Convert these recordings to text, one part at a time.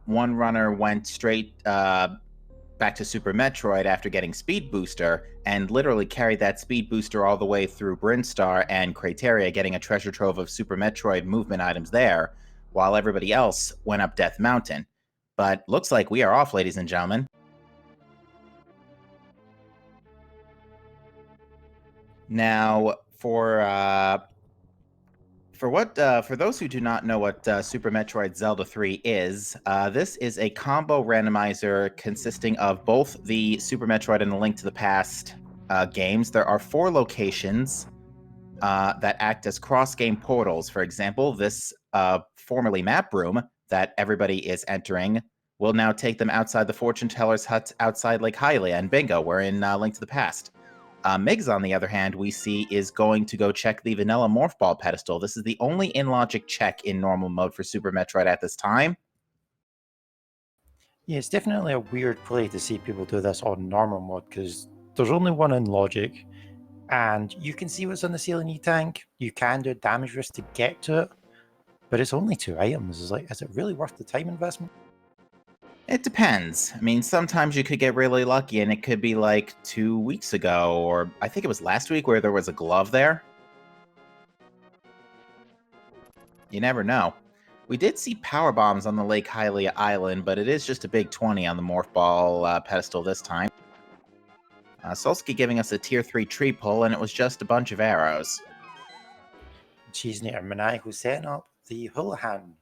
one runner went straight back to Super Metroid after getting Speed Booster and literally carried that Speed Booster all the way through Brinstar and Crateria, getting a treasure trove of Super Metroid movement items there, while everybody else went up Death Mountain. But looks like we are off, ladies and gentlemen. Now, for those who do not know what Super Metroid Zelda 3 is, this is a combo randomizer consisting of both the Super Metroid and the Link to the Past games. There are 4 locations that act as cross-game portals. For example, this formerly map room that everybody is entering will now take them outside the fortune teller's hut outside Lake Hylia, and bingo, we're in Link to the Past. Migs, on the other hand, we see is going to go check the Vanilla Morph Ball pedestal. This is the only in-logic check in normal mode for Super Metroid at this time. Yeah, it's definitely a weird play to see people do this on normal mode, because there's only one in logic, and you can see what's on the ceiling E-Tank. You can do damage risk to get to it, but it's only 2 items. Is it really worth the time investment? It depends. I mean, sometimes you could get really lucky, and it could be like 2 weeks ago, or I think it was last week where there was a glove there. You never know. We did see power bombs on the Lake Hylia Island, but it is just a big 20 on the Morph Ball pedestal this time. Solsky giving us a tier 3 tree pull, and it was just a bunch of arrows. Cheesenator Maniacal setting up the Houlihan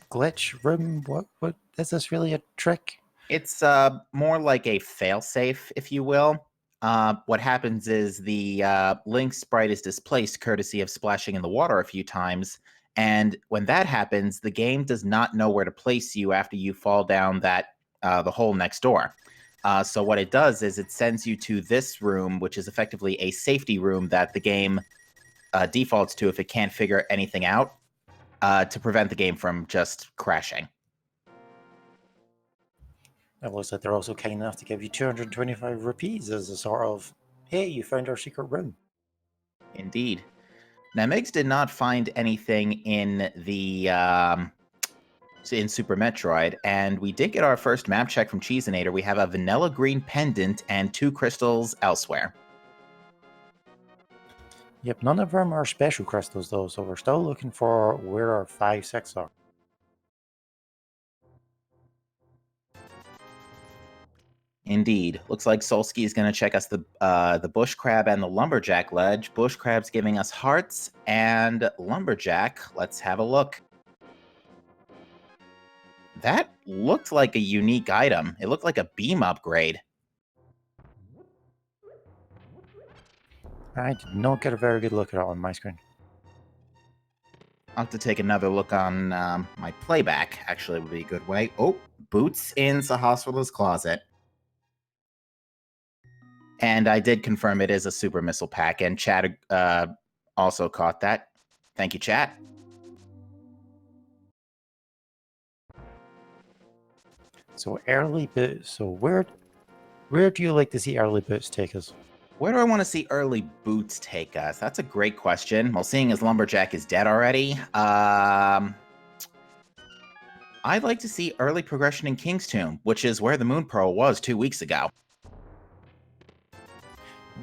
glitch room. What is this really a trick? It's more like a failsafe, if you will. What happens is the Link sprite is displaced courtesy of splashing in the water a few times, and when that happens, the game does not know where to place you after you fall down the hole next door. So what it does is it sends you to this room, which is effectively a safety room that the game defaults to if it can't figure anything out, to prevent the game from just crashing. It looks like they're also kind enough to give you 225 rupees as a sort of, hey, you found our secret room. Indeed. Now, Migs did not find anything in the in Super Metroid, and we did get our first map check from Cheesenator. We have a vanilla green pendant and 2 crystals elsewhere. Yep, none of them are special crystals though, so we're still looking for where our 5, 6 are. Indeed. Looks like Solsky is going to check us the Bush Crab and the Lumberjack ledge. Bush Crab's giving us hearts, and Lumberjack, let's have a look. That looked like a unique item. It looked like a beam upgrade. I did not get a very good look at it on my screen. I'll have to take another look on my playback, actually, would be a good way. Oh, boots in Sahasrala's closet. And I did confirm it is a super missile pack, and chat also caught that. Thank you, chat. So early boots. So where do you like to see early boots take us? Where do I want to see early boots take us? That's a great question. Well, seeing as Lumberjack is dead already, I'd like to see early progression in King's Tomb, which is where the Moon Pearl was 2 weeks ago.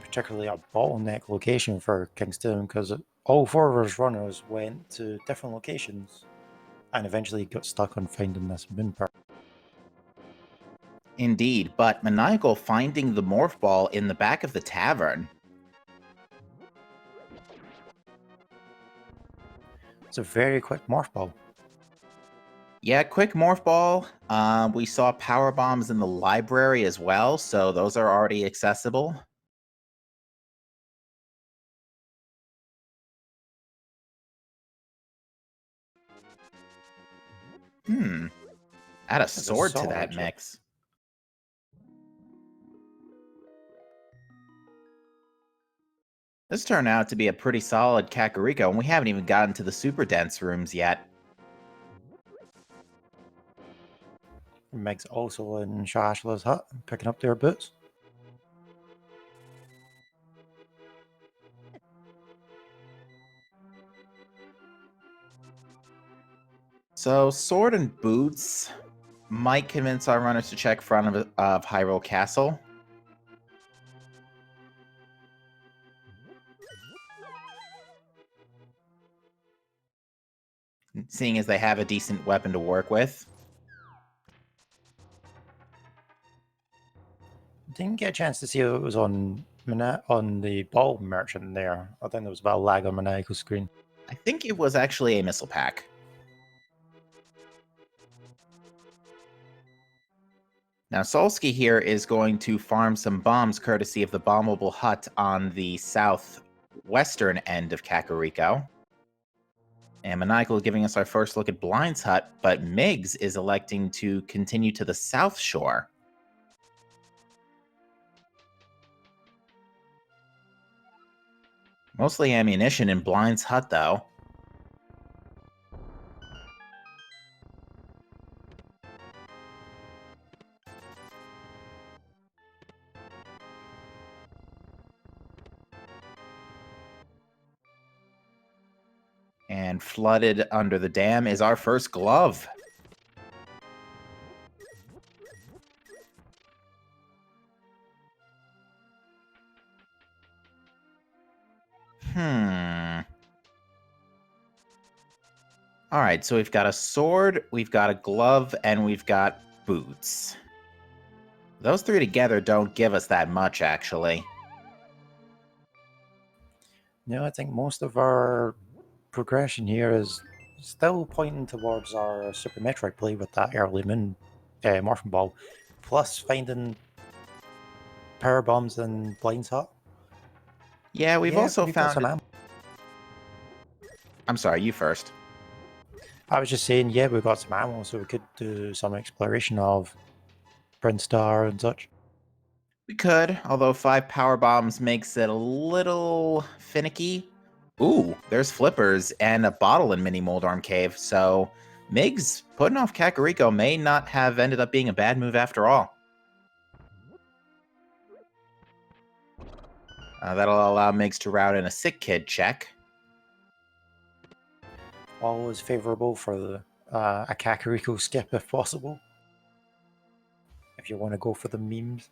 Particularly a bottleneck location for King's Tomb, because all 4 of us runners went to different locations and eventually got stuck on finding this moon pearl. Indeed, but Maniacal finding the Morph Ball in the back of the tavern. It's a very quick morph ball. Yeah, quick Morph Ball. We saw power bombs in the library as well, so those are already accessible. Add a sword to that mix. This turned out to be a pretty solid Kakariko, and we haven't even gotten to the super dense rooms yet. Meg's also in Shashla's hut, picking up their boots. So, sword and boots might convince our runners to check front of Hyrule Castle. Seeing as they have a decent weapon to work with. Didn't get a chance to see if it was on the ball merchant there. I think there was about a lag on Maniacal's screen. I think it was actually a missile pack. Now, Solsky here is going to farm some bombs courtesy of the bombable hut on the southwestern end of Kakariko. And Maniacal giving us our first look at Blind's hut, but Miggs is electing to continue to the south shore. Mostly ammunition in Blind's hut, though. And flooded under the dam is our first glove. Alright, so we've got a sword, we've got a glove, and we've got boots. Those three together don't give us that much, actually. No, I think most of our progression here is still pointing towards our Super Metroid play with that early moon Morphin Ball, plus finding power bombs in Blind's hut. Yeah, we've also got found... some ammo. I'm sorry, you first. I was just saying, yeah, we've got some ammo, so we could do some exploration of Brinstar and such. We could, although 5 power bombs makes it a little finicky. Ooh, there's flippers and a bottle in Mini Moldarm Cave, so Miggs putting off Kakariko may not have ended up being a bad move after all. That'll allow Miggs to route in a sick kid check. Always favorable for a Kakariko skip if possible. If you want to go for the memes.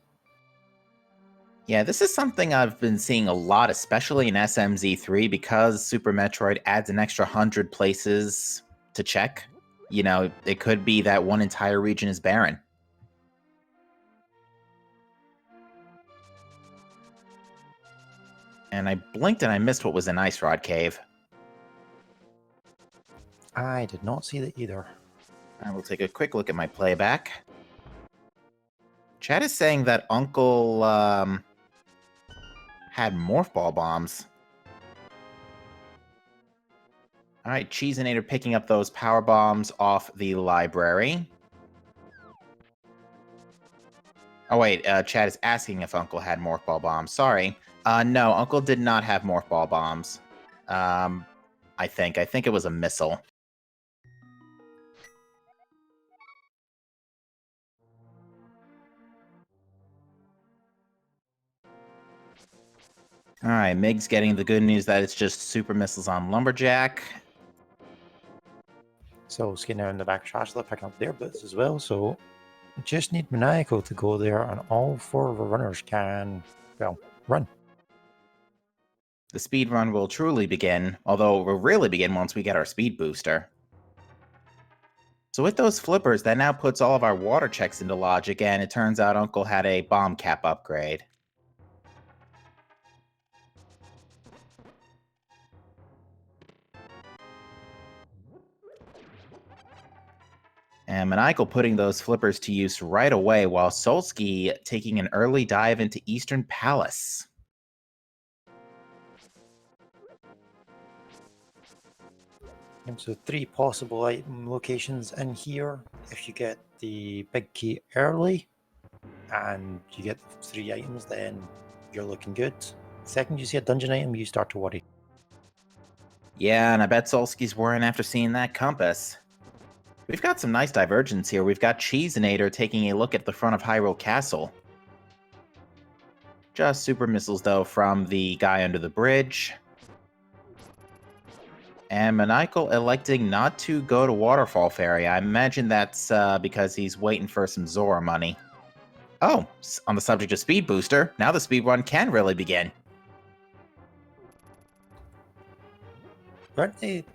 Yeah, this is something I've been seeing a lot, especially in SMZ3, because Super Metroid adds an extra 100 places to check. You know, it could be that one entire region is barren. And I blinked and I missed what was in Ice Rod Cave. I did not see that either. I will take a quick look at my playback. Chad is saying that Uncle had Morph Ball bombs. Alright, Cheesinator picking up those power bombs off the library. Oh wait, Chad is asking if Uncle had Morph Ball bombs. Sorry. No, Uncle did not have Morph Ball bombs. I think it was a missile. Alright, Mig's getting the good news that it's just super missiles on Lumberjack. So skinning around the back trash, they're picking up their bits as well. So just need Maniacal to go there, and all 4 of our runners can, well, run. The speed run will truly begin, although it will really begin once we get our speed booster. So with those flippers, that now puts all of our water checks into logic, and it turns out Uncle had a bomb cap upgrade. And Maniacal putting those flippers to use right away, while Solsky taking an early dive into Eastern Palace. And so 3 possible item locations in here. If you get the big key early, and you get 3 items, then you're looking good. Second, you see a dungeon item, you start to worry. Yeah, and I bet Solsky's worrying after seeing that compass. We've got some nice divergence here. We've got Cheesinator taking a look at the front of Hyrule Castle. Just super missiles, though, from the guy under the bridge. And Maniacal electing not to go to Waterfall Ferry. I imagine that's because he's waiting for some Zora money. Oh, on the subject of Speed Booster, now the speed run can really begin.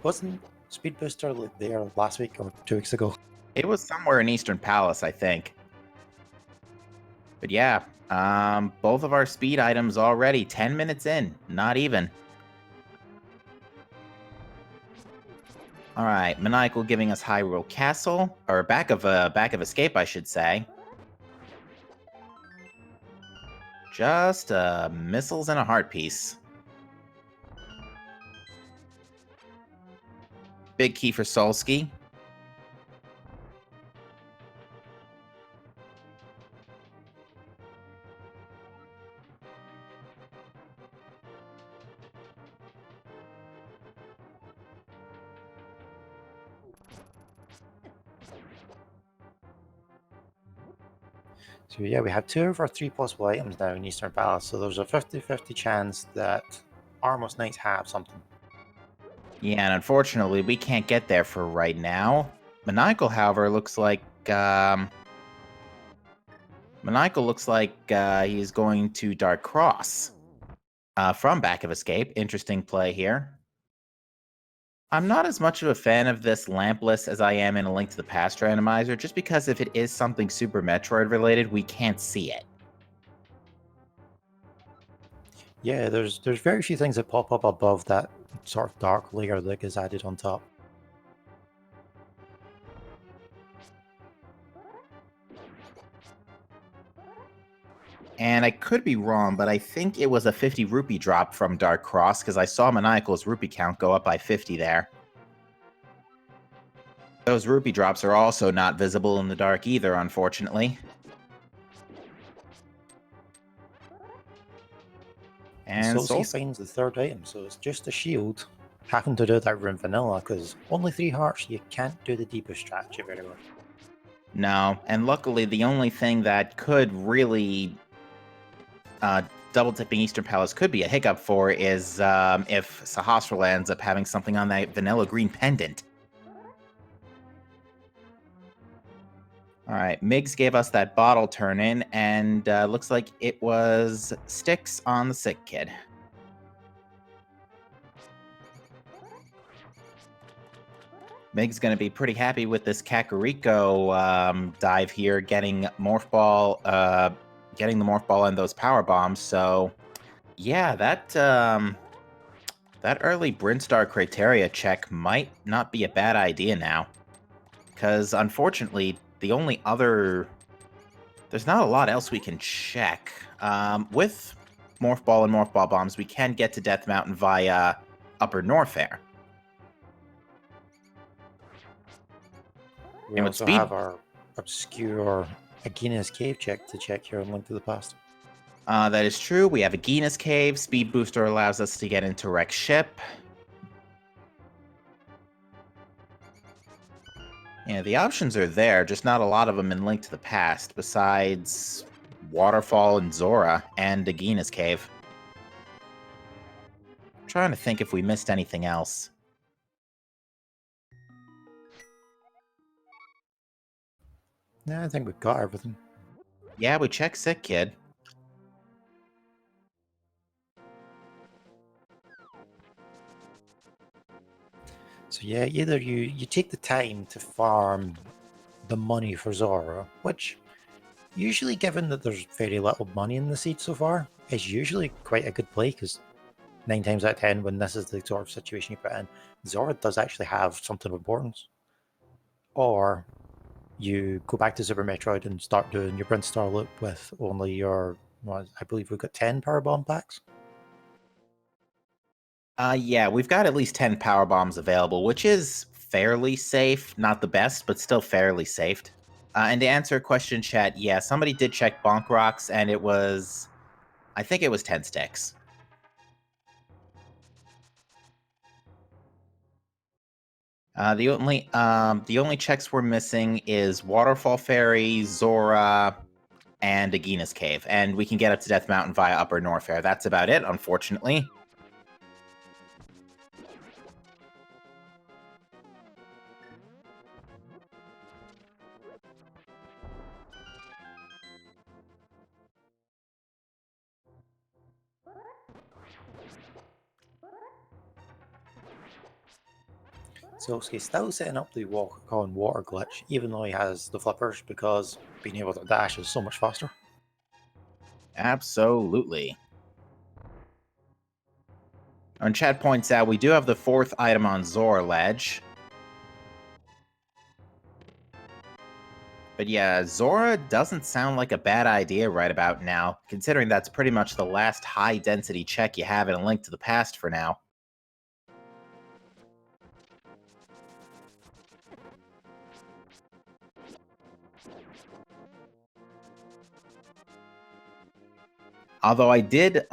Wasn't Speed Booster there last week or 2 weeks ago? It was somewhere in Eastern Palace, I think. But yeah, both of our speed items already 10 minutes in, not even. All right, Maniacal giving us Hyrule Castle, or back of escape, I should say. Just missiles and a heart piece. Big key for Solski. So yeah, we have 2 of our 3 possible items now in Eastern Palace, so there's a 50-50 chance that Armos Knights have something. Yeah, and unfortunately, we can't get there for right now. Maniacal, however, looks like he's going to Dark Cross from Back of Escape. Interesting play here. I'm not as much of a fan of this lampless as I am in A Link to the Past randomizer, just because if it is something Super Metroid related, we can't see it. Yeah, there's very few things that pop up above that sort of dark layer that gets added on top. And I could be wrong, but I think it was a 50 rupee drop from Dark Cross, because I saw Maniacal's rupee count go up by 50 there. Those rupee drops are also not visible in the dark either, unfortunately. And Solsi finds the 3rd item, so it's just a shield. Having to do that room vanilla, because only 3 hearts, you can't do the deepest strategy very well. No, and luckily the only thing that could really double tipping Eastern Palace could be a hiccup for is if Sahasrahla ends up having something on that vanilla green pendant. Alright, Migs gave us that bottle turn in, and looks like it was sticks on the sick kid. Meg's going to be pretty happy with this Kakariko dive here, getting Morph Ball, getting the Morph Ball and those Power Bombs. So, yeah, that early Brinstar criteria check might not be a bad idea now. Because, unfortunately, the only other... There's not a lot else we can check. With Morph Ball and Morph Ball Bombs, we can get to Death Mountain via Upper Norfair. We and also have our obscure Agina's Cave check to check here on Link to the Past. That is true. We have Agina's Cave. Speed Booster allows us to get into Rex Ship. Yeah, the options are there, just not a lot of them in Link to the Past, besides Waterfall and Zora and Agina's Cave. I'm trying to think if we missed anything else. Yeah, I think we've got everything. Yeah, we checked Sick Kid. So yeah, either you take the time to farm the money for Zora, which usually, given that there's very little money in the seed so far, is usually quite a good play, because 9 times out of 10, when this is the sort of situation you put in, Zora does actually have something of importance. Or you go back to Super Metroid and start doing your Brinstar loop with only your, well, I believe we've got 10 Power Bomb packs. Yeah, we've got at least 10 Power Bombs available, which is fairly safe. Not the best, but still fairly safe. And to answer a question, chat, yeah, somebody did check Bonk Rocks, and it was... I think it was 10 sticks. The only checks we're missing is Waterfall Ferry, Zora, and Agina's Cave. And we can get up to Death Mountain via Upper Norfair. That's about it, unfortunately. So he's still setting up the walk on water glitch, even though he has the flippers, because being able to dash is so much faster. Absolutely. And Chad points out we do have the fourth item on Zora Ledge. But yeah, Zora doesn't sound like a bad idea right about now, considering that's pretty much the last high-density check you have in A Link to the Past for now. Although I did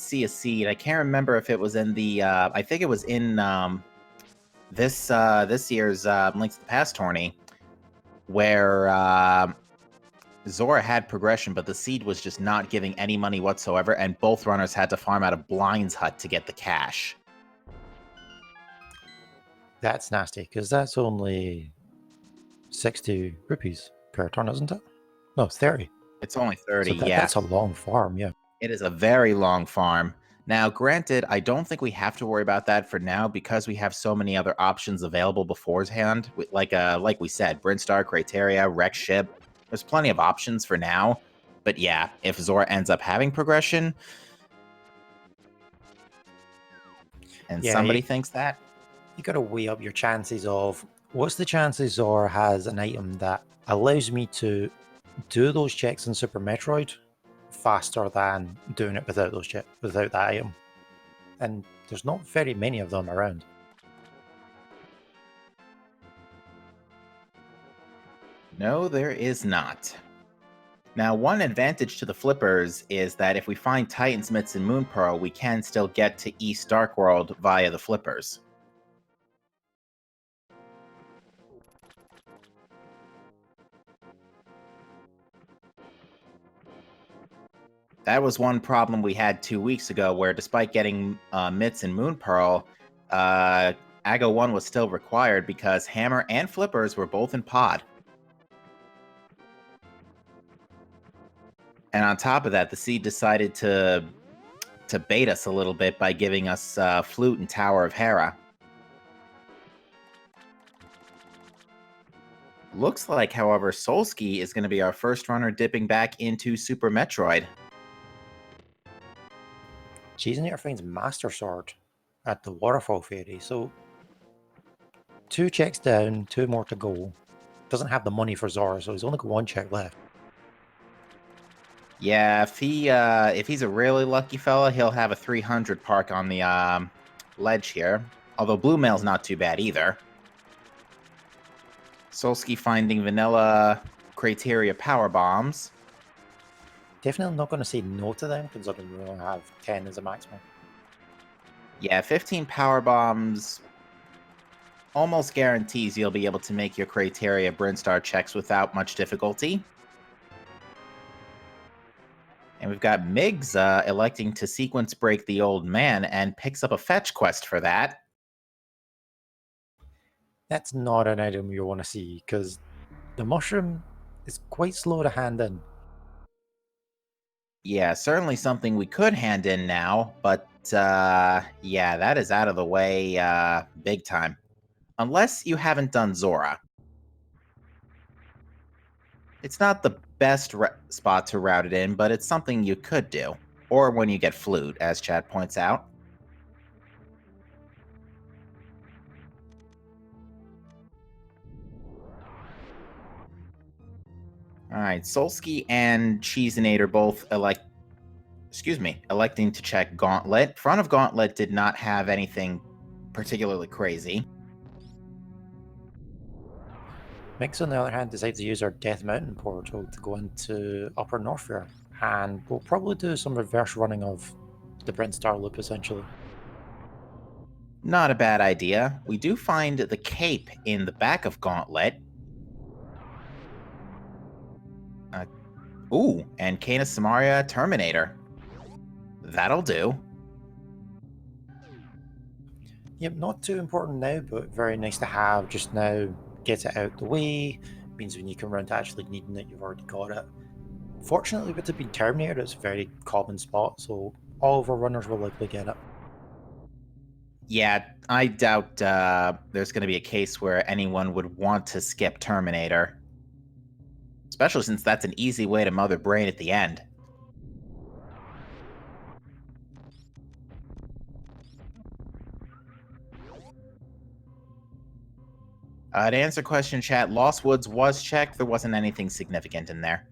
see a seed. I can't remember if it was in the. I think it was in this year's Link to the Past tourney, where Zora had progression, but the seed was just not giving any money whatsoever, and both runners had to farm out of Blind's hut to get the cash. That's nasty, because that's only 60 rupees per turn, isn't it? No, 30. It's only 30, So yeah. that's a long farm, yeah. It is a very long farm. Now, granted, I don't think we have to worry about that for now because we have so many other options available beforehand. Like we said, Brinstar, Crateria, Wreck Ship. There's plenty of options for now. But yeah, if Zora ends up having progression, and somebody thinks that, you got to weigh up your chances of what's the chances Zora has an item that allows me to do those checks in Super Metroid faster than doing it without without that item. And there's not very many of them around. No, there is not. Now, one advantage to the flippers is that if we find Titansmiths and Moon Pearl, we can still get to East Dark World via the flippers. That was one problem we had 2 weeks ago, where despite getting Mitts and Moon Pearl, Ago 1 was still required because Hammer and Flippers were both in pod. And on top of that, the Seed decided to bait us a little bit by giving us Flute and Tower of Hera. Looks like, however, Solski is going to be our first runner dipping back into Super Metroid. Cheesenator finds Master Sword at the Waterfall Fairy, so 2 checks down, 2 more to go. Doesn't have the money for Zora, so he's only got 1 check left. Yeah, if he's a really lucky fella, he'll have a 300 park on the ledge here. Although Blue Mail's not too bad either. Solski finding vanilla Crateria power bombs. Definitely not going to say no to them, considering we only have 10 as a maximum. Yeah, 15 power bombs almost guarantees you'll be able to make your Crateria Brinstar checks without much difficulty. And we've got Miggs electing to sequence break the old man and picks up a fetch quest for that. That's not an item you want to see, because the mushroom is quite slow to hand in. Yeah, certainly something we could hand in now, but yeah, that is out of the way big time. Unless you haven't done Zora. It's not the best spot to route it in, but it's something you could do. Or when you get Flute, as Chad points out. Alright, Solski and Cheeseinator both electing to check Gauntlet. Front of Gauntlet did not have anything particularly crazy. Mix, on the other hand, decides to use our Death Mountain portal to go into Upper Northfair, and we'll probably do some reverse running of the Brinstar loop, essentially. Not a bad idea. We do find the cape in the back of Gauntlet. Ooh, and Canis Samaria Terminator. That'll do. Yep, not too important now, but very nice to have just now. Get it out the way. Means when you come around to actually needing it, you've already got it. Fortunately, with it being Terminator, it's a very common spot, so all of our runners will likely get it. Yeah, I doubt there's going to be a case where anyone would want to skip Terminator. Especially since that's an easy way to mother brain at the end. To answer question, chat, Lost Woods was checked. There wasn't anything significant in there.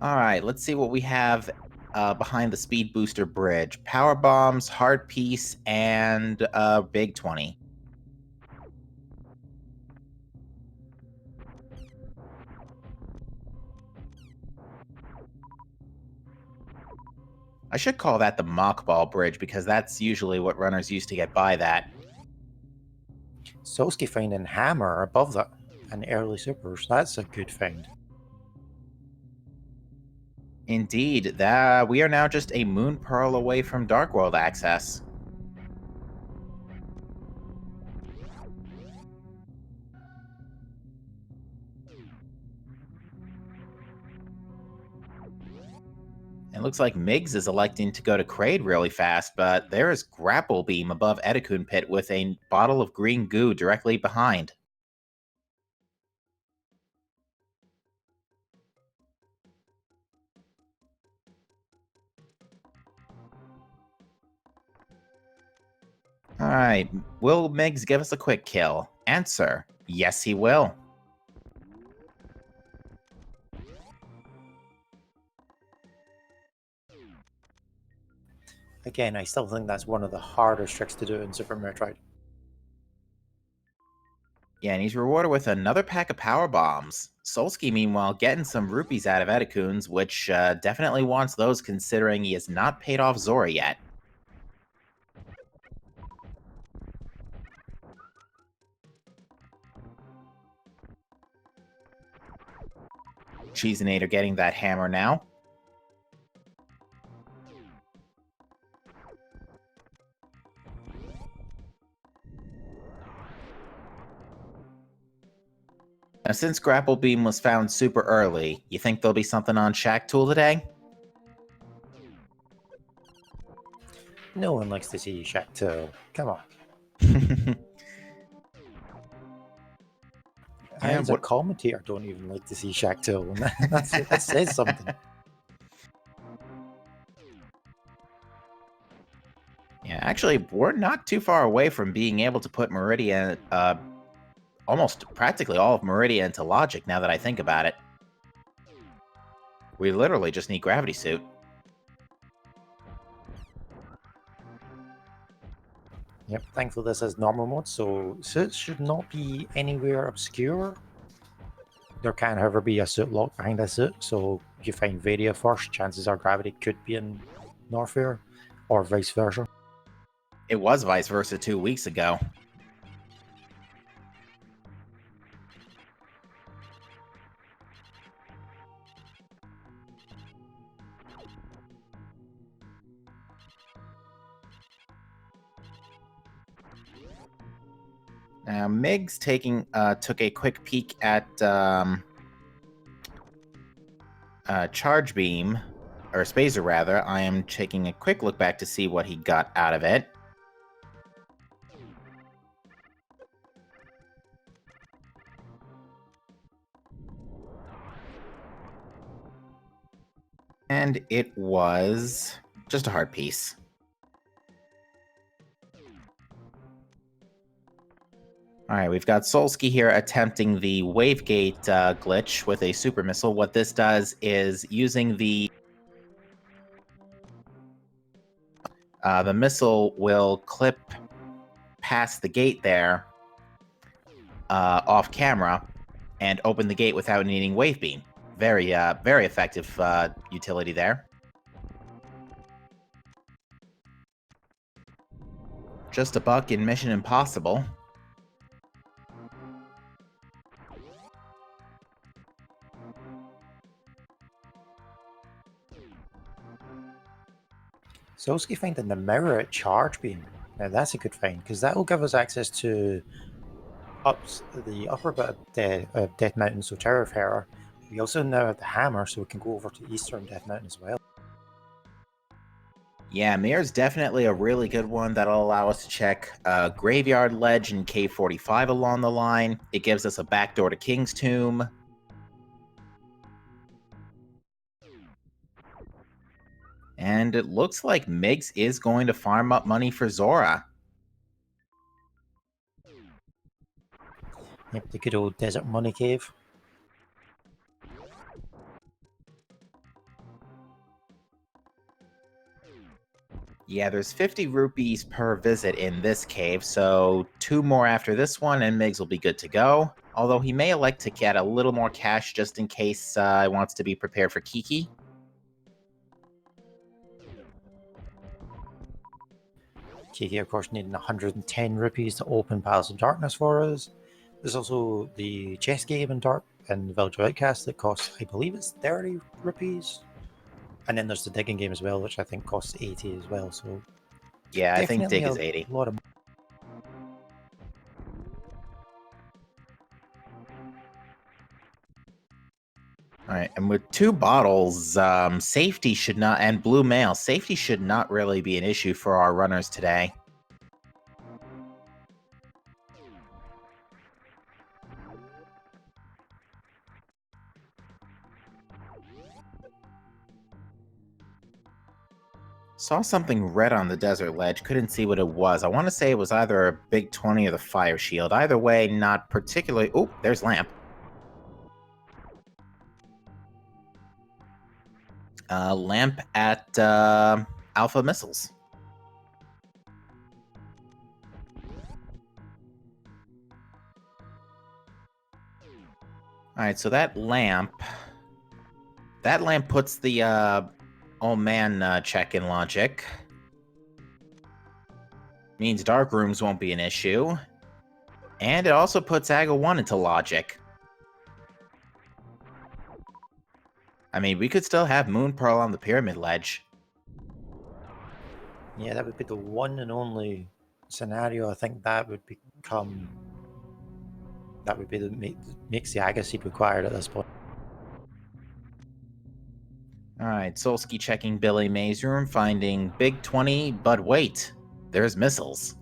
All right, let's see what we have behind the Speed Booster Bridge. Power Bombs, Heart Piece, and Big 20. I should call that the Mock Ball Bridge because that's usually what runners use to get by that. Solsky finding Hammer above that in early supers. That's a good find. Indeed, that we are now just a Moon Pearl away from Dark World access. It looks like Miggs is electing to go to Kraid really fast, but there is Grapple Beam above Edikun Pit with a bottle of green goo directly behind. Alright, will Miggs give us a quick kill? Answer, yes he will. Again, I still think that's one of the hardest tricks to do in Super Metroid. Yeah, and he's rewarded with another pack of power bombs. Solsky, meanwhile, getting some rupees out of Edikuns, which definitely wants those considering he has not paid off Zora yet. Cheeseinator getting that hammer now. Now, since Grapple Beam was found super early, you think there'll be something on Shack Tool today? No one likes to see you Shack Tool. Come on. I, as a commentator, don't even like to see Shack Tool. That says something. Yeah, actually, we're not too far away from being able to put Meridian, almost practically all of Meridia into Logic now that I think about it. We literally just need Gravity Suit. Yep, thankfully this is normal mode, so suits should not be anywhere obscure. There can, however, be a suit lock behind a suit, so if you find Varia first, chances are Gravity could be in Norfair, or vice versa. It was vice versa 2 weeks ago. Now, Miggs took a quick peek at Charge Beam, or Spazer rather. I am taking a quick look back to see what he got out of it. And it was just a heart piece. Alright, we've got Solsky here attempting the Wavegate glitch with a super missile. What this does is using the missile will clip past the gate there off camera and open the gate without needing Wave Beam. Very effective utility there. Just a buck in Mission Impossible. Solsky finding the mirror at Charge Beam. Now that's a good find, because that will give us access to the upper bit of Death Mountain, so Tower of Terror. We also now have the hammer, so we can go over to Eastern Death Mountain as well. Yeah, Mirror's definitely a really good one that'll allow us to check Graveyard Ledge and Cave 45 along the line. It gives us a backdoor to King's Tomb. And it looks like Migs is going to farm up money for Zora. Yep, the good old desert money cave. Yeah, there's 50 rupees per visit in this cave, so 2 more after this one and Migs will be good to go. Although he may elect to get a little more cash just in case he wants to be prepared for Kiki. Kiki, of course, needing 110 rupees to open Palace of Darkness for us. There's also the chess game in Dark and the Village of Outcast that costs, I believe it's 30 rupees. And then there's the digging game as well, which I think costs 80 as well. So Yeah, I think definitely Dig is 80. a lot of. All right, and with 2 bottles, safety should not, and blue mail, safety should not really be an issue for our runners today. Saw something red on the desert ledge, couldn't see what it was. I want to say it was either a big 20 or the fire shield. Either way, not particularly. Oh, there's Lamp. Lamp at Alpha Missiles. Alright, so that lamp puts the old man check in logic. Means dark rooms won't be an issue. And it also puts Aga 1 into logic. I mean, we could still have Moon Pearl on the pyramid ledge. Yeah, that would be the one and only scenario. I think that would become. That would be the makes the Aga seed required at this point. Alright, Solsky checking Billy Mays room, finding big 20, but wait, there's missiles.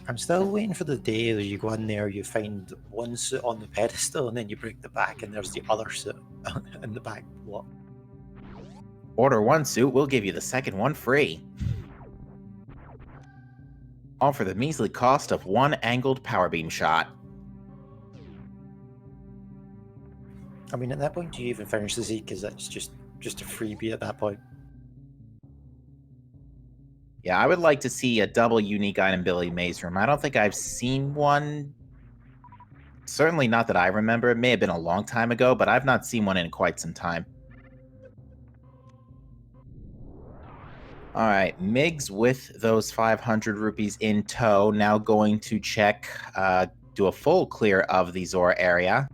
I'm still waiting for the day that you go in there, you find one suit on the pedestal, and then you break the back, and there's the other suit in the back block. Order 1 suit, we'll give you the second one free. All for the measly cost of 1 angled power beam shot. I mean, at that point, do you even finish the seed? Because that's just a freebie at that point. Yeah, I would like to see a double unique item Billy Mays room. I don't think I've seen one. Certainly not that I remember. It may have been a long time ago, but I've not seen one in quite some time. Alright, Migs with those 500 rupees in tow, now going to check, do a full clear of the Zora area.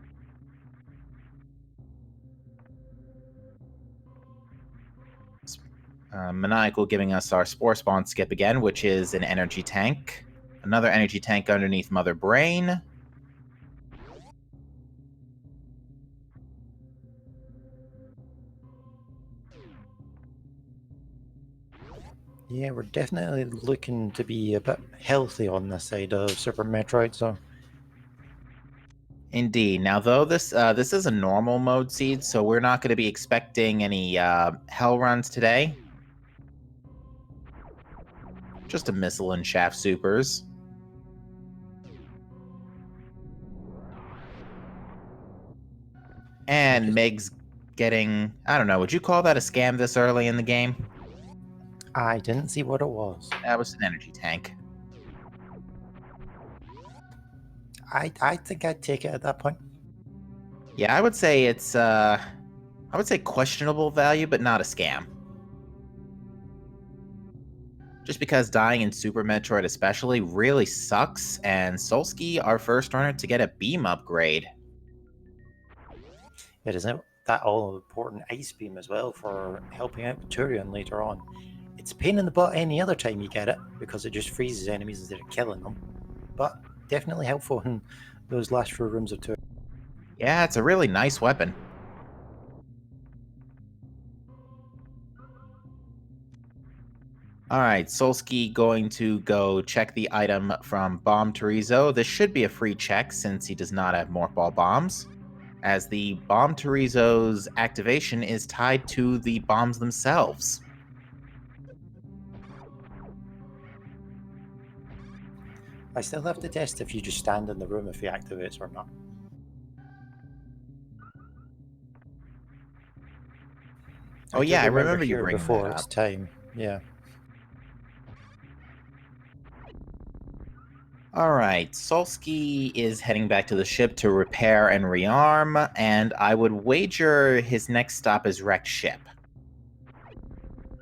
Maniacal giving us our Spore Spawn skip again, which is an energy tank. Another energy tank underneath Mother Brain. Yeah, we're definitely looking to be a bit healthy on this side of Super Metroid, so. Indeed. Now, though, this is a normal mode seed, so we're not going to be expecting any hell runs today. Just a missile and shaft supers. And Meg's getting, I don't know, would you call that a scam this early in the game? I didn't see what it was. That was an energy tank. I think I'd take it at that point. Yeah, I would say it's, I would say questionable value, but not a scam. Just because dying in Super Metroid especially really sucks, and Solsky, our first runner to get a beam upgrade. It isn't that all-important Ice Beam as well for helping out Turian later on. It's a pain in the butt any other time you get it, because it just freezes enemies instead of killing them, but definitely helpful in those last 4 rooms of Turian. Yeah, it's a really nice weapon. All right, Solsky going to go check the item from Bomb Terizo. This should be a free check since he does not have morph ball bombs, as the Bomb Terizo's activation is tied to the bombs themselves. I still have to test if you just stand in the room if he activates or not. Oh yeah, I remember you here bringing before that it's up. time. Yeah. All right, Solsky is heading back to the ship to repair and rearm, and I would wager his next stop is wrecked ship.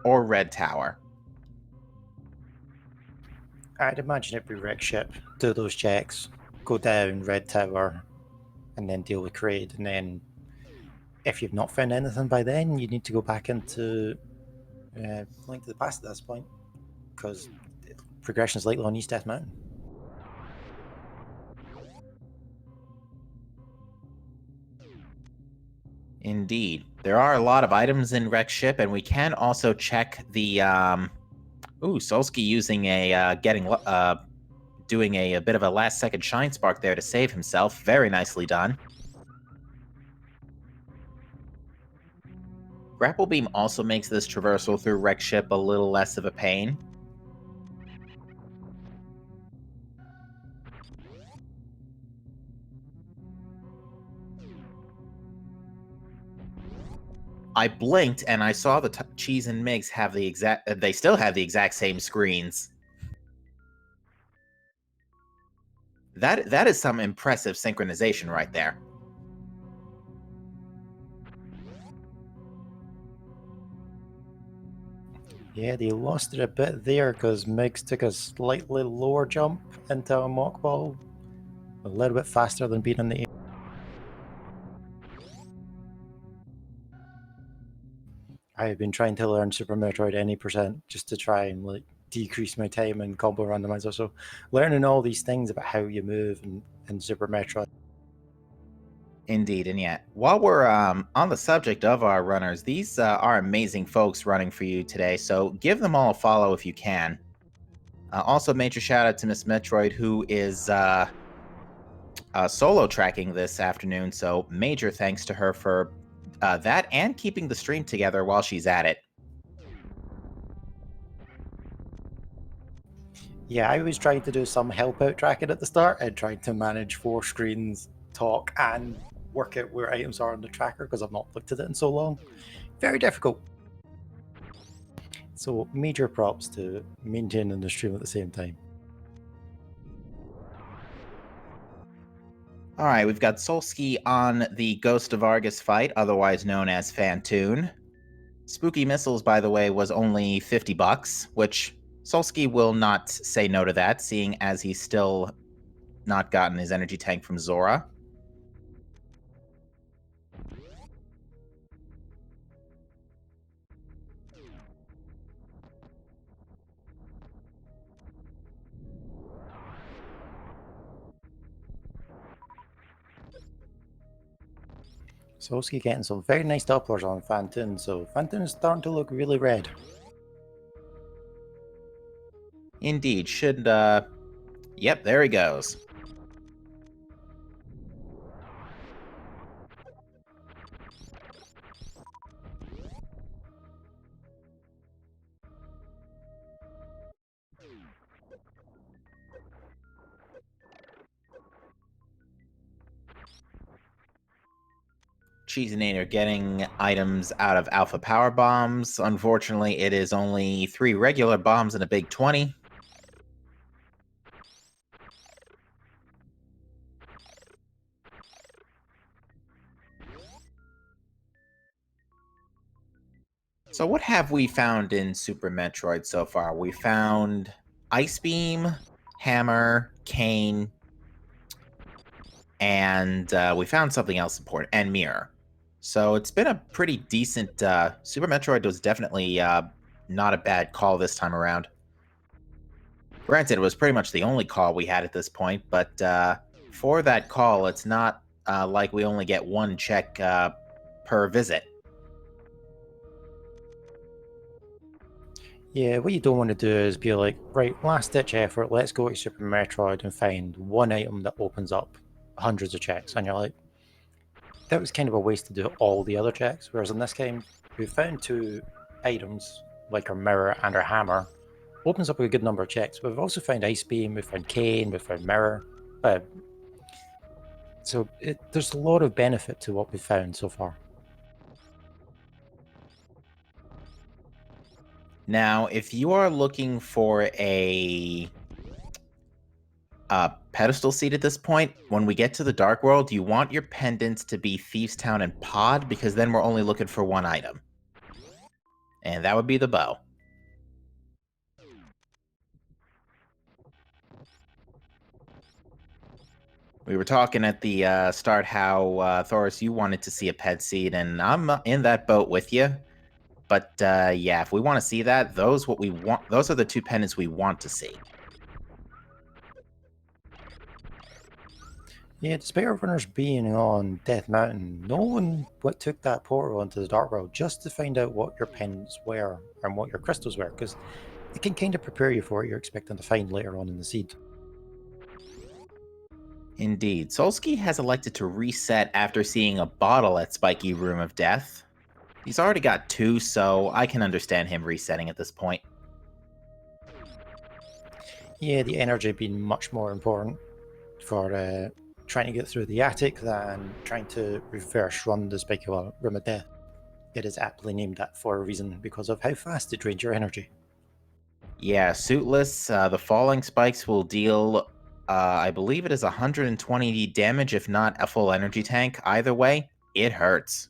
Or Red Tower. I'd imagine it'd be wreck ship. Do those checks, go down Red Tower, and then deal with Kraid. And then, if you've not found anything by then, you need to go back into Link to the Past at this point, because progression is likely on East Death Mountain. Indeed. There are a lot of items in wrecked ship, and we can also check the Solsky using a doing a bit of a last second shine spark there to save himself. Very nicely done. Grapple Beam also makes this traversal through wrecked ship a little less of a pain. I blinked and I saw the Cheese and Migs have the exact. They still have the exact same screens. That is some impressive synchronization right there. Yeah, they lost it a bit there because Migs took a slightly lower jump into a mock ball, a little bit faster than being in the air. I have been trying to learn Super Metroid any percent just to try and like decrease my time in combo randomizer. So learning all these things about how you move in Super Metroid. Indeed, and yet, while we're on the subject of our runners, these are amazing folks running for you today, so give them all a follow if you can. Also, major shout out to Miss Metroid, who is solo tracking this afternoon, so major thanks to her for that and keeping the stream together while she's at it. Yeah, I was trying to do some help out tracking at the start and trying to manage 4 screens, talk, and work out where items are on the tracker because I've not looked at it in so long. Very difficult. So major props to maintaining the stream at the same time. All right, we've got Solsky on the Ghost of Argus fight, otherwise known as Fantoon. Spooky Missiles, by the way, was only $50, which Solsky will not say no to that, seeing as he's still not gotten his energy tank from Zora. Solsky getting some very nice dopplers on Fantoon, so Fantoon is starting to look really red. Indeed, should, yep, there he goes. Cheeseinator getting items out of Alpha Power Bombs. Unfortunately, it is only 3 regular bombs and a big 20. So what have we found in Super Metroid so far? We found Ice Beam, Hammer, Cane, and we found something else important, and Mirror. So it's been a pretty decent... Super Metroid was definitely not a bad call this time around. Granted, it was pretty much the only call we had at this point, but for that call, it's not like we only get 1 check per visit. Yeah, what you don't want to do is be like, right, last ditch effort, let's go to Super Metroid and find one item that opens up hundreds of checks. And you're like, that was kind of a waste to do all the other checks. Whereas in this game, we found two items, like our mirror and our hammer, opens up a good number of checks. But we've also found Ice Beam, we've found Cane, we've found Mirror. So there's a lot of benefit to what we've found so far. Now, if you are looking for a pedestal seat at this point, when we get to the Dark World, you want your pendants to be Thieves Town and Pod, because then we're only looking for one item. And that would be the bow. We were talking at the start how, Thoris, you wanted to see a ped seat, and I'm in that boat with you. But yeah, if we want to see that, those are the two pendants we want to see. Yeah, despite our runners being on Death Mountain, no one took that portal into the Dark World just to find out what your pendants were and what your crystals were, because it can kind of prepare you for what you're expecting to find later on in the seed. Indeed. Solsky has elected to reset after seeing a bottle at Spiky Room of Death. He's already got two, so I can understand him resetting at this point. Yeah, the energy being much more important for trying to get through the attic than trying to reverse run the Spiky Room of Death. It is aptly named that for a reason because of how fast it drains your energy. Yeah, suitless, the falling spikes will deal, I believe it is 120 damage, if not a full energy tank. Either way, it hurts.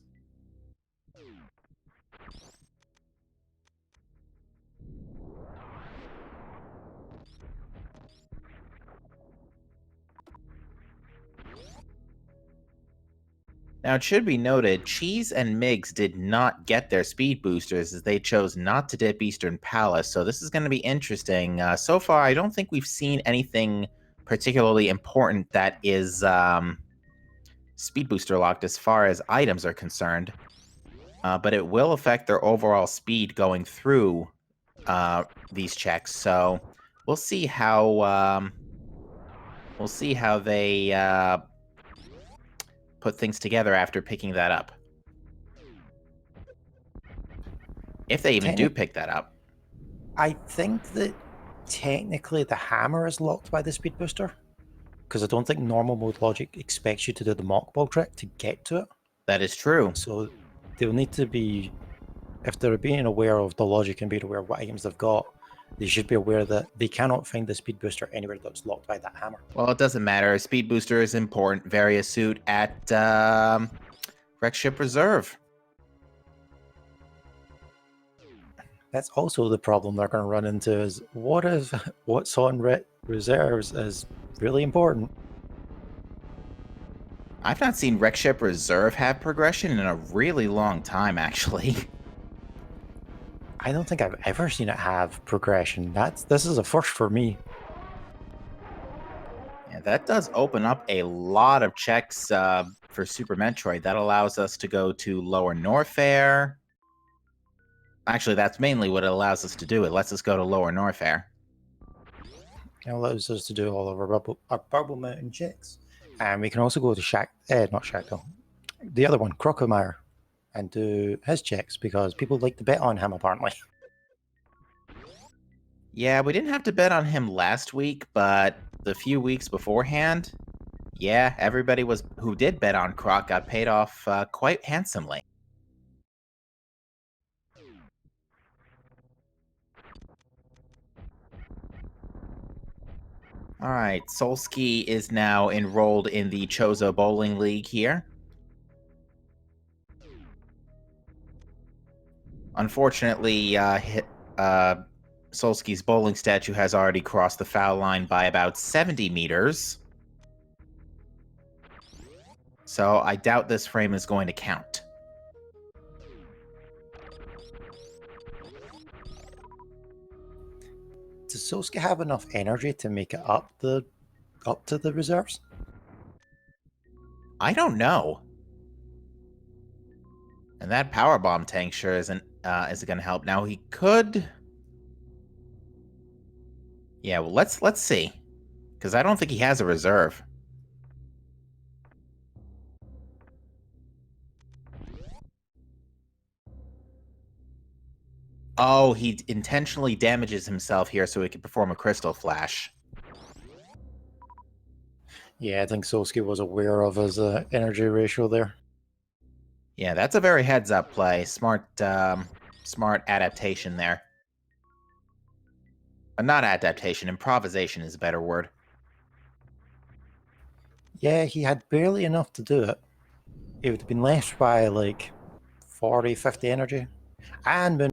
Now, it should be noted, Cheese and Migs did not get their speed boosters as they chose not to dip Eastern Palace, so this is going to be interesting. So far, I don't think we've seen anything particularly important that is speed booster locked as far as items are concerned, but it will affect their overall speed going through these checks. So we'll see how they put things together after picking that up. If they even do pick that up. I think that technically the hammer is locked by the speed booster, because I don't think normal mode logic expects you to do the mock ball trick to get to it. That is true. So they'll need to be, if they're being aware of the logic and being aware of what items they've got, they should be aware that they cannot find the speed booster anywhere that's locked by that hammer. Well, it doesn't matter. Speed booster is important. Vary a suit at Wreck Ship Reserve. That's also the problem they're going to run into is what's on reserves is really important. I've not seen Wreck Ship Reserve have progression in a really long time, actually. I don't think I've ever seen it have progression. This is a first for me. Yeah, that does open up a lot of checks for Super Metroid. That allows us to go to Lower Norfair. Actually, that's mainly what it allows us to do. It lets us go to Lower Norfair. It allows us to do all of our Bubble Mountain checks. And we can also go to not Shackle, the other one, Crocomire, and do his checks because people like to bet on him apparently. Yeah, we didn't have to bet on him last week, but the few weeks beforehand, yeah, everybody who did bet on Croc got paid off quite handsomely. All right, Solsky is now enrolled in the Chozo Bowling League here. Unfortunately, Solsky's bowling statue has already crossed the foul line by about 70 meters. So I doubt this frame is going to count. Does Sosuke have enough energy to make it up to the reserves? I don't know. And that power bomb tank sure isn't going to help. Now he could Yeah, well, let's see. Because I don't think he has a reserve. Oh, he intentionally damages himself here so he can perform a Crystal Flash. Yeah, I think Solsky was aware of his energy ratio there. Yeah, that's a very heads-up play. Smart adaptation there. Not adaptation, improvisation is a better word. Yeah, he had barely enough to do it. He would have been left by like 40, 50 energy. And Moon.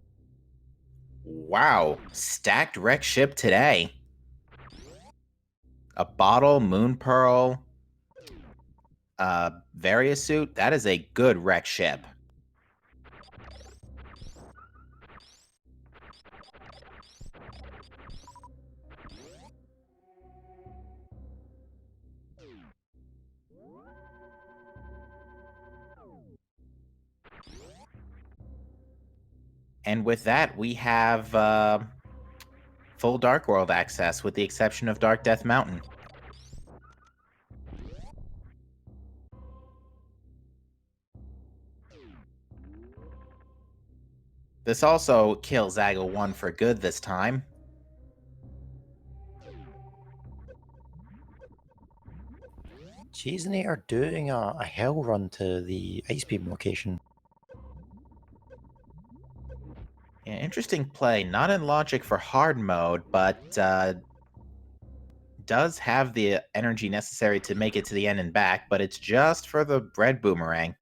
Wow, stacked wreck ship today. A bottle, Moon Pearl, Variasuit. That is a good wreck ship. And with that, we have full Dark World access, with the exception of Dark Death Mountain. This also kills Zago 1 for good this time. Cheese and 8 are doing a hell run to the Ice Beam location. Yeah, interesting play. Not in logic for hard mode, but does have the energy necessary to make it to the end and back, but it's just for the red boomerang.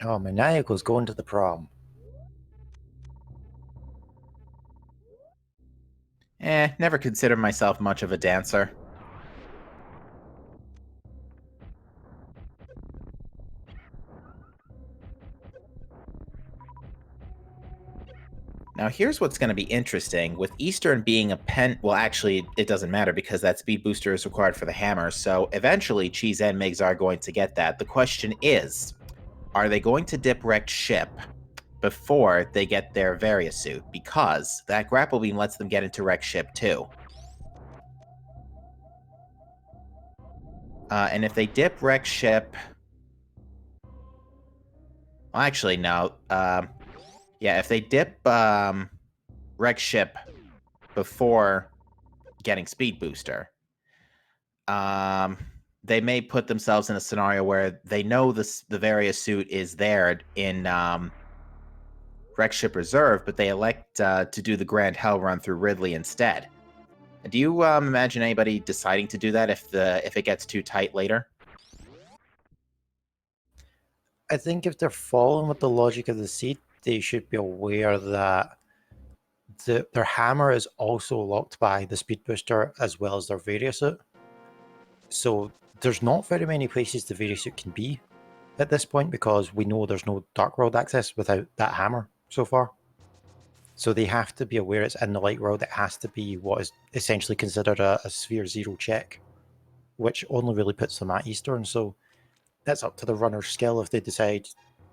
Oh, Maniacal's going to the prom. Never considered myself much of a dancer. Now, here's what's going to be interesting. With Eastern being a pen... Well, actually, it doesn't matter because that speed booster is required for the hammer, so eventually Cheese and Migs are going to get that. The question is, are they going to dip wrecked ship before they get their Variasuit? Because that grapple beam lets them get into wrecked ship too. And if they dip wrecked ship... Well, actually, no. Yeah, if they dip wreck ship before getting speed booster, they may put themselves in a scenario where they know the Variasuit is there in wreck ship reserve, but they elect to do the Grand Hell run through Ridley instead. Do you imagine anybody deciding to do that if it gets too tight later? I think if they're following with the logic of the seed, they should be aware that their hammer is also locked by the speed booster as well as their Variasuit. So there's not very many places the Variasuit can be at this point because we know there's no Dark World access without that hammer so far. So they have to be aware it's in the Light World. It has to be what is essentially considered a Sphere 0 check, which only really puts them at Eastern. So that's up to the runner's skill if they decide,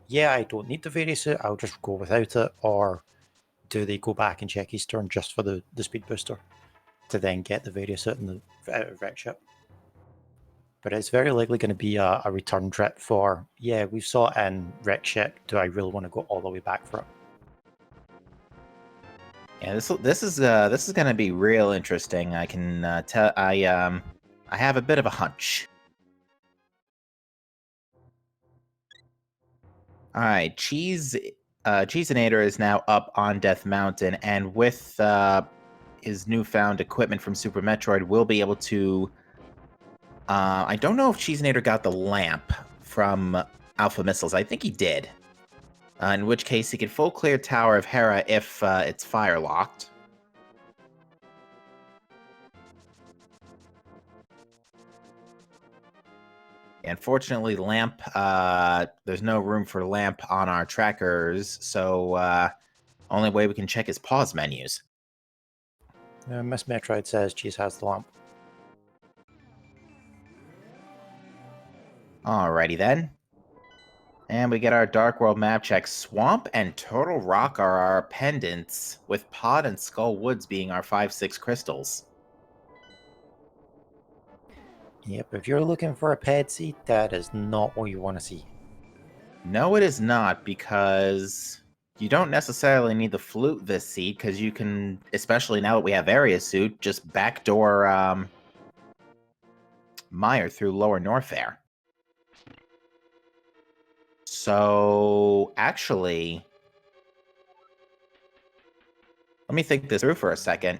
yeah, I don't need the Variasuit, I'll just go without it, or do they go back and check Eastern just for the speed booster to then get the Variasuit in the wreck ship. But it's very likely going to be a return trip for, yeah, we saw it in wreck ship, do I really want to go all the way back for it? Yeah, this is going to be real interesting. I can tell. I have a bit of a hunch. All right, Cheeseinator is now up on Death Mountain, and with his newfound equipment from Super Metroid, will be able to. I don't know if Cheeseinator got the lamp from Alpha Missiles. I think he did. In which case, he could full clear Tower of Hera if it's fire locked. Unfortunately, lamp, there's no room for lamp on our trackers, so only way we can check is pause menus. Miss Metroid says Cheese has the lamp. Alrighty then. And we get our Dark World map check. Swamp and Turtle Rock are our pendants, with Pod and Skull Woods being our 5/6 crystals. Yep, if you're looking for a ped seed, that is not what you want to see. No, it is not, because you don't necessarily need the flute this seed, because you can, especially now that we have Area Suit, just backdoor Meyer through Lower Norfair. So, actually, let me think this through for a second.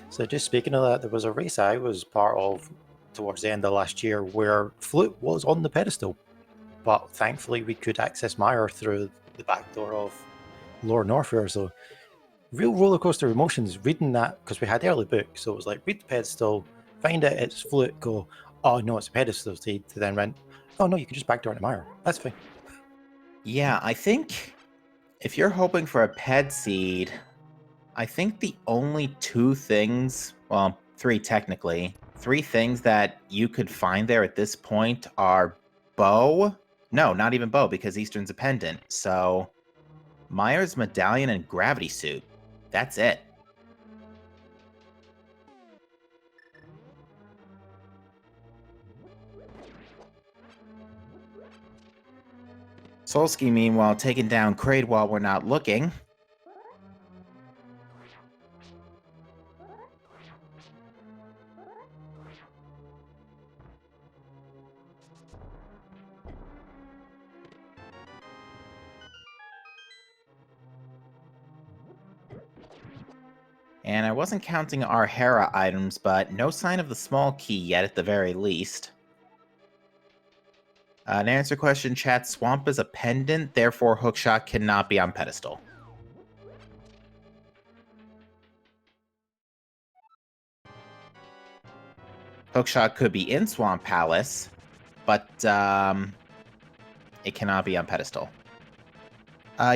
So just speaking of that, there was a race I was part of towards the end of last year where Flute was on the pedestal, but thankfully we could access Meyer through the back door of Lower Norfair. So real roller coaster emotions reading that, because we had early book, so it was like read the pedestal, find out it's Flute, go, oh no, it's a pedestal seed, to then rent, oh no, you can just backdoor into Meyer. That's fine. Yeah, I think if you're hoping for a ped seed, I think the only two things, well, three technically, three things that you could find there at this point are Bow. No, not even Bow, because Eastern's a pendant. So, Meyer's Medallion and Gravity Suit. That's it. Solsky, meanwhile, taking down Kraid while we're not looking. And I wasn't counting our Hera items, but no sign of the small key yet at the very least. To answer question, chat, Swamp is a pendant, therefore Hookshot cannot be on pedestal. Hookshot could be in Swamp Palace, but it cannot be on pedestal.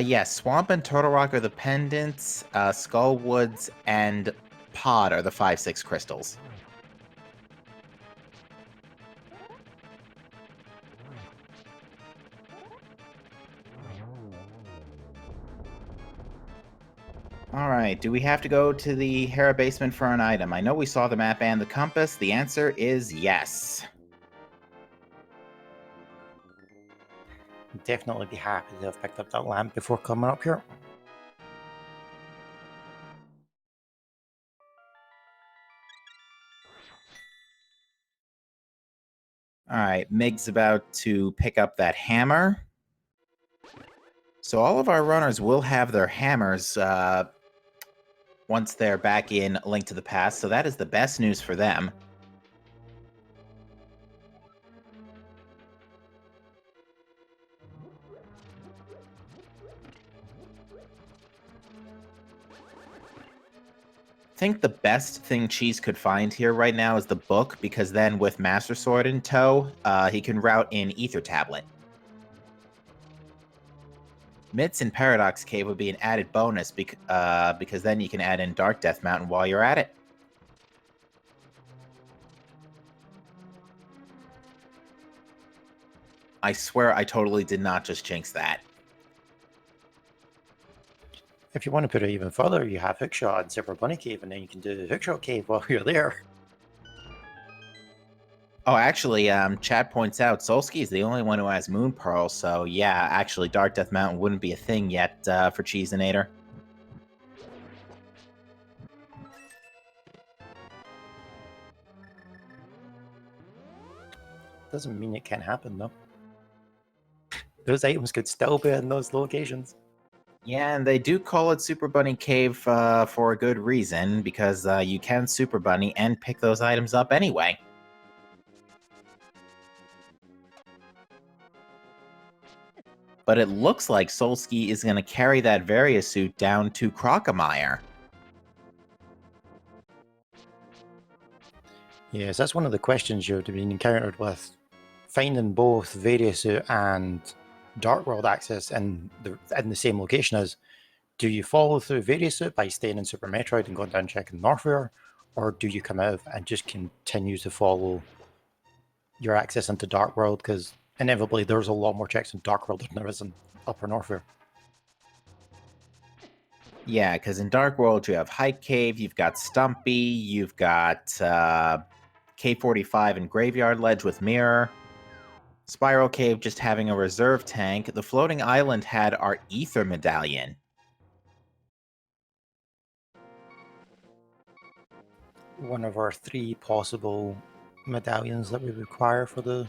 Yes, Swamp and Turtle Rock are the pendants, Skull Woods and Pod are the 5/6 crystals. Alright, do we have to go to the Hera basement for an item? I know we saw the map and the compass. The answer is yes. Definitely be happy to have picked up that lamp before coming up here. Alright, Mig's about to pick up that hammer. So all of our runners will have their hammers once they're back in Link to the Past, so that is the best news for them. I think the best thing Cheese could find here right now is the book, because then with Master Sword in tow, he can route in Ether Tablet. Mitts in Paradox Cave would be an added bonus, because then you can add in Dark Death Mountain while you're at it. I swear I totally did not just jinx that. If you want to put it even further, you have Hookshot and Silver Bunny Cave, and then you can do the Hookshot Cave while you're there. Oh, actually, Chad points out Solsky is the only one who has Moon Pearl, so yeah, actually, Dark Death Mountain wouldn't be a thing yet for Cheesinator. Doesn't mean it can't happen, though. Those items could still be in those locations. Yeah, and they do call it Super Bunny Cave for a good reason, because you can Super Bunny and pick those items up anyway. But it looks like Solsky is going to carry that Varia suit down to Crocomire. Yes, that's one of the questions you've been encountered with finding both Various and Dark World access in the same location. Is Do you follow through various route by staying in Super Metroid and going down checking Northware, or do you come out and just continue to follow your access into Dark World? Because inevitably there's a lot more checks in Dark World than there is in Upper Northware. Yeah, because in Dark World you have Hype Cave, you've got Stumpy, you've got K45 and Graveyard Ledge with Mirror. Spiral Cave just having a reserve tank. The floating island had our Ether Medallion. One of our 3 possible medallions that we require for the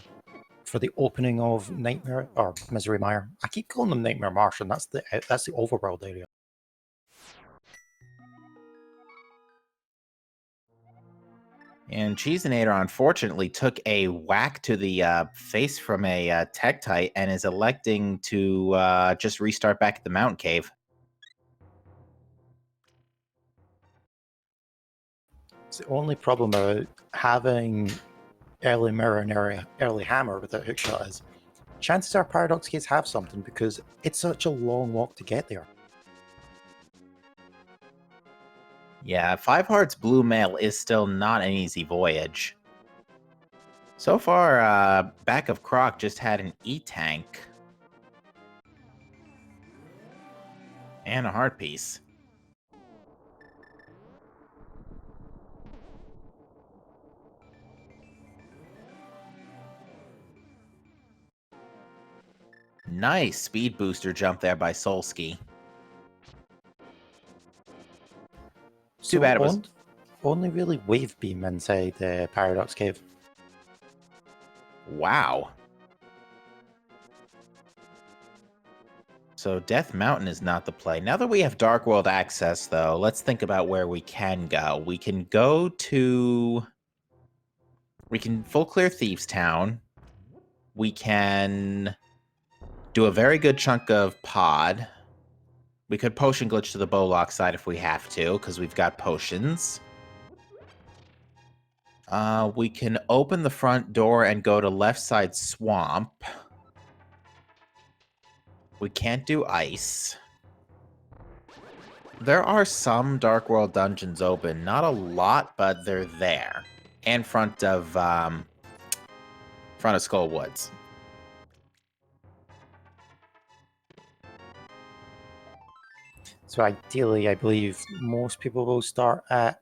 opening of Nightmare or Misery Mire. I keep calling them Nightmare Marsh, and that's the overworld area. And Cheesinator unfortunately took a whack to the face from a Tektite and is electing to just restart back at the Mountain Cave. It's the only problem about having early mirror and early hammer without hookshot is chances are Paradox Caves have something because it's such a long walk to get there. Yeah, Five Hearts Blue Mail is still not an easy voyage. So far, Back of Croc just had an E-Tank. And a heart piece. Nice speed booster jump there by Solski. Too bad it was... Only really Wave Beam inside the Paradox Cave. Wow. So Death Mountain is not the play. Now that we have Dark World access, though, let's think about where we can go. We can go to... We can full clear Thieves Town. We can do a very good chunk of Pod. We could potion glitch to the Bowlock side if we have to, because we've got potions. We can open the front door and go to left side Swamp. We can't do ice. There are some Dark World dungeons open. Not a lot, but they're there. And front of Skull Woods. So ideally, I believe most people will start at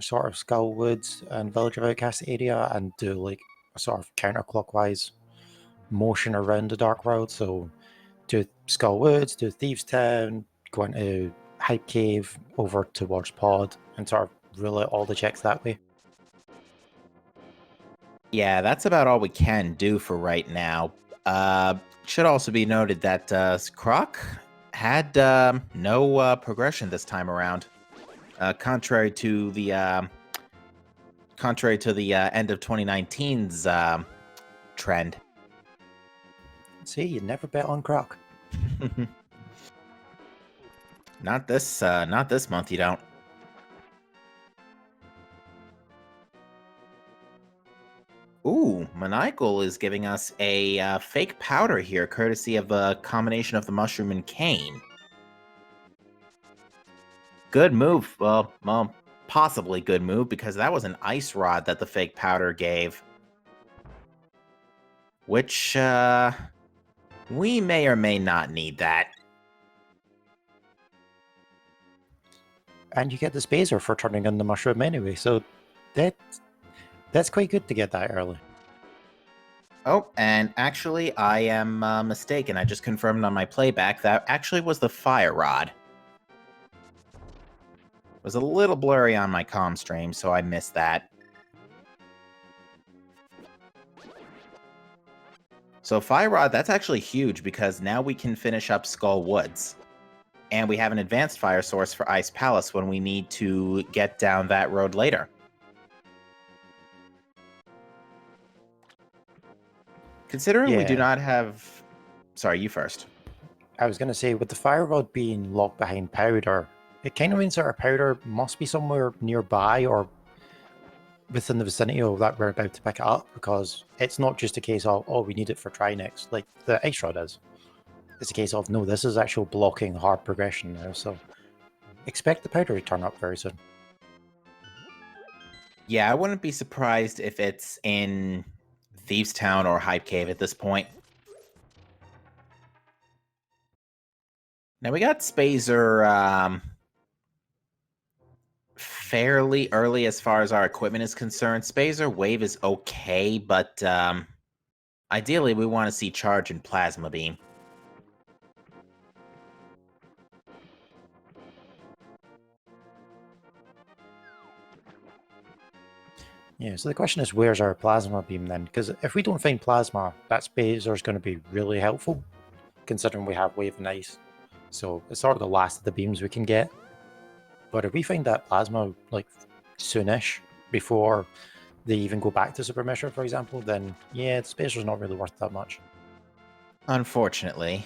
sort of Skull Woods and Village of Outcast area and do like a sort of counterclockwise motion around the Dark World. So do Skull Woods, do Thieves Town, go into Hype Cave, over towards Pod, and sort of rule out all the checks that way. Yeah, that's about all we can do for right now. Should also be noted that Croc had no progression this time around, contrary to the end of 2019's trend. See, you never bet on Croc. Not this month. You don't. Ooh, Maniacal is giving us a fake powder here, courtesy of a combination of the mushroom and cane. Good move. Well, possibly good move, because that was an ice rod that the fake powder gave. Which, we may or may not need that. And you get the Spazer for turning on the mushroom anyway, so that's quite good to get that early. Oh, and actually, I am mistaken. I just confirmed on my playback that actually was the fire rod. It was a little blurry on my comm stream, so I missed that. So fire rod, that's actually huge, because now we can finish up Skull Woods. And we have an advanced fire source for Ice Palace when we need to get down that road later. Considering we do not have... Sorry, you first. I was going to say, with the fire rod being locked behind powder, it kind of means that our powder must be somewhere nearby or within the vicinity of that we're about to pick it up, because it's not just a case of, oh, we need it for Trinex, like the ice rod is. it's a case of, no, this is actual blocking hard progression now, so expect the powder to turn up very soon. Yeah, I wouldn't be surprised if it's in Thieves Town or Hype Cave at this point. Now we got Spazer fairly early as far as our equipment is concerned. Spazer Wave is okay, but ideally we want to see Charge and Plasma Beam. Yeah, so the question is, where's our plasma beam then? Because if we don't find plasma, that spacer is going to be really helpful, considering we have wave and ice. So it's sort of the last of the beams we can get. But if we find that plasma like soonish, before they even go back to Super Metroid, for example, then yeah, the spacer's not really worth that much. Unfortunately.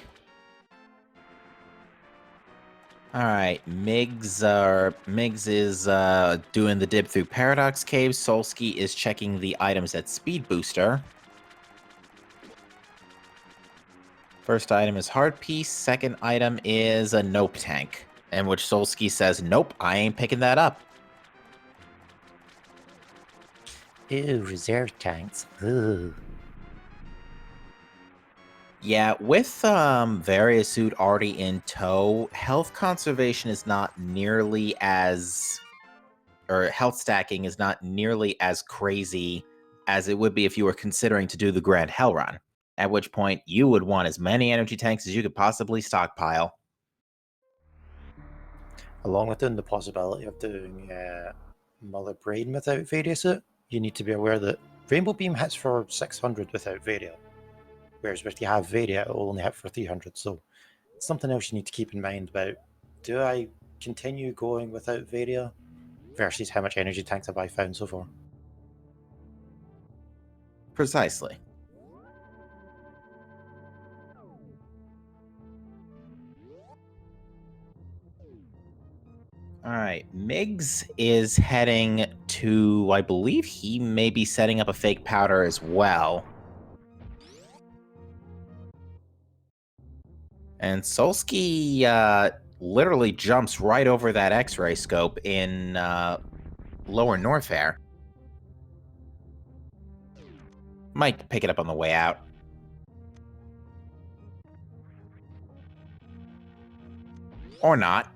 Alright, Miggs is doing the dip through Paradox Cave. Solsky is checking the items at Speed Booster. First item is Hard Piece. Second item is a Nope Tank, in which Solsky says, nope, I ain't picking that up. Ew, reserve tanks. Ugh. Yeah, with Variasuit already in tow, health conservation is not nearly as... or health stacking is not nearly as crazy as it would be if you were considering to do the Grand Hell Run, at which point you would want as many energy tanks as you could possibly stockpile. Along with the possibility of doing Mother Brain without Variasuit, you need to be aware that Rainbow Beam hits for 600 without Varia, whereas if you have Varia, it will only hit for 300, so it's something else you need to keep in mind about, do I continue going without Varia versus how much energy tanks have I found so far? Precisely. Alright, Miggs is heading to, I believe he may be setting up a fake powder as well. And Solsky literally jumps right over that X-ray scope in Lower Norfair. Might pick it up on the way out. Or not.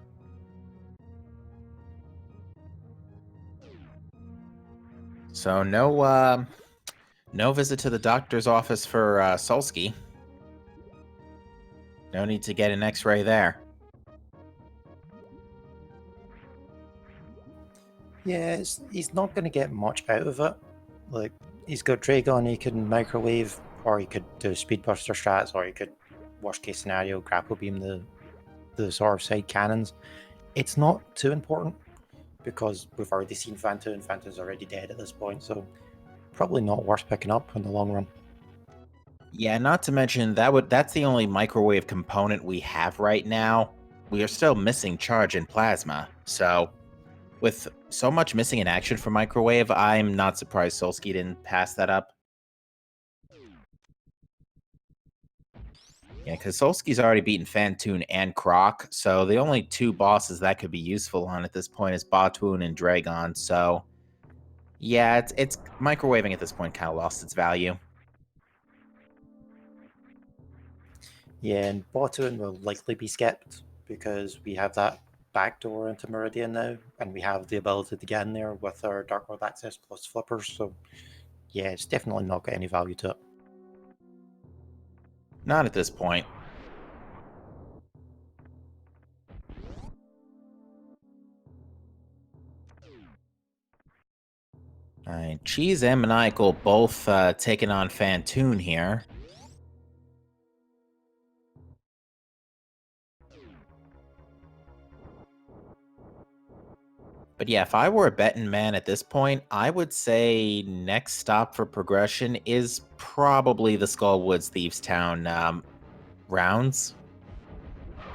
So no visit to the doctor's office for Solsky. No need to get an X-ray there. Yeah, he's not going to get much out of it. Like, he's got Dragon, he can microwave, or he could do speedbuster strats, or he could, worst case scenario, grapple beam the sort of side cannons. It's not too important because we've already seen Fanta, and Fanta's already dead at this point, so probably not worth picking up in the long run. Yeah, not to mention that's the only microwave component we have right now. We are still missing charge and plasma, so with so much missing in action for microwave, I'm not surprised Solsky didn't pass that up. Yeah, because Solsky's already beaten Fantoon and Croc, so the only two bosses that could be useful on at this point is Batoon and Dragon, so yeah, it's microwaving at this point kind of lost its value. Yeah, and Bottoon will likely be skipped because we have that backdoor into Meridian now, and we have the ability to get in there with our Dark World access plus flippers, so yeah, it's definitely not got any value to it. Not at this point. Alright, Cheese and Maniacal both taking on Fantoon here. But yeah, if I were a betting man at this point, I would say next stop for progression is probably the Skullwoods Thieves Town rounds.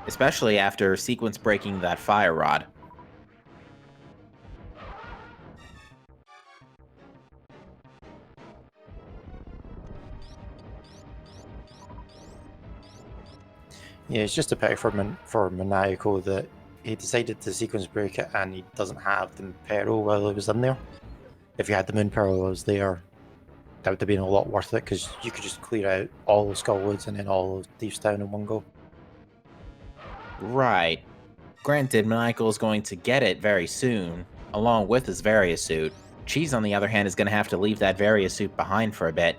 Especially after sequence breaking that fire rod. Yeah, it's just a pity for Maniacal that he decided to sequence break it and he doesn't have the Peril while he was in there. If you had the Moon Peril while he was there, that would have been a lot worth it because you could just clear out all of Skullwoods and then all of Thieves Town in one go. Right. Granted, Michael is going to get it very soon, along with his Varia suit. Cheese, on the other hand, is going to have to leave that Varia suit behind for a bit.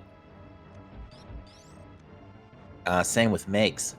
Same with Migs.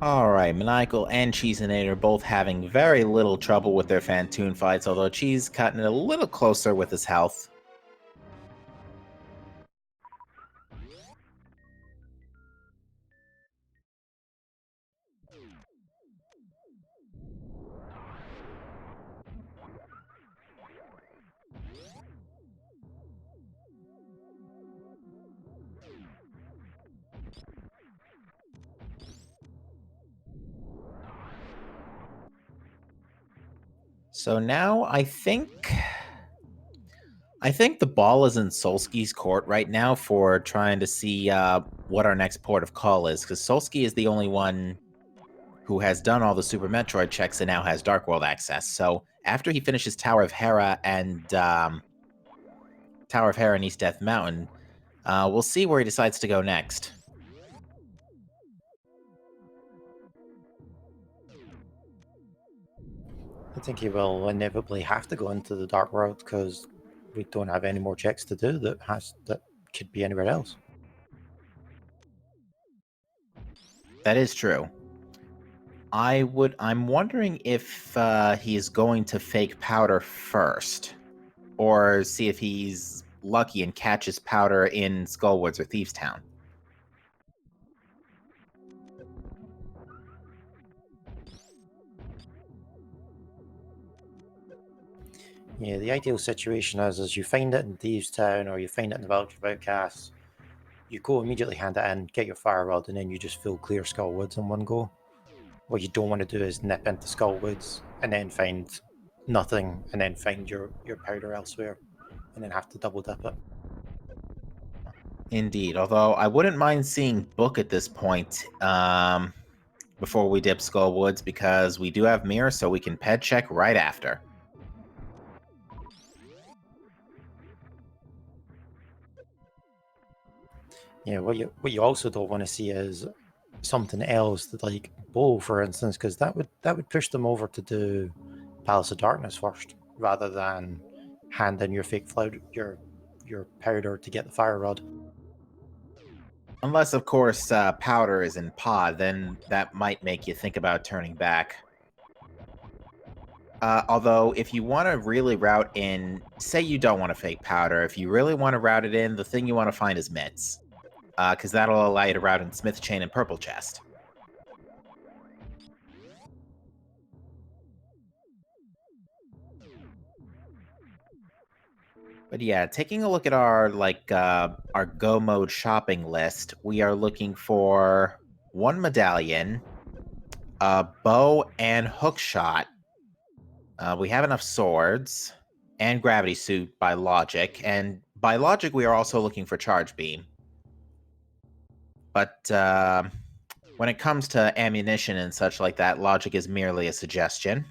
Alright, Maniacal and Cheeseinator both having very little trouble with their Fantoon fights, although Cheese cutting it a little closer with his health. So now I think the ball is in Solski's court right now for trying to see what our next port of call is, because Solski is the only one who has done all the Super Metroid checks and now has Dark World access. So after he finishes Tower of Hera and East Death Mountain, we'll see where he decides to go next. I think he will inevitably have to go into the Dark World because we don't have any more checks to do that could be anywhere else. That is true. I'm wondering if he is going to fake Powder first, or see if he's lucky and catches Powder in Skullwoods or Thieves Town. Yeah, the ideal situation is you find it in Thieves Town or you find it in the Village of Outcasts. You go immediately hand it in, get your fire rod, and then you just full clear Skullwoods in one go. What you don't want to do is nip into Skullwoods and then find nothing and then find your powder elsewhere and then have to double dip it. Indeed, although I wouldn't mind seeing Book at this point before we dip Skullwoods, because we do have Mirror, so we can ped check right after. Yeah, what you also don't want to see is something else, like Bow, for instance, because that would push them over to do Palace of Darkness first, rather than hand in your fake flood your powder to get the fire rod. Unless, of course, Powder is in Pod, then that might make you think about turning back. Although, if you want to really route in, say you don't want to fake Powder, if you really want to route it in, the thing you want to find is Mitts. Because that'll allow you to route in Smith Chain and Purple Chest. But yeah, taking a look at our our Go Mode shopping list, we are looking for one medallion, a bow and hook shot. We have enough swords and gravity suit by logic, and by logic we are also looking for charge beam. But when it comes to ammunition and such like that, logic is merely a suggestion.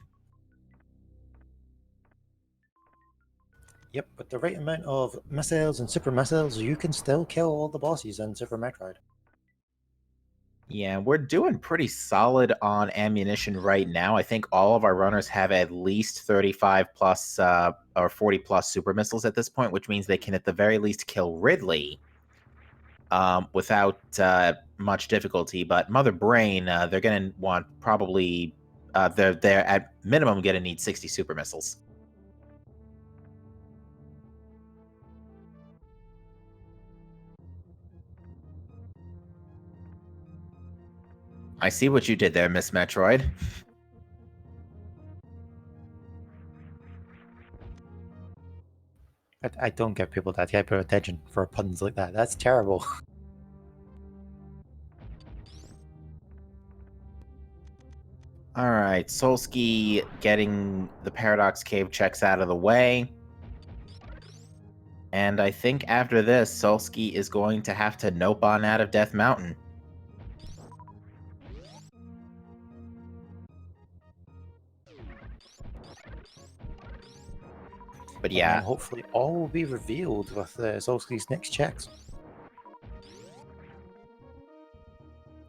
Yep, with the right amount of missiles and super missiles, you can still kill all the bosses in Super Metroid. Yeah, we're doing pretty solid on ammunition right now. I think all of our runners have at least 35 plus or 40 plus super missiles at this point, which means they can at the very least kill Ridley without much difficulty. But Mother Brain, they're going to want probably, they're at minimum going to need 60 super missiles. I see what you did there, Miss Metroid. I don't give people that type of attention for puns like that. That's terrible. Alright, Solski getting the Paradox Cave checks out of the way. And I think after this, Solski is going to have to nope on out of Death Mountain. But yeah. And hopefully all will be revealed with Zolski's next checks.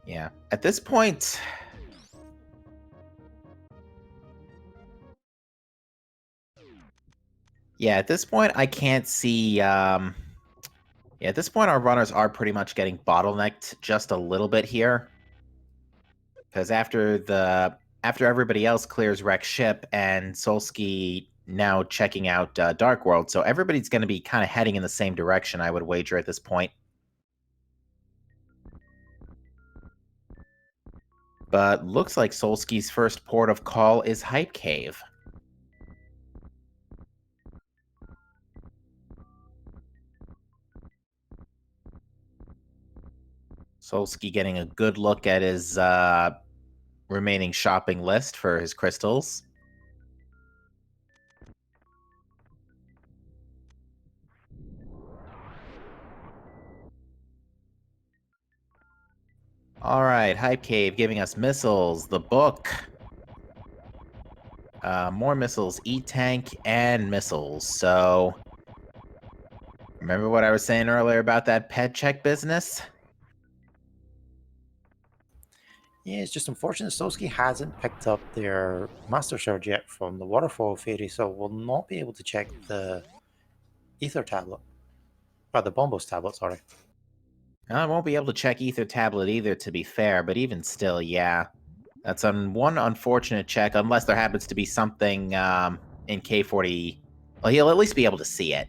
Yeah. At this point... Yeah, at this point, I can't see... Yeah, at this point, our runners are pretty much getting bottlenecked just a little bit here. Because after everybody else clears Wreck's ship and Solski now checking out Dark World, so everybody's going to be kind of heading in the same direction, I would wager at this point. But looks like Solski's first port of call is Hype Cave. Solski getting a good look at his remaining shopping list for his crystals. Alright, Hype Cave giving us missiles, the book. More missiles, E-Tank, and missiles. So, remember what I was saying earlier about that pet check business? Yeah, it's just unfortunate Solski hasn't picked up their Master Sword yet from the Waterfall Fairy, so we'll not be able to check the Ether Tablet. Or the Bombos Tablet, sorry. I won't be able to check Ether Tablet either, to be fair, but even still, yeah. That's one unfortunate check, unless there happens to be something in K40. Well, he'll at least be able to see it.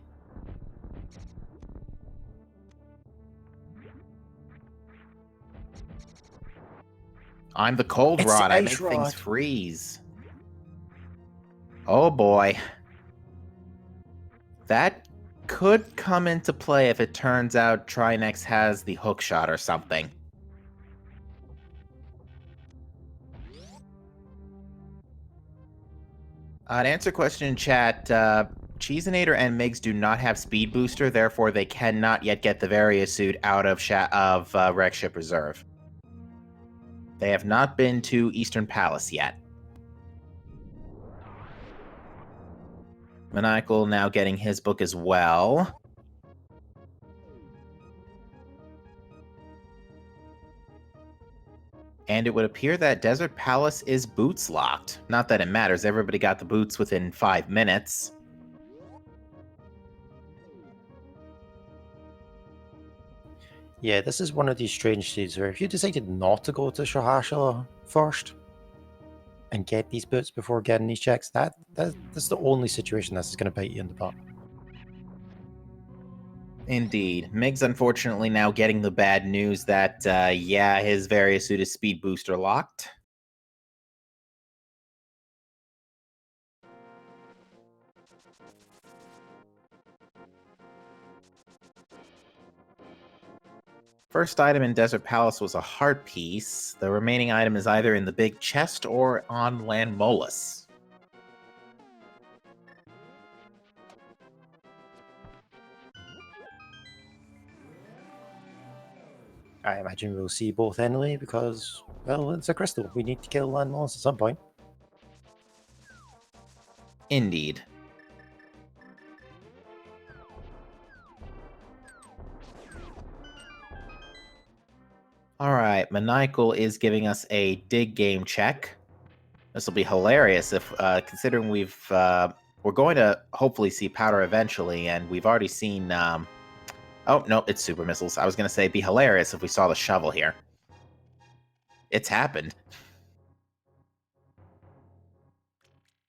I'm the cold It's rod. the I ice make rod. things freeze. Oh boy. That could come into play if it turns out Trinex has the hook shot or something. To answer a question in chat, Cheeseinator and Migs do not have Speed Booster, therefore they cannot yet get the Various suit out of Wreck Ship Reserve. They have not been to Eastern Palace yet. Maniacal now getting his book as well. And it would appear that Desert Palace is boots locked. Not that it matters, everybody got the boots within 5 minutes. Yeah, this is one of these strange stages where if you decided not to go to Shahashala first and get these boots before getting these checks, that's the only situation this is going to bite you in the butt. Indeed. Migs unfortunately now getting the bad news that, yeah, his Various suit is Speed Booster locked. First item in Desert Palace was a heart piece. The remaining item is either in the big chest or on Land Molus. I imagine we'll see both anyway because, well, it's a crystal. We need to kill land monsters at some point. Indeed. Alright, Maniacal is giving us a dig game check. This will be hilarious if, considering we're going to hopefully see Powder eventually, and we've already seen, oh, no, it's Super Missiles. I was going to say it'd be hilarious if we saw the shovel here. It's happened.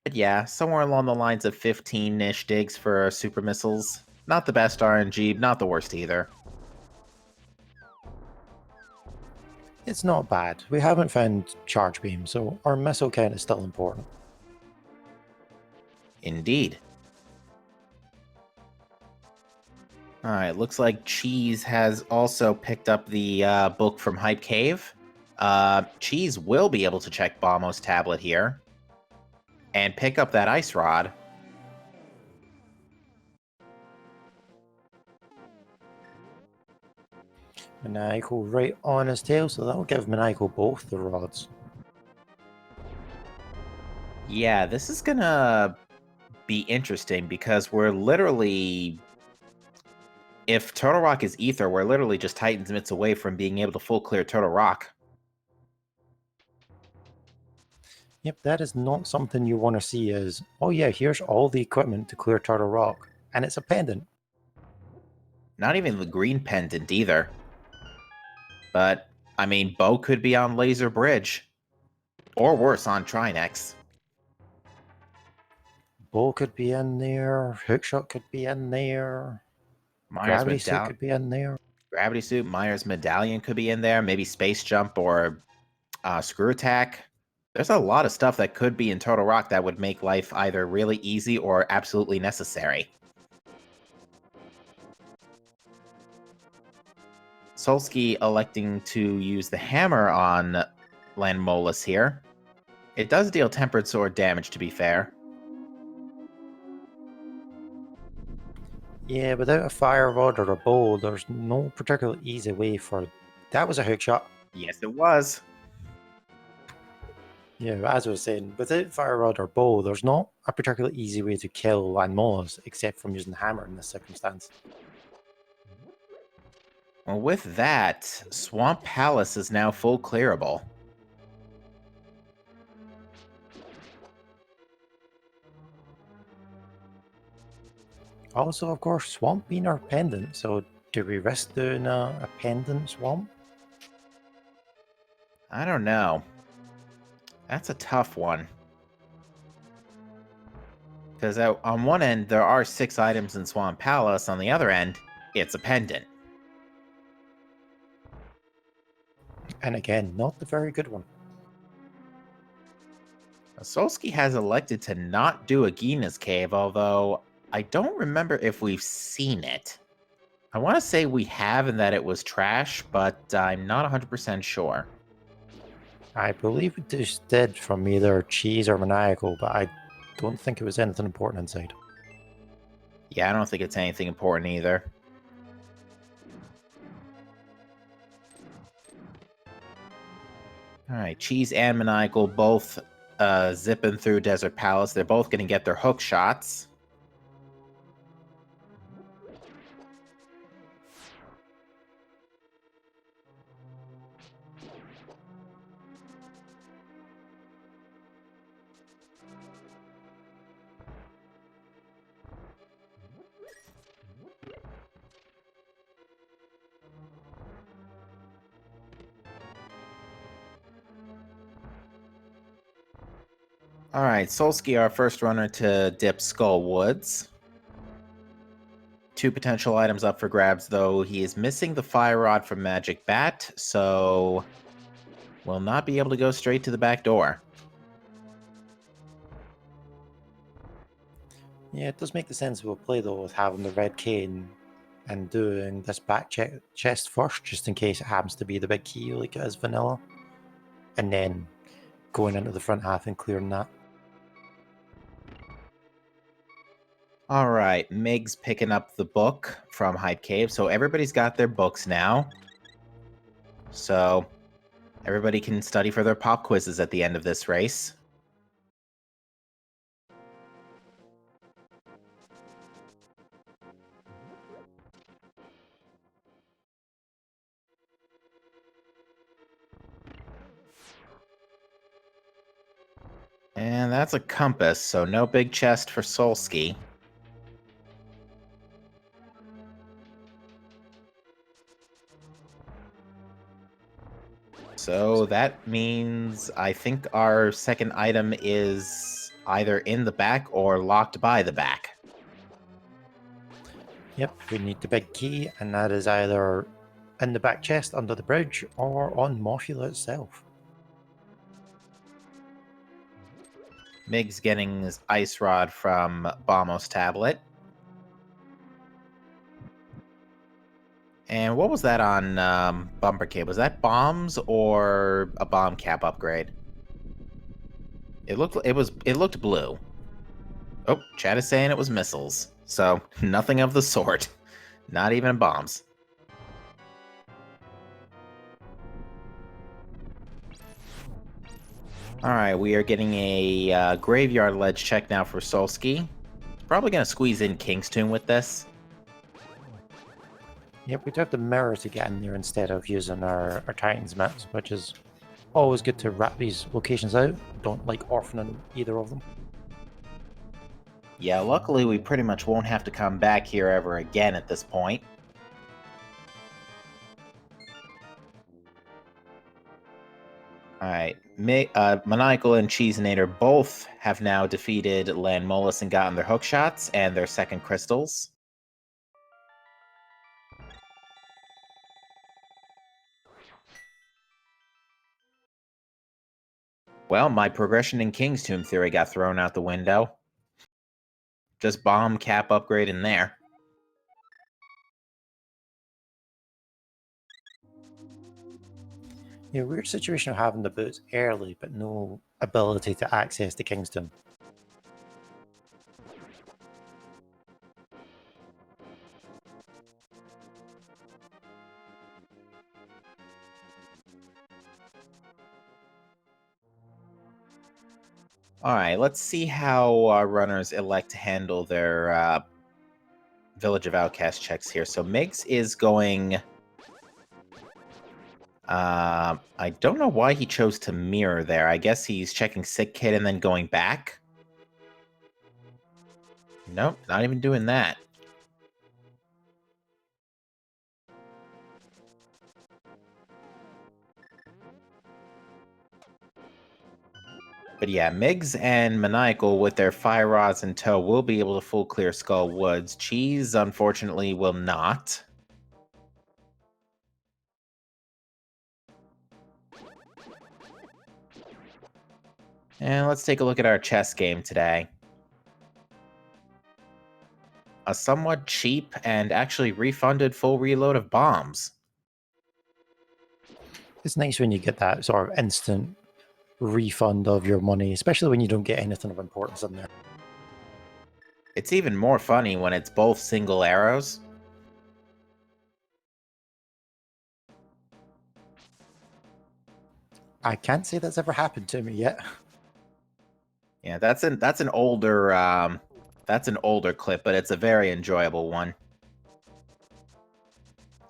But yeah, somewhere along the lines of 15-ish digs for Super Missiles. Not the best RNG, not the worst either. Yeah, It's not bad. We haven't found charge beam, so our missile count is still important. Indeed. All right, looks like Cheese has also picked up the book from Hype Cave. Cheese will be able to check Balmo's tablet here and pick up that ice rod. Maniacal right on his tail, so that'll give Maniacal both the rods. Yeah, this is gonna be interesting because we're literally, if Turtle Rock is Ether, we're literally just Titan's Mitts away from being able to full clear Turtle Rock. Yep, that is not something you want to see as, oh yeah, here's all the equipment to clear Turtle Rock, and it's a pendant. Not even the green pendant either. But, I mean, Bo could be on Laser Bridge. Or worse, on Trinex. Bow could be in there, Hookshot could be in there, Gravity Suit could be in there. Gravity Suit, Myers Medallion could be in there. Maybe Space Jump or Screw Attack. There's a lot of stuff that could be in Turtle Rock that would make life either really easy or absolutely necessary. Solsky electing to use the hammer on Landmolus here. It does deal tempered sword damage, to be fair. Yeah, without a fire rod or a bow, there's no particularly easy way for... That was a hookshot. Yes, it was. Yeah, as I was saying, without fire rod or bow, there's not a particularly easy way to kill Landmolus except from using the hammer in this circumstance. Well, with that, Swamp Palace is now full clearable. Also, of course, Swamp being our pendant, so do we risk doing a pendant Swamp? I don't know. That's a tough one. Because on one end, there are 6 items in Swamp Palace. On the other end, it's a pendant. And again, not the very good one. Solsky has elected to not do a Gina's Cave, although I don't remember if we've seen it. I want to say we have and that it was trash, but I'm not 100% sure. I believe it just did from either Cheese or Maniacal, but I don't think it was anything important inside. Yeah, I don't think it's anything important either. Alright, Cheese and Maniacal both zipping through Desert Palace. They're both going to get their hook shots. Alright, Solsky, our first runner to dip Skull Woods. 2 potential items up for grabs, though. He is missing the Fire Rod from Magic Bat, so will not be able to go straight to the back door. Yeah, it does make the sensible play though with having the red cane and doing this back chest first, just in case it happens to be the big key like it is vanilla, and then going into the front half and clearing that. Alright, Meg's picking up the book from Hype Cave, so everybody's got their books now. So, everybody can study for their pop quizzes at the end of this race. And that's a compass, so no big chest for Solsky. So that means I think our second item is either in the back or locked by the back. Yep, we need the big key, and that is either in the back chest under the bridge or on Morphula itself. Mig's getting his ice rod from Bomos tablet. And what was that on Bumper Cave? Was that bombs or a bomb cap upgrade? It looked blue. Oh, chat is saying it was missiles. So nothing of the sort. Not even bombs. Alright, we are getting a graveyard ledge check now for Solski. Probably going to squeeze in King's Tomb with this. Yep, we do have the mirror to get in there instead of using our Titan's Mitts, which is always good to wrap these locations out. Don't like orphaning either of them. Yeah, luckily we pretty much won't have to come back here ever again at this point. Alright, Maniacal and Cheesenator both have now defeated Landmolus and gotten their hook shots and their second crystals. Well, my progression in King's Tomb theory got thrown out the window. Just bomb cap upgrade in there. Yeah, weird situation of having the boots early, but no ability to access the King's Tomb. Alright, let's see how our runners elect to handle their Village of Outcast checks here. So Migs is going... I don't know why he chose to mirror there. I guess he's checking Sick Kid and then going back. Nope, not even doing that. But yeah, Migs and Maniacal with their fire rods in tow will be able to full clear Skull Woods. Cheese, unfortunately, will not. And let's take a look at our chess game today. A somewhat cheap and actually refunded full reload of bombs. It's nice when you get that sort of instant refund of your money, especially when you don't get anything of importance in there. It's even more funny when it's both single arrows. I can't say that's ever happened to me yet. Yeah, that's an older clip, but it's a very enjoyable one.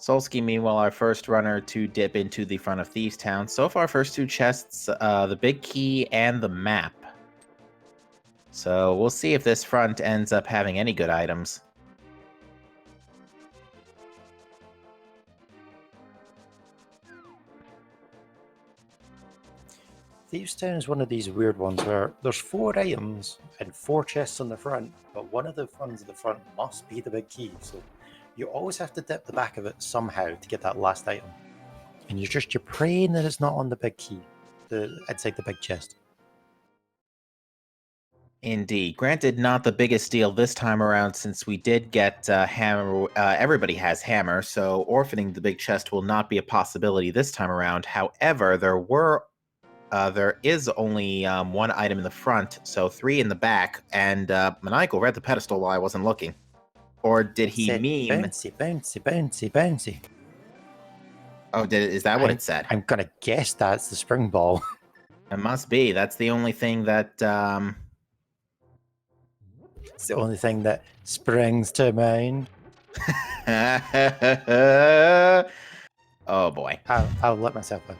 Solski, meanwhile, our first runner to dip into the front of Thieves Town. So far, first two chests, the big key and the map. So we'll see if this front ends up having any good items. Thieves Town is one of these weird ones where there's 4 items and 4 chests on the front, but one of the ones at the front must be the big key. So you always have to dip the back of it somehow to get that last item. And you're praying that it's not on the big key, inside the big chest. Indeed. Granted, not the biggest deal this time around since we did get Hammer. Everybody has Hammer, so orphaning the big chest will not be a possibility this time around. However, there is only 1 item in the front, so 3 in the back, and Maniacal read the pedestal while I wasn't looking. Or did he Said, meme... bouncy, bouncy, bouncy, bouncy. Oh, is that what it said? I'm gonna guess that's the spring ball. It must be. That's the only thing that... It's the only thing that springs to mind. Oh, boy. I'll let myself in.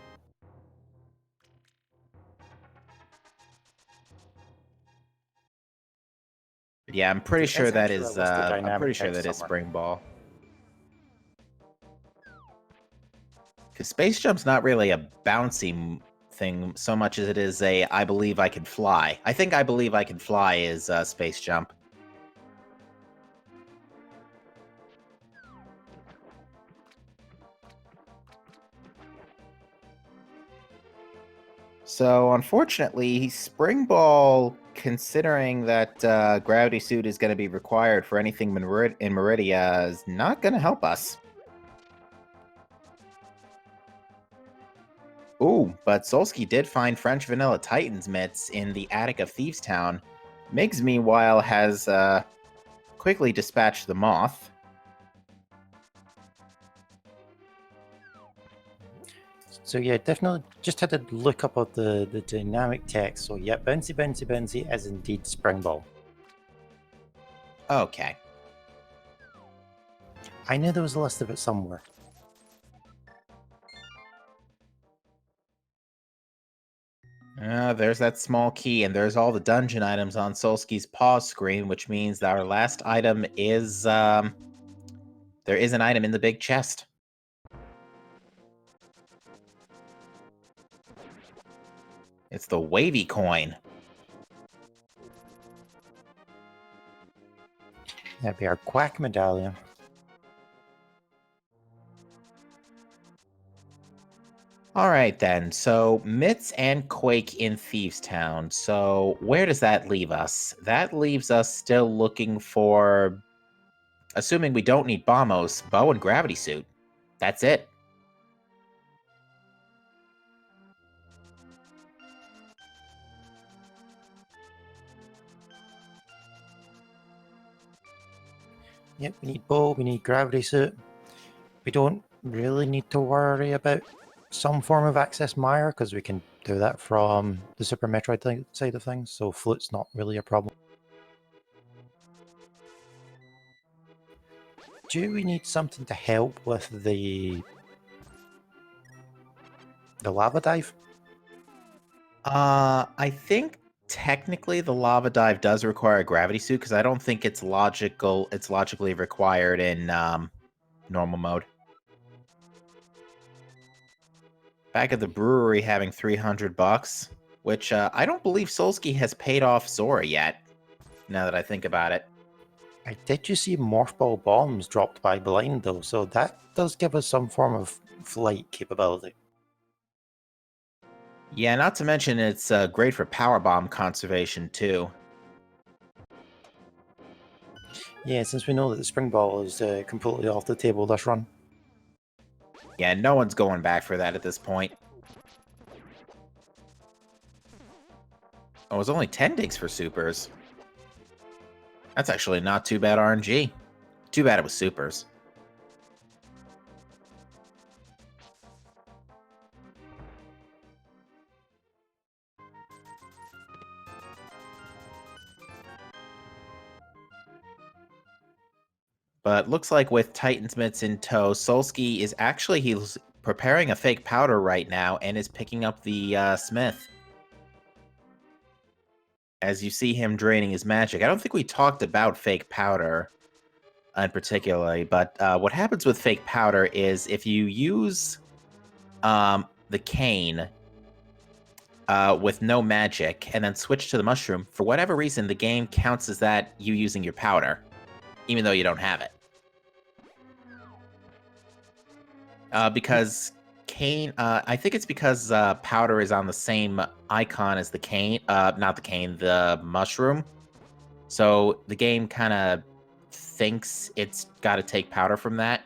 Yeah, I'm pretty sure that is. I'm pretty sure that somewhere. is spring ball. Because space jump's not really a bouncy thing so much as it is a I believe I can fly. I think I believe I can fly is space jump. So, unfortunately, Spring Ball, considering that Gravity Suit is going to be required for anything in Meridia, is not going to help us. Ooh, but Solsky did find French Vanilla Titan's mitts in the attic of Thieves Town. Miggs, meanwhile, has quickly dispatched the moth. So yeah, definitely just had to look up at the dynamic text. So yeah, bouncy, bouncy, bouncy is indeed Spring Ball. Okay. I knew there was a list of it somewhere. There's that small key, and there's all the dungeon items on Solsky's pause screen, which means that our last item is, there is an item in the big chest. It's the wavy coin. That'd be our Quack medallion. All right, then. So, Mitts and Quake in Thieves Town. So, where does that leave us? That leaves us still looking for, assuming we don't need Bombos, Bow and Gravity Suit. That's it. Yep, we need bow, we need gravity suit. We don't really need to worry about some form of access mire because we can do that from the Super Metroid side of things, so flute's not really a problem. Do we need something to help with the lava dive? I think technically the lava dive does require a gravity suit because I don't think it's logical. It's logically required in normal mode. Back at the brewery, having $300, which I don't believe Solsky has paid off Zora yet. Now that I think about it. I did just see morph ball bombs dropped by blind though, so that does give us some form of flight capability. Yeah, not to mention it's great for power bomb conservation too. Yeah, since we know that the spring ball is completely off the table this run. Yeah, no one's going back for that at this point. Oh, it was only 10 digs for supers. That's actually not too bad RNG. Too bad it was supers. But looks like with Titan's mitts in tow, Solsky is actually, he's preparing a fake powder right now and is picking up the Smith. As you see him draining his magic. I don't think we talked about fake powder in particular, but what happens with fake powder is if you use the cane with no magic and then switch to the mushroom, for whatever reason, the game counts as that you using your powder, even though you don't have it. Because cane, I think it's because powder is on the same icon as the cane, not the cane, the mushroom. So the game kind of thinks it's got to take powder from that.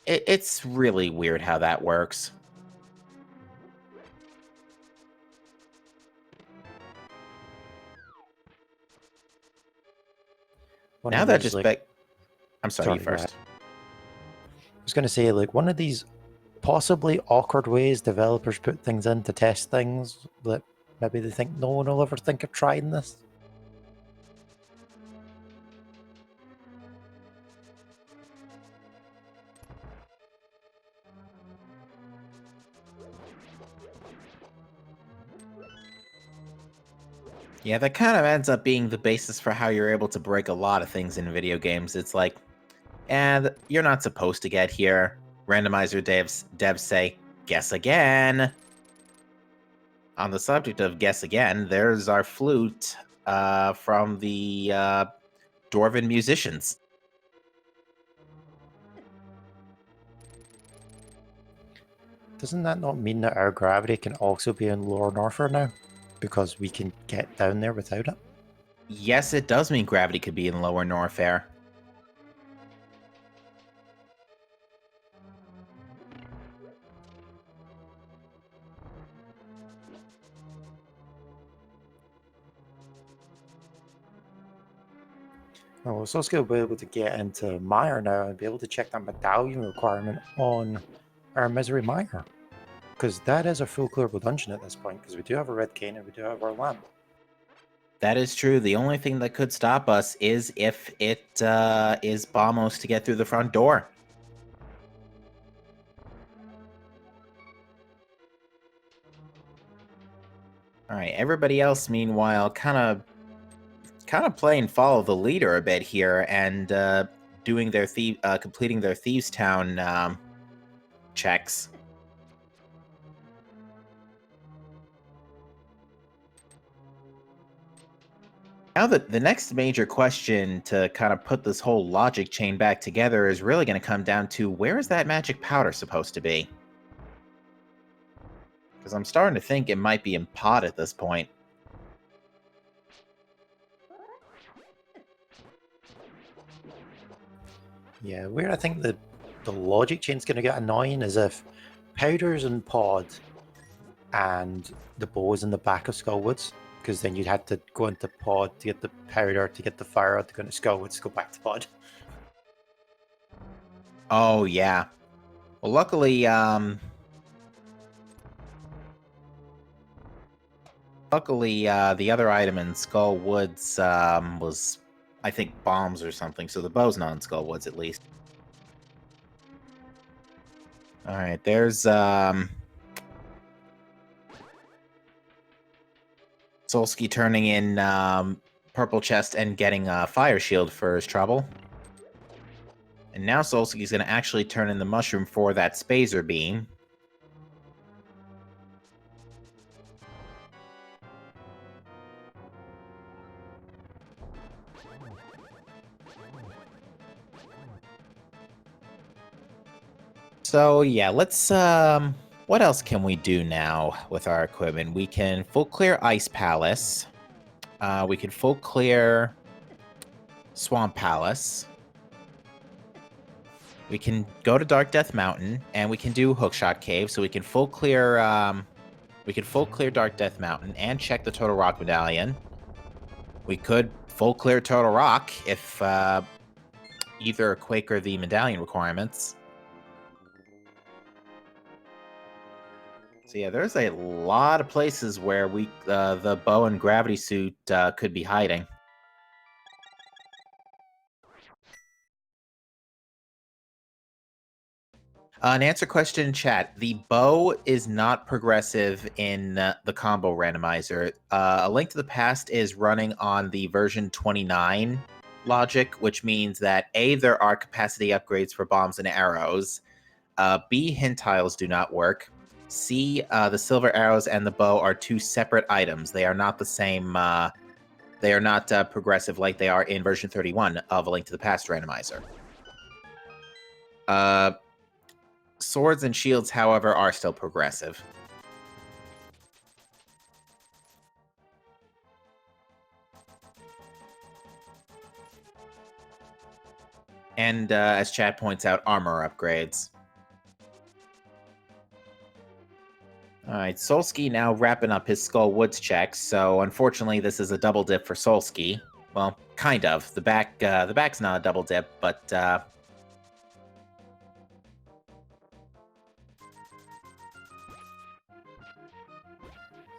It's really weird how that works. One Now of that these, just like, I'm sorry, you sorry, go ahead. first. I was going to say, like, one of these possibly awkward ways developers put things in to test things that maybe they think no one will ever think of trying this. Yeah, that kind of ends up being the basis for how you're able to break a lot of things in video games. It's like, and you're not supposed to get here. Randomizer devs say, guess again. On the subject of guess again, there's our flute from the Dwarven musicians. Doesn't that not mean that our gravity can also be in lower Norfair now? Because we can get down there without it? Yes, it does mean gravity could be in lower Norfair. Well, Sasuke will be able to get into Mire now and be able to check that medallion requirement on our Misery Mire. Because that is a full clearable dungeon at this point, because we do have a red cane and we do have our lamp. That is true. The only thing that could stop us is if it is Bombos to get through the front door. All right, everybody else, meanwhile, kind of playing follow the leader a bit here and doing their completing their Thieves Town checks. Now the next major question to kind of put this whole logic chain back together is really going to come down to where is that magic powder supposed to be? Because I'm starting to think it might be in pot at this point. Yeah, where I think the logic chain's going to get annoying is if powder's in pod and the bow is in the back of Skullwoods, because then you'd have to go into pod to get the powder, to get the fire, to go into Skullwoods, to go back to pod. Oh, yeah. Well, luckily, the other item in Skull Woods was, I think, bombs or something, so the bow's not in Skull Woods, at least. Alright, there's, Solsky turning in, Purple Chest and getting a Fire Shield for his trouble. And now Solsky's gonna actually turn in the Mushroom for that Spazer Beam. So yeah, let's what else can we do now with our equipment? We can full clear Ice Palace. We can full clear Swamp Palace. We can go to Dark Death Mountain and we can do Hookshot Cave, so we can full clear Dark Death Mountain and check the Total Rock Medallion. We could full clear Total Rock if either Quake or the Medallion requirements. So yeah, there's a lot of places where the bow and gravity suit could be hiding. An answer question in chat. The bow is not progressive in the combo randomizer. A Link to the Past is running on the version 29 logic, which means that A, there are capacity upgrades for bombs and arrows. B, hint tiles do not work. C, the silver arrows and the bow are two separate items. They are not the same. They are not progressive like they are in version 31 of A Link to the Past randomizer. Swords and shields, however, are still progressive. And as Chad points out, armor upgrades. Alright, Solsky now wrapping up his Skull Woods checks, so unfortunately this is a double dip for Solsky. Well, kind of. The back's not a double dip, but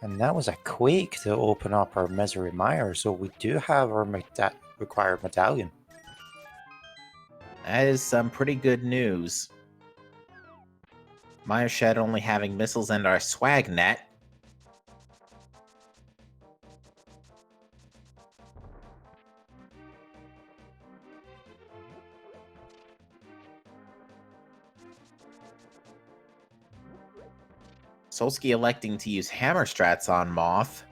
And that was a Quake to open up our Misery Mire, so we do have our required medallion. that is some pretty good news. Mire Shed only having missiles and our swag net. Solsky electing to use hammer strats on Moth.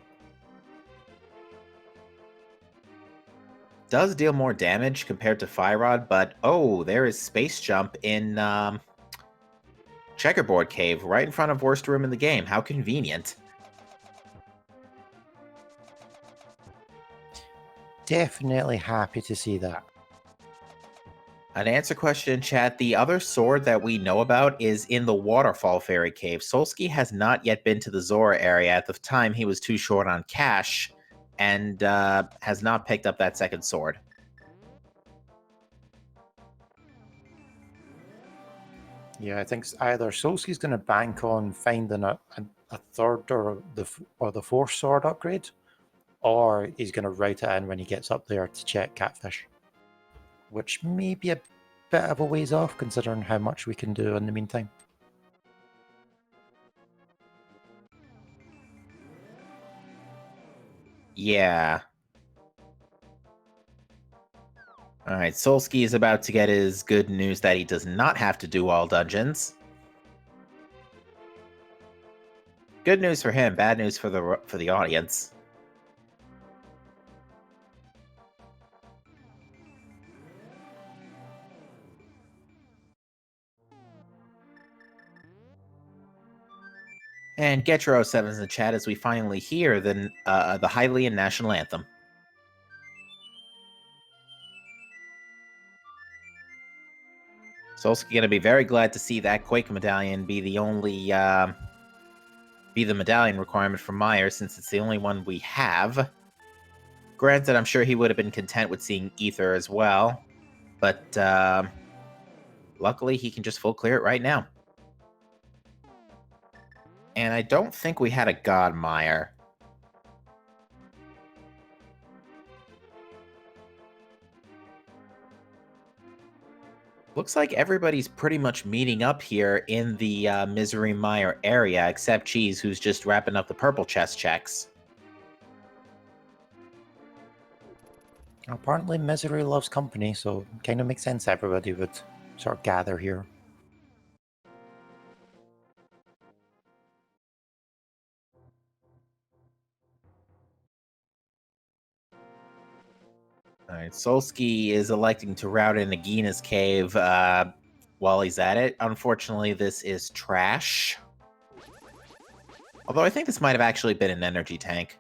Does deal more damage compared to Fire Rod, but oh, there is Space Jump in checkerboard cave right in front of worst room in the game. How convenient. Definitely happy to see that. An answer question in chat. The other sword that we know about is in the Waterfall Fairy Cave. Solsky has not yet been to the Zora area. At the time, he was too short on cash and has not picked up that second sword. Yeah, I think either Solsky's going to bank on finding a third or the fourth sword upgrade, or he's going to route it in when he gets up there to check Catfish, which may be a bit of a ways off considering how much we can do in the meantime. Yeah. Alright, Solsky is about to get his good news that he does not have to do all dungeons. Good news for him, bad news for the audience. And Getro7's in the chat as we finally hear the Hylian national anthem. Solsky gonna be very glad to see that Quake medallion be the only be the medallion requirement for Meyer, since it's the only one we have. Granted, I'm sure he would have been content with seeing Ether as well, but luckily he can just full clear it right now. And I don't think we had a God Meyer. Looks like everybody's pretty much meeting up here in the Misery Meyer area, except Cheese, who's just wrapping up the purple chest checks. Apparently Misery loves company, so it kind of makes sense everybody would sort of gather here. Alright, Solsky is electing to route in Nagina's cave while he's at it. Unfortunately, this is trash. Although I think this might have actually been an energy tank.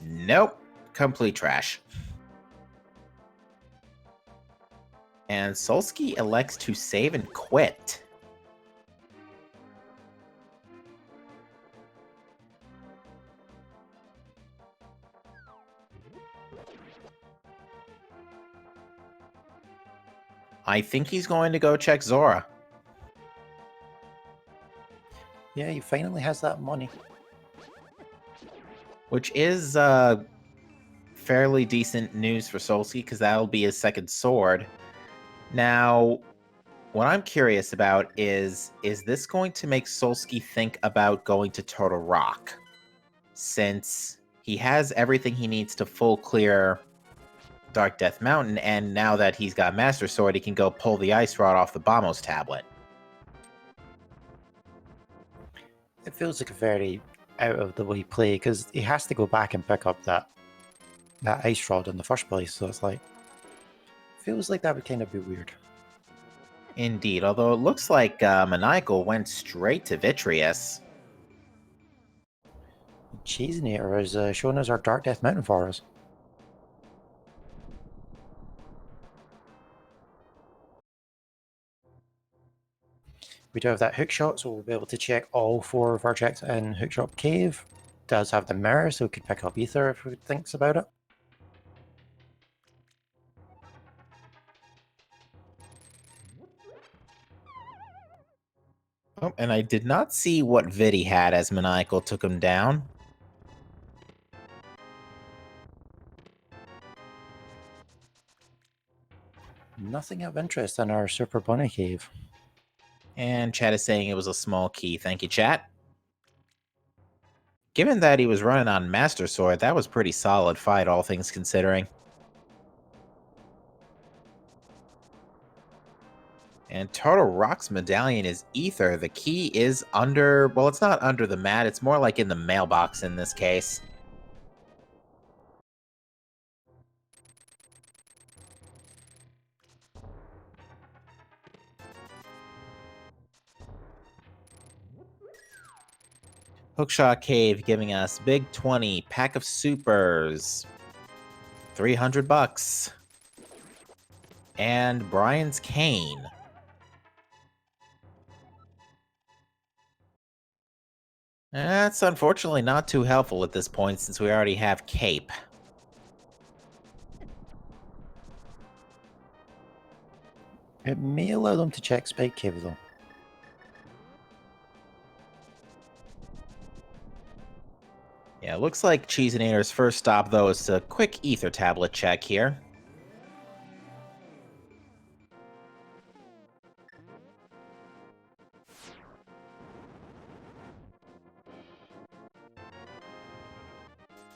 Nope. Complete trash. And Solsky elects to save and quit. I think he's going to go check Zora. Yeah, he finally has that money. Which is fairly decent news for Solsky, because that'll be his second sword. Now, what I'm curious about is this going to make Solsky think about going to Total Rock? Since he has everything he needs to full clear Dark Death Mountain, and now that he's got Master Sword, he can go pull the Ice Rod off the Bamos tablet. It feels like a very out of the way play, because he has to go back and pick up that Ice Rod in the first place, so it's like, feels like that would kind of be weird. Indeed, although it looks like Maniacal went straight to Vitreous. Cheesenator is showing us our Dark Death Mountain for us. We do have that hookshot, so we'll be able to check all 4 of our checks in Hookshot Cave. Does have the mirror, so we could pick up Ether if we thinks about it. Oh, and I did not see what vid he had as Maniacal took him down. Nothing of interest in our Super Bunny Cave. And chat is saying it was a small key. Thank you, chat. Given that he was running on Master Sword, that was pretty solid fight, all things considering. And Total Rock's medallion is Ether. The key is under... Well, it's not under the mat. It's more like in the mailbox in this case. Hookshot Cave giving us Big 20, pack of supers, $300. And Brian's Cane. That's unfortunately not too helpful at this point since we already have Cape. It may allow them to check Spike Cave though. Yeah, looks like Cheeseinator's first stop though is a quick ether tablet check here.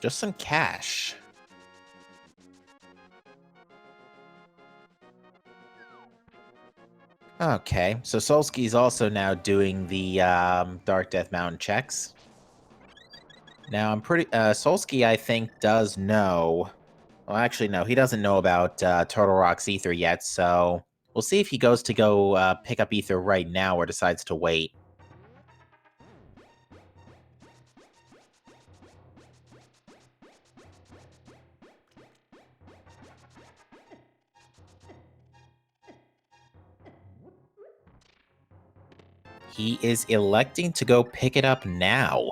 Just some cash. Okay, so Solski's also now doing the Dark Death Mountain checks. Now, I'm pretty... Solski, I think, does know... Well, actually, no, he doesn't know about Turtle Rock's Ether yet, so... We'll see if he goes to go pick up Ether right now or decides to wait. He is electing to go pick it up now.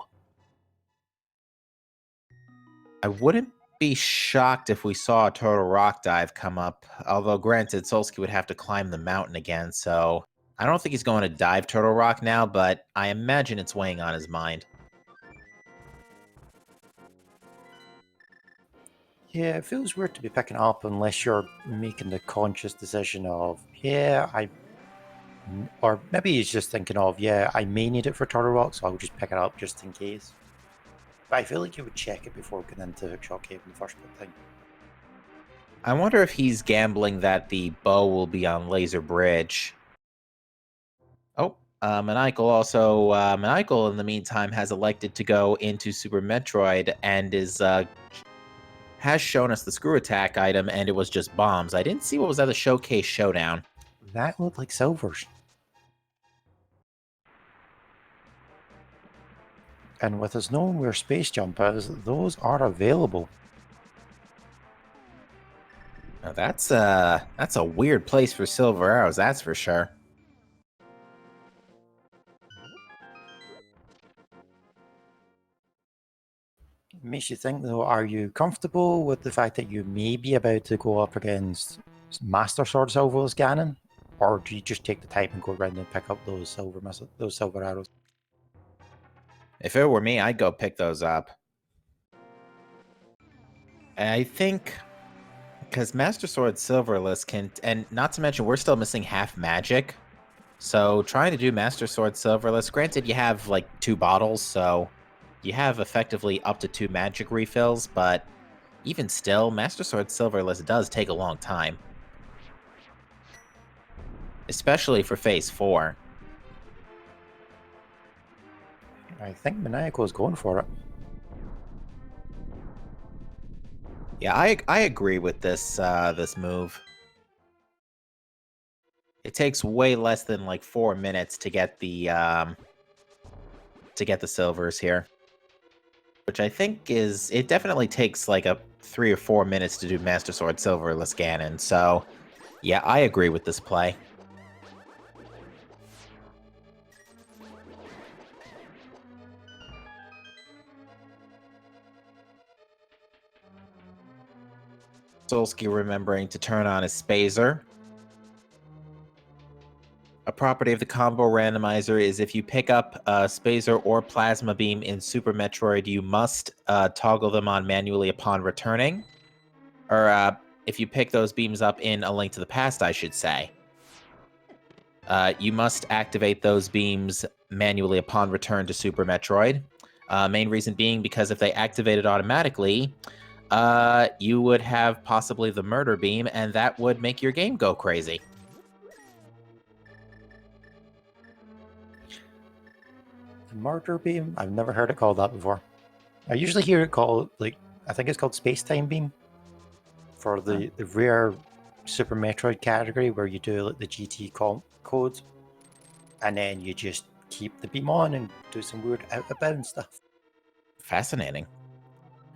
I wouldn't be shocked if we saw a Turtle Rock dive come up, although granted, Solski would have to climb the mountain again, so... I don't think he's going to dive Turtle Rock now, but I imagine it's weighing on his mind. Yeah, it feels weird to be picking it up unless you're making the conscious decision of, or maybe he's just thinking of, yeah, I may need it for Turtle Rock, so I'll just pick it up just in case. But I feel like you would check it before going into Hookshot Cave in the first time. I wonder if he's gambling that the bow will be on Laser Bridge. Oh, Maniacal in the meantime has elected to go into Super Metroid and has shown us the screw attack item, and it was just bombs. I didn't see what was at the showcase showdown. That looked like silvers. And with us knowing where Space Jump is, those are available. Now that's a weird place for silver arrows, that's for sure. It makes you think though, are you comfortable with the fact that you may be about to go up against Master Sword Silver's Ganon? Or do you just take the time and go around and pick up those silver arrows? If it were me, I'd go pick those up. I think because Master Sword Silverless can, and not to mention we're still missing half magic. So trying to do Master Sword Silverless, granted you have like 2 bottles, so you have effectively up to 2 magic refills, but even still, Master Sword Silverless does take a long time. Especially for Phase 4. I think Maniacal is going for it. Yeah, I agree with this this move. It takes way less than like 4 minutes to get the silvers here. Which I think is, it definitely takes like a 3 or 4 minutes to do Master Sword Silverless Ganon, so yeah, I agree with this play. Solski remembering to turn on his Spazer. A property of the combo randomizer is if you pick up a Spazer or Plasma Beam in Super Metroid, you must toggle them on manually upon returning. Or if you pick those beams up in A Link to the Past, I should say. You must activate those beams manually upon return to Super Metroid. Main reason being because if they activated automatically, you would have possibly the Murder Beam, and that would make your game go crazy. The Murder Beam? I've never heard it called that before. I usually hear it called, like, I think it's called Space Time Beam. For the rare Super Metroid category where you do like the GT code, and then you just keep the beam on and do some weird out-of-bound stuff. Fascinating.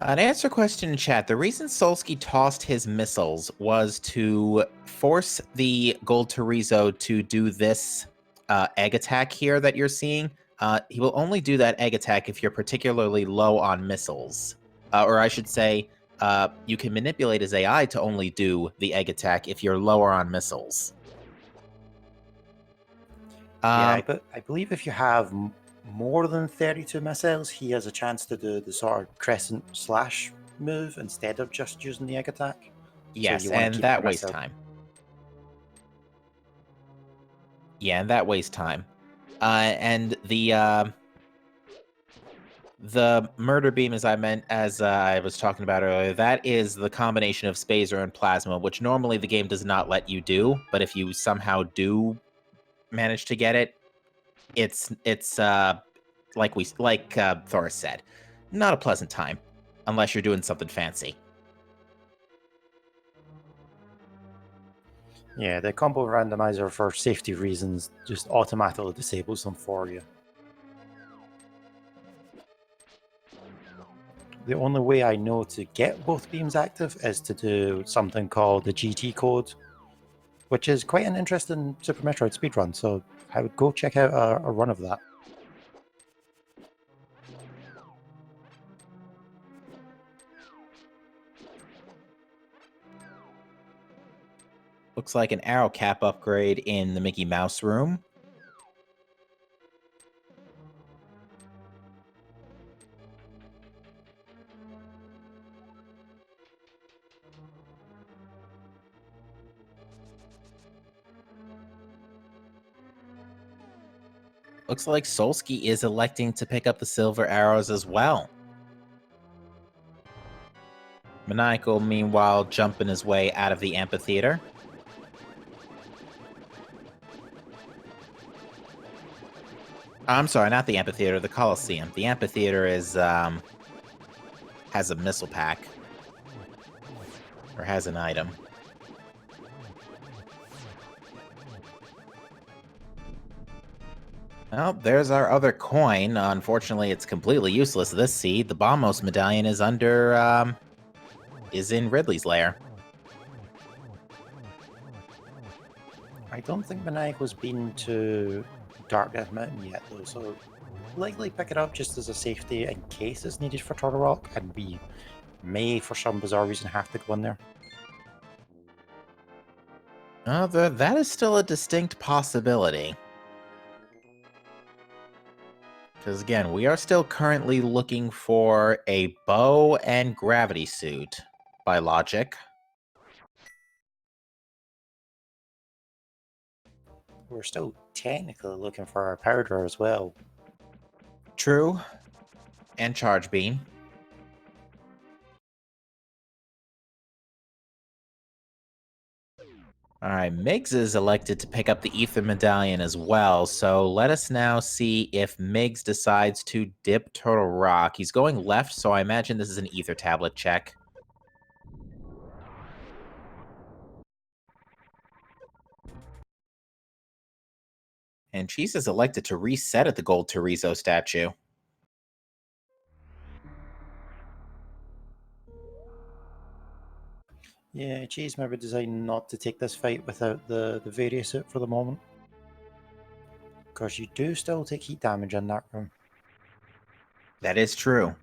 To answer a question in chat, the reason Solsky tossed his missiles was to force the Gold Torizo to do this egg attack here that you're seeing. He will only do that egg attack if you're particularly low on missiles. Or I should say, you can manipulate his AI to only do the egg attack if you're lower on missiles. But I believe if you have more than 32 missiles, he has a chance to do the sort of crescent slash move instead of just using the egg attack. Yes, so and that wastes time. Yeah, and that wastes time. And the murder beam, as I was talking about earlier, that is the combination of Spazer and Plasma, which normally the game does not let you do. But if you somehow do manage to get it, it's like Thoris said, not a pleasant time, unless you're doing something fancy. Yeah, the combo randomizer, for safety reasons, just automatically disables them for you. The only way I know to get both beams active is to do something called the GT code, which is quite an interesting Super Metroid speedrun, so I would go check out a run of that. Looks like an arrow cap upgrade in the Mickey Mouse room. Looks like Solsky is electing to pick up the silver arrows as well. Maniacal, meanwhile, jumping his way out of the amphitheater. I'm sorry, not the amphitheater, the Coliseum. The amphitheater is, has a missile pack. Or has an item. Well, there's our other coin. Unfortunately, it's completely useless this seed. The Bombos medallion is under, is in Ridley's lair. I don't think Maniacal's been to Dark Death Mountain yet, though, so likely pick it up just as a safety in case it's needed for Turtle Rock, and we may, for some bizarre reason, have to go in there. That is still a distinct possibility. Because again, we are still currently looking for a bow and gravity suit, by logic. We're still technically looking for our powder as well. True. And charge beam. Alright, Miggs is elected to pick up the Ether Medallion as well, so let us now see if Miggs decides to dip Turtle Rock. He's going left, so I imagine this is an Ether Tablet check. And Cheese is elected to reset at the Gold Torizo statue. Yeah, Cheese maybe decided not to take this fight without the various suit for the moment. Because you do still take heat damage in that room. That is true.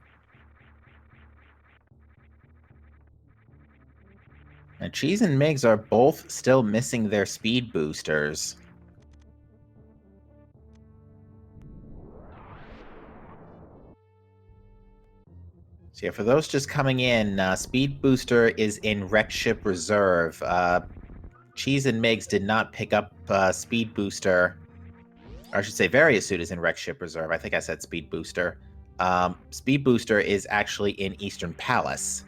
And Cheese and Miggs are both still missing their speed boosters. So yeah, for those just coming in, Speed Booster is in Wreck Ship Reserve. Cheese and Miggs did not pick up Speed Booster. Or I should say Various Suit is in Wreck Ship Reserve. I think I said Speed Booster. Speed Booster is actually in Eastern Palace.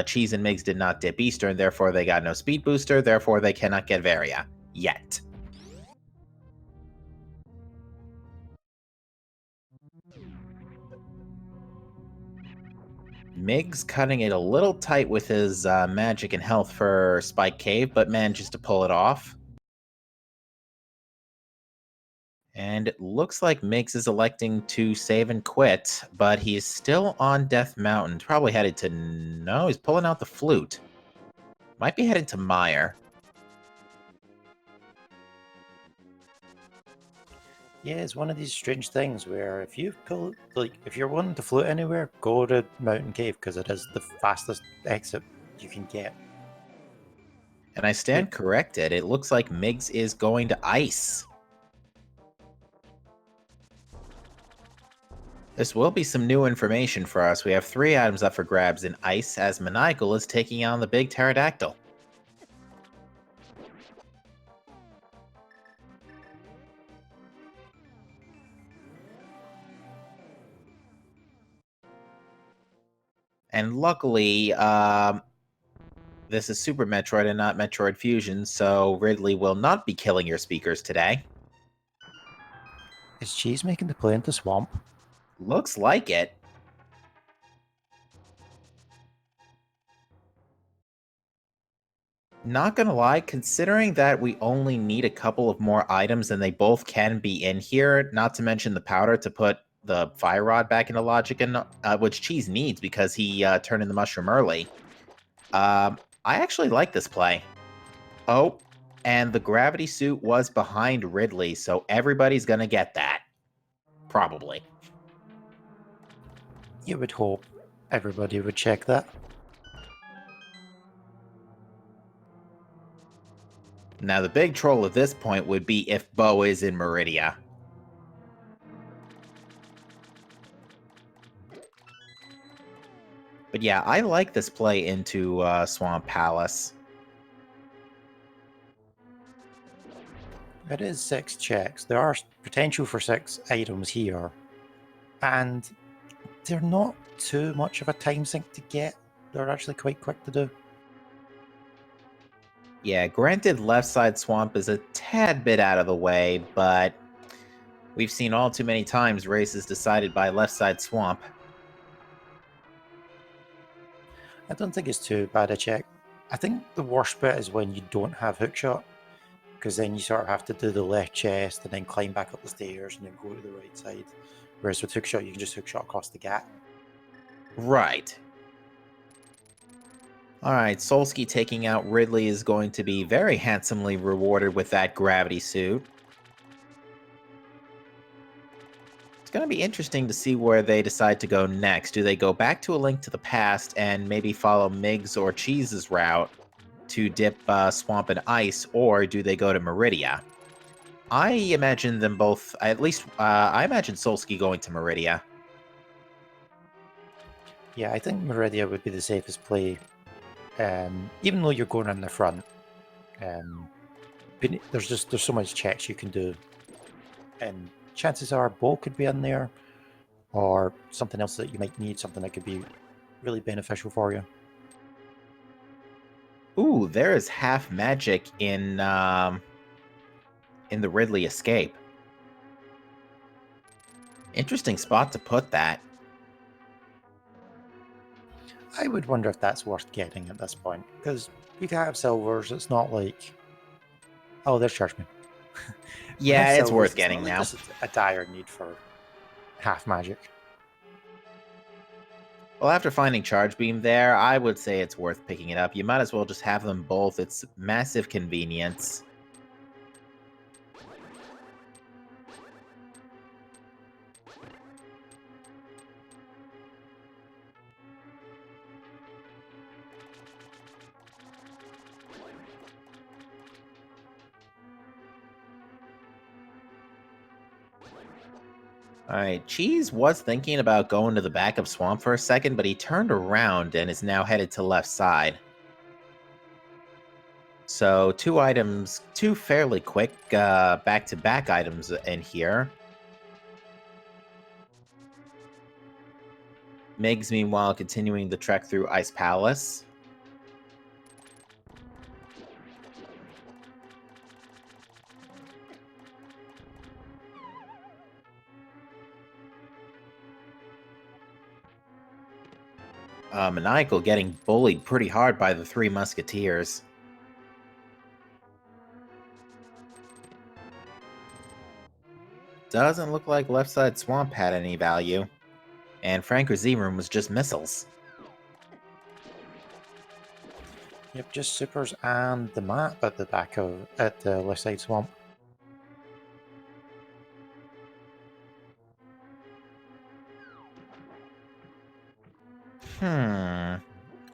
Cheese and Miggs did not dip Eastern, therefore they got no Speed Booster, therefore they cannot get Varia. Yet. Miggs cutting it a little tight with his magic and health for Spike Cave, but manages to pull it off. And And it looks like Miggs is electing to save and quit, but he's still on Death Mountain. Probably headed to... No, he's pulling out the flute. Might be headed to Meyer. Yeah, it's one of these strange things where if you pull, like, if you're wanting to float anywhere, go to Mountain Cave because it is the fastest exit you can get. And I stand corrected. It looks like Miggs is going to ice. This will be some new information for us. We have 3 items up for grabs in ice as Maniacal is taking on the big pterodactyl. And luckily, this is Super Metroid and not Metroid Fusion, so Ridley will not be killing your speakers today. Is Cheese making the play into Swamp? Looks like it. Not gonna lie, considering that we only need a couple of more items and they both can be in here, not to mention the powder to put the fire rod back into logic, and which Cheese needs because he turned in the mushroom early. I actually like this play. Oh, and the gravity suit was behind Ridley, so everybody's gonna get that. Probably. You would hope everybody would check that. Now, the big troll at this point would be if Bo is in Meridia. But yeah, I like this play into Swamp Palace. It is 6 checks. There are potential for 6 items here, and they're not too much of a time sink to get. They're actually quite quick to do. Yeah, granted, left side swamp is a tad bit out of the way, but we've seen all too many times races decided by left side swamp. I don't think it's too bad a check. I think the worst bit is when you don't have hookshot, because then you sort of have to do the left chest and then climb back up the stairs and then go to the right side. Whereas with hookshot, you can just hookshot across the gap. Right. Alright, Solsky taking out Ridley is going to be very handsomely rewarded with that gravity suit. It's going to be interesting to see where they decide to go next. Do they go back to A Link to the Past and maybe follow Miggs or Cheese's route to dip Swamp and Ice, or do they go to Meridia? I imagine them both, at least I imagine Solsky going to Meridia. Yeah, I think Meridia would be the safest play. Even though you're going in the front, there's so much checks you can do, and chances are Bo could be in there, or something else that you might need, something that could be really beneficial for you. Ooh, there is half magic in the Ridley escape. Interesting spot to put that. I would wonder if that's worth getting at this point, because you can have silvers. It's not like, oh, there's Churchman. Yeah, it's worth getting now. It's a dire need for half magic. Well, after finding Charge Beam there, I would say it's worth picking it up. You might as well just have them both. It's massive convenience. Alright, Cheese was thinking about going to the back of Swamp for a second, but he turned around and is now headed to left side. So 2 items, 2 fairly quick back-to-back items in here. Miggs, meanwhile, continuing the trek through Ice Palace. Maniacal getting bullied pretty hard by the 3 Musketeers. doesn't look like left side swamp had any value. And Franker's Z-Room was just missiles. Yep, just supers and the map at the left side swamp.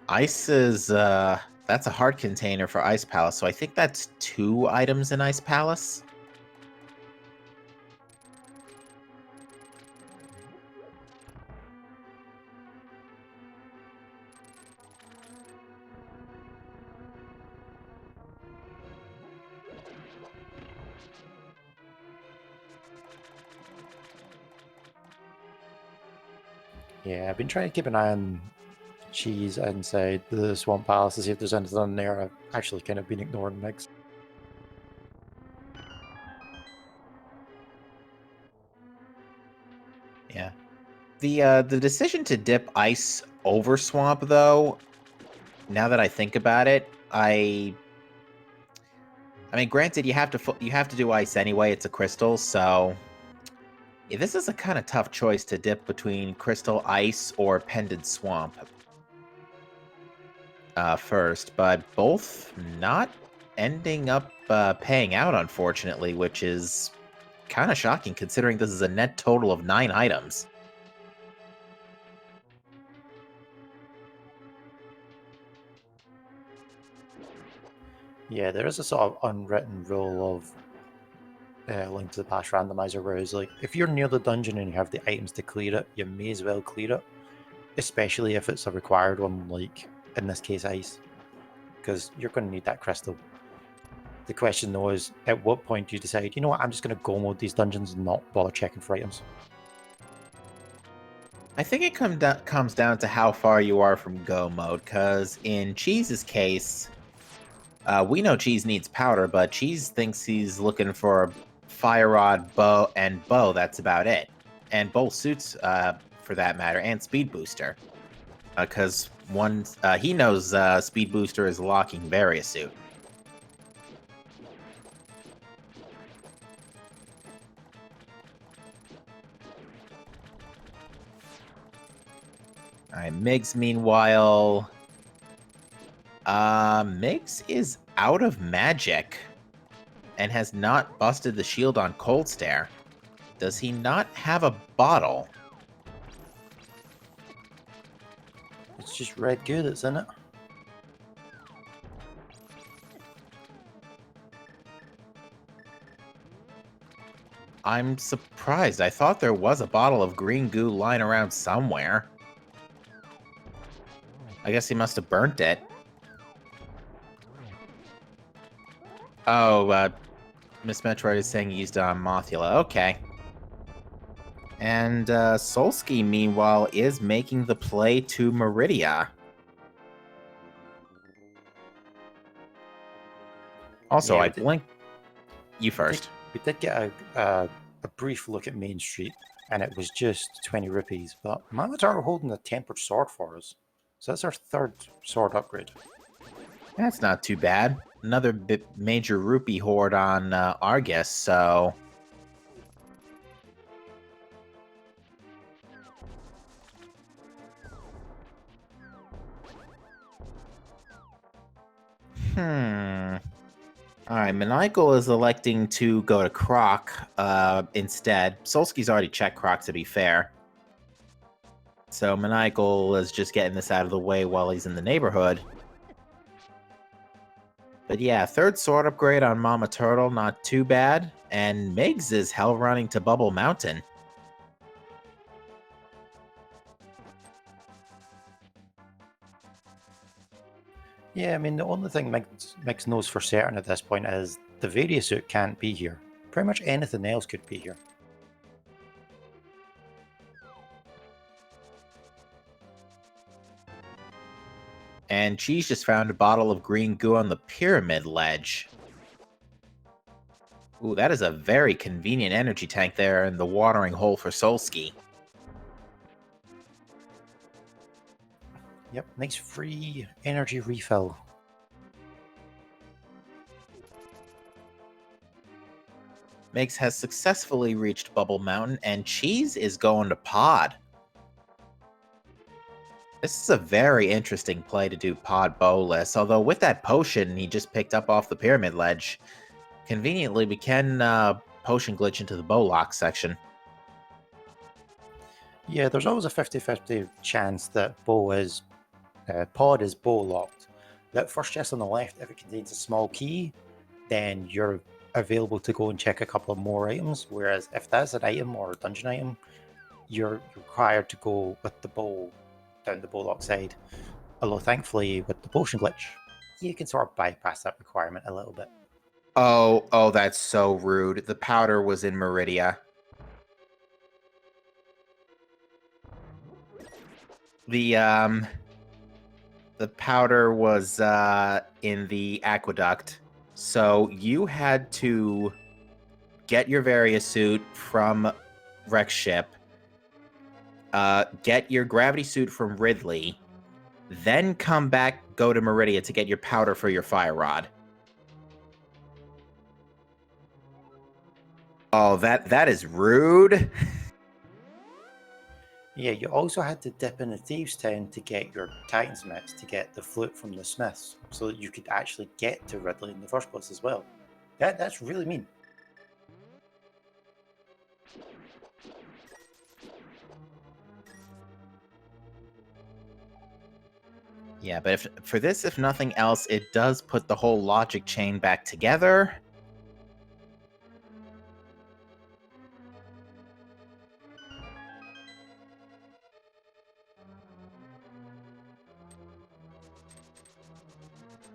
Ice is, that's a hard container for Ice Palace, so I think that's 2 items in Ice Palace. Yeah, I've been trying to keep an eye on cheese inside the swamp palace to see if there's anything in there. I've actually kind of been ignoring Migs. Yeah. The decision to dip Ice over Swamp, though, now that I think about it, I mean, granted, you have to do Ice anyway. It's a crystal, so yeah, this is a kind of tough choice to dip between Crystal Ice or Pendant Swamp first, but both not ending up paying out, unfortunately, which is kind of shocking considering this is a net total of 9 items. Yeah, there is a sort of unwritten rule of Link to the Past Randomizer, whereas like if you're near the dungeon and you have the items to clear it, you may as well clear it, especially if it's a required one, like in this case Ice, because you're going to need that crystal. The question though is, at what point do you decide, you know what, I'm just going to go mode these dungeons and not bother checking for items? I think it comes down to how far you are from go mode, because in Cheese's case, we know Cheese needs powder, but Cheese thinks he's looking for a fire rod, bow, that's about it. And both suits, for that matter, and speed booster. Because he knows speed booster is locking Varia suit. Alright, Migs, meanwhile... Migs is out of magic and has not busted the shield on Cold Stare. Does he not have a bottle? It's just red goo that's in it. I'm surprised. I thought there was a bottle of green goo lying around somewhere. I guess he must have burnt it. Oh, Miss Metroid is saying he used it on Mothula. Okay. And Solsky, meanwhile, is making the play to Meridia. Also, Yeah, I blinked. You first. We did get a brief look at Main Street, and it was just 20 rupees, but Mamatar are holding a tempered sword for us. So that's our 3rd sword upgrade. That's not too bad. Another major rupee hoard on Argus, so... Alright, Maniacal is electing to go to Croc instead. Solsky's already checked Croc, to be fair. So Maniacal is just getting this out of the way while he's in the neighborhood. But yeah, 3rd sword upgrade on Mama Turtle, not too bad. And Migs is hell running to Bubble Mountain. Yeah, I mean, the only thing Mix knows for certain at this point is the Varia suit can't be here. Pretty much anything else could be here. And Cheese just found a bottle of green goo on the pyramid ledge. Ooh, that is a very convenient energy tank there in the watering hole for Solsky. Yep, nice free energy refill. Mix has successfully reached Bubble Mountain, and Cheese is going to Pod. This is a very interesting play to do Pod bowless, although with that potion he just picked up off the pyramid ledge, conveniently we can potion glitch into the bow lock section. Yeah, there's always a 50-50 chance that pod is bow locked. That first chest on the left, if it contains a small key, then you're available to go and check a couple of more items. Whereas if that's an item or a dungeon item, you're required to go with the bow down the bow lock side. Although thankfully with the potion glitch, you can sort of bypass that requirement a little bit. Oh, that's so rude. The powder was in Meridia. The powder was in the aqueduct, so you had to get your Varia suit from Rex ship, get your gravity suit from Ridley, then come back, go to Meridia to get your powder for your fire rod. Oh, that is rude. Yeah, you also had to dip in a Thieves' Town to get your Titan's Mitts to get the flute from the Smiths, so that you could actually get to Ridley in the first place as well. That's really mean. Yeah, but if nothing else, it does put the whole logic chain back together.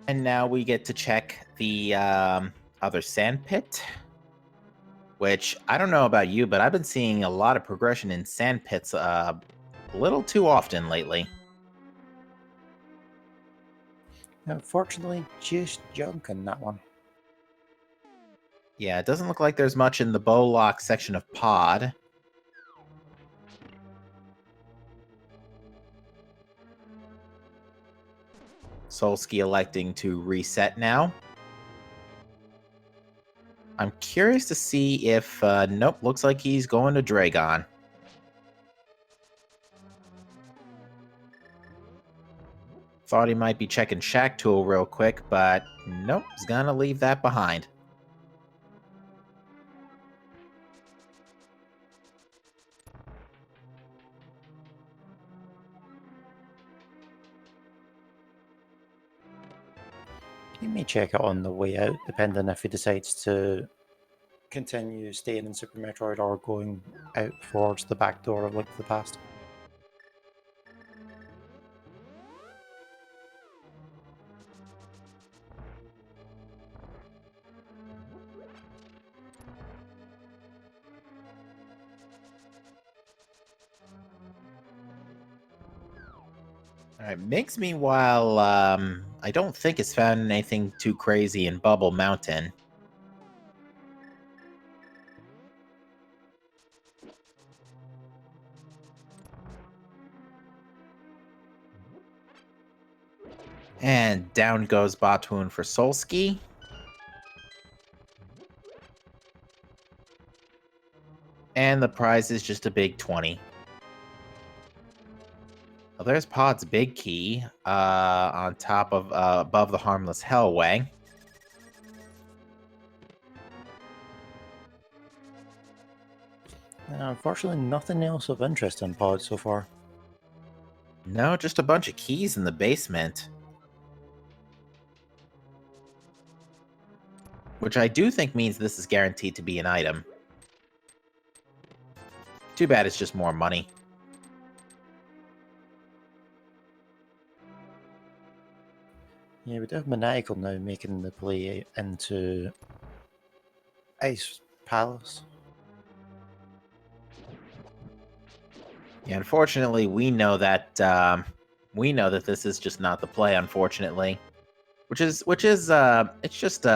And now we get to check the other sand pit, which I don't know about you, but I've been seeing a lot of progression in sand pits a little too often lately. Unfortunately, just junk in that one. Yeah, it doesn't look like there's much in the bow lock section of Pod. Solsky electing to reset now. I'm curious to see if... nope, looks like he's going to Dragon. Thought he might be checking Shack Tool real quick, but nope, he's gonna leave that behind. You may check it on the way out, depending if he decides to continue staying in Super Metroid or going out towards the back door of Link to the Past. Alright, Mix, meanwhile, I don't think has found anything too crazy in Bubble Mountain. And down goes Batoon for Solsky. And the prize is just a big 20. Well, there's Pod's big key on top of above the harmless Hellway. Unfortunately, nothing else of interest in Pod so far. No, just a bunch of keys in the basement. Which I do think means this is guaranteed to be an item. Too bad it's just more money. Yeah, we do have Maniacal now making the play into Ice Palace. Yeah, unfortunately, we know that this is just not the play. Unfortunately, which is it's just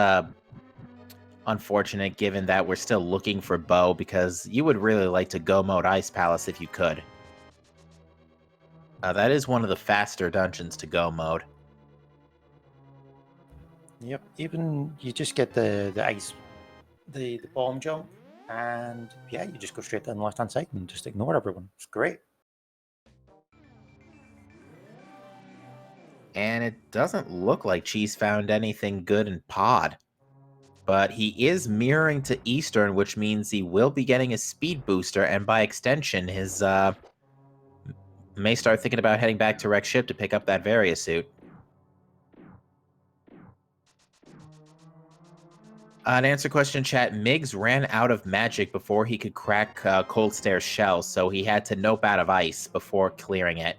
unfortunate given that we're still looking for Bo, because you would really like to go mode Ice Palace if you could. That is one of the faster dungeons to go mode. Yep, even you just get the ice the bomb jump, and yeah, you just go straight down the left-hand side and just ignore everyone. It's great. And it doesn't look like Cheese found anything good in Pod. But he is mirroring to Eastern, which means he will be getting a speed booster, and by extension, his may start thinking about heading back to Rex Ship to pick up that Varia suit. To answer question chat, Miggs ran out of magic before he could crack Cold Stare's shell, so he had to nope out of ice before clearing it.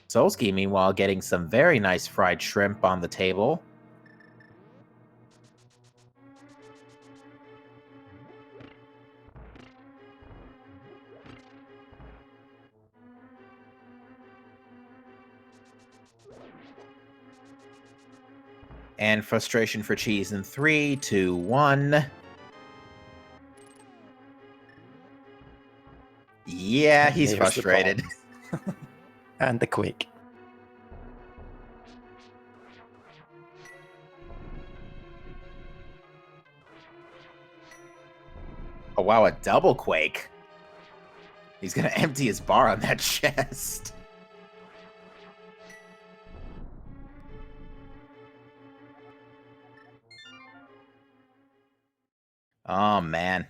Solsky, meanwhile, getting some very nice fried shrimp on the table. And frustration for Cheese in 3, 2, 1. Yeah, he's There's frustrated. And the quake. Oh wow, a double quake. He's gonna empty his bar on that chest. Oh man.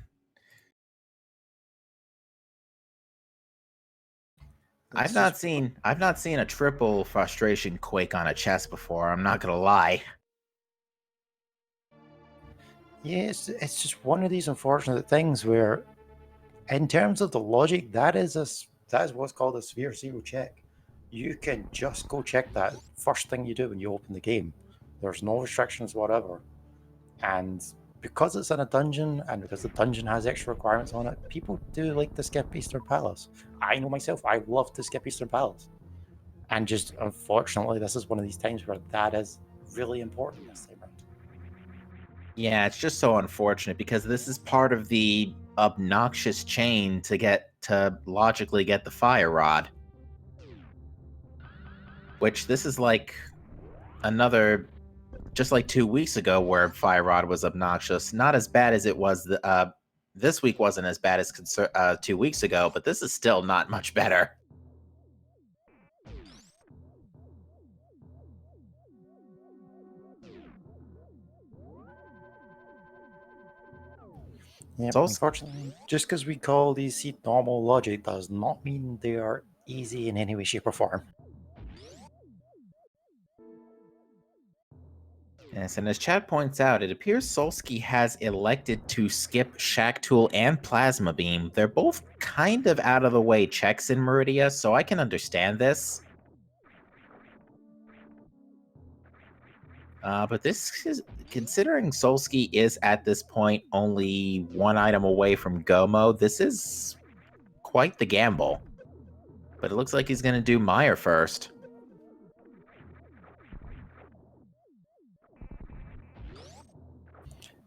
I've not seen a triple frustration quake on a chest before, I'm not gonna lie. Yeah, it's just one of these unfortunate things where, in terms of the logic, that is what's called a sphere zero check. You can just go check that first thing you do when you open the game. There's no restrictions whatever. And because it's in a dungeon and because the dungeon has extra requirements on it, people do like to skip Eastern Palace. I know myself, I love to skip Eastern Palace. And just unfortunately, this is one of these times where that is really important this time around. Yeah, it's just so unfortunate because this is part of the obnoxious chain to logically get the fire rod. Which this is like another, just like 2 weeks ago where fire rod was obnoxious. Not as bad as it was this week wasn't as bad as 2 weeks ago, but this is still not much better. Yeah, So unfortunately, just because we call these seat normal logic does not mean they are easy in any way, shape, or form. yes, and as Chad points out, it appears Solsky has elected to skip Shack Tool and Plasma Beam. They're both kind of out of the way checks in Meridia, so I can understand this. But this is, considering Solsky is at this point only one item away from go mode, this is quite the gamble. But it looks like he's going to do Meyer first.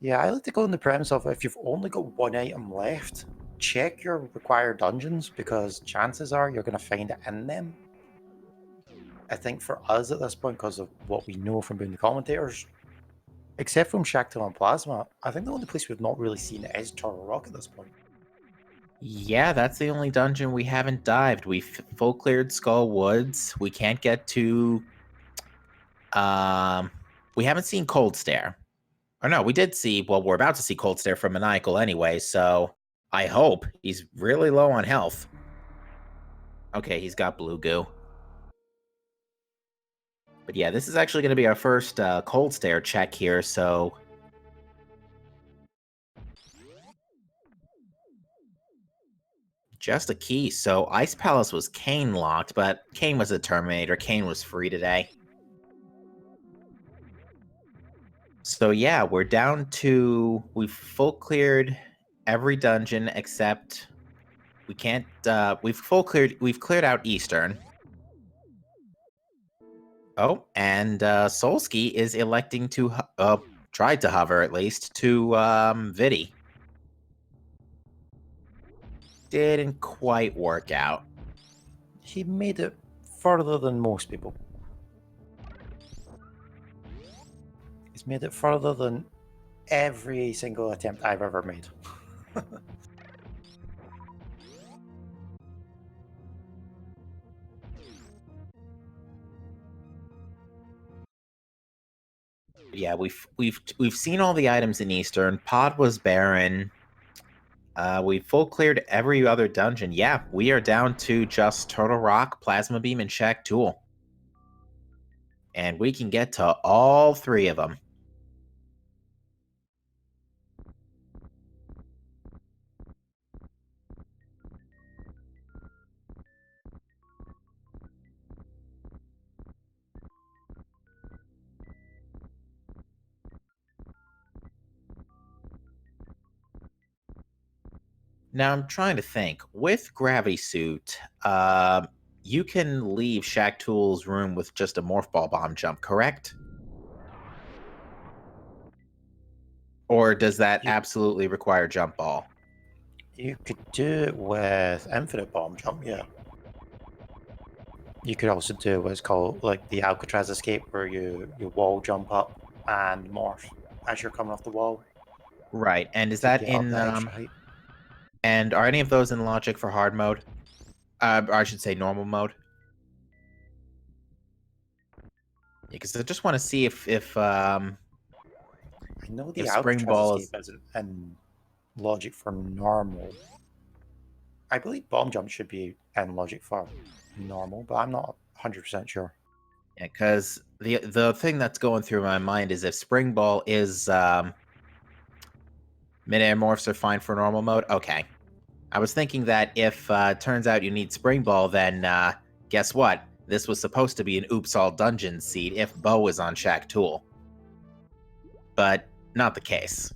Yeah, I like to go on the premise of if you've only got one item left, check your required dungeons because chances are you're going to find it in them. I think for us at this point, because of what we know from being the commentators, except from Shactil and Plasma, I think the only place we've not really seen it is Turtle Rock at this point. Yeah, that's the only dungeon we haven't dived. We full cleared Skull Woods. We can't get to... we haven't seen Cold Stare. Or no, we did see... Well, we're about to see Cold Stare from Maniacal anyway, so... I hope. He's really low on health. Okay, he's got Blue Goo. But yeah, this is actually going to be our first Cold Stare check here, so... Just a key. So Ice Palace was Kane locked, but Kane was a Terminator. Kane was free today. So yeah, we're down to... We've full cleared every dungeon except... We can't... We've cleared out Eastern. Oh, and Solsky is electing to... tried to hover, at least, to Vidi. Didn't quite work out. He made it further than most people. He's made it further than every single attempt I've ever made. Yeah, we've seen all the items in Eastern. Pod was barren. We full cleared every other dungeon. Yeah, we are down to just Turtle Rock, Plasma Beam, and Shack Tool. And we can get to all three of them. Now I'm trying to think. With Gravity Suit, you can leave Shack Tool's room with just a Morph Ball Bomb jump, correct? Or does that You- absolutely require Jump Ball? You could do it with Infinite Bomb Jump, yeah. You could also do what's called like the Alcatraz escape, where you wall jump up and morph as you're coming off the wall Right. And is to that get up in that extra height. and are any of those in logic for hard mode? Or I should say normal mode. Because I just want to see if I know the if Spring Alcatraz Ball escape is isn't in logic for normal. I believe bomb jump should be in logic for normal, but I'm not 100% sure. yeah, because the thing that's going through my mind is if Spring Ball is mid-air morphs are fine for normal mode. Okay. I was thinking that if turns out you need Spring Ball, then guess what? This was supposed to be an Oops All Dungeons seed if Bo was on Shack Tool. But not the case.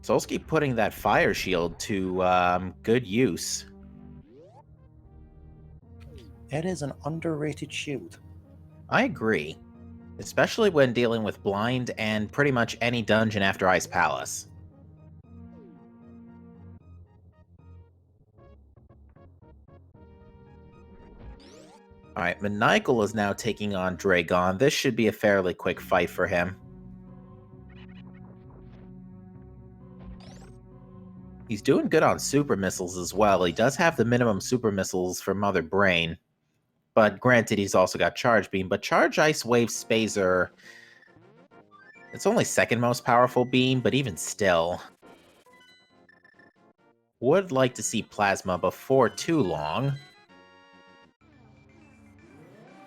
Solsky putting that fire shield to good use. It is an underrated shield. I agree. Especially when dealing with blind and pretty much any dungeon after Ice Palace. Alright, Maniacal is now taking on Dragon. This should be a fairly quick fight for him. He's doing good on super missiles as well. He does have the minimum super missiles for Mother Brain. But granted, he's also got Charge Beam. But Charge Ice Wave Spazer... It's only second most powerful beam, but even still... Would like to see Plasma before too long.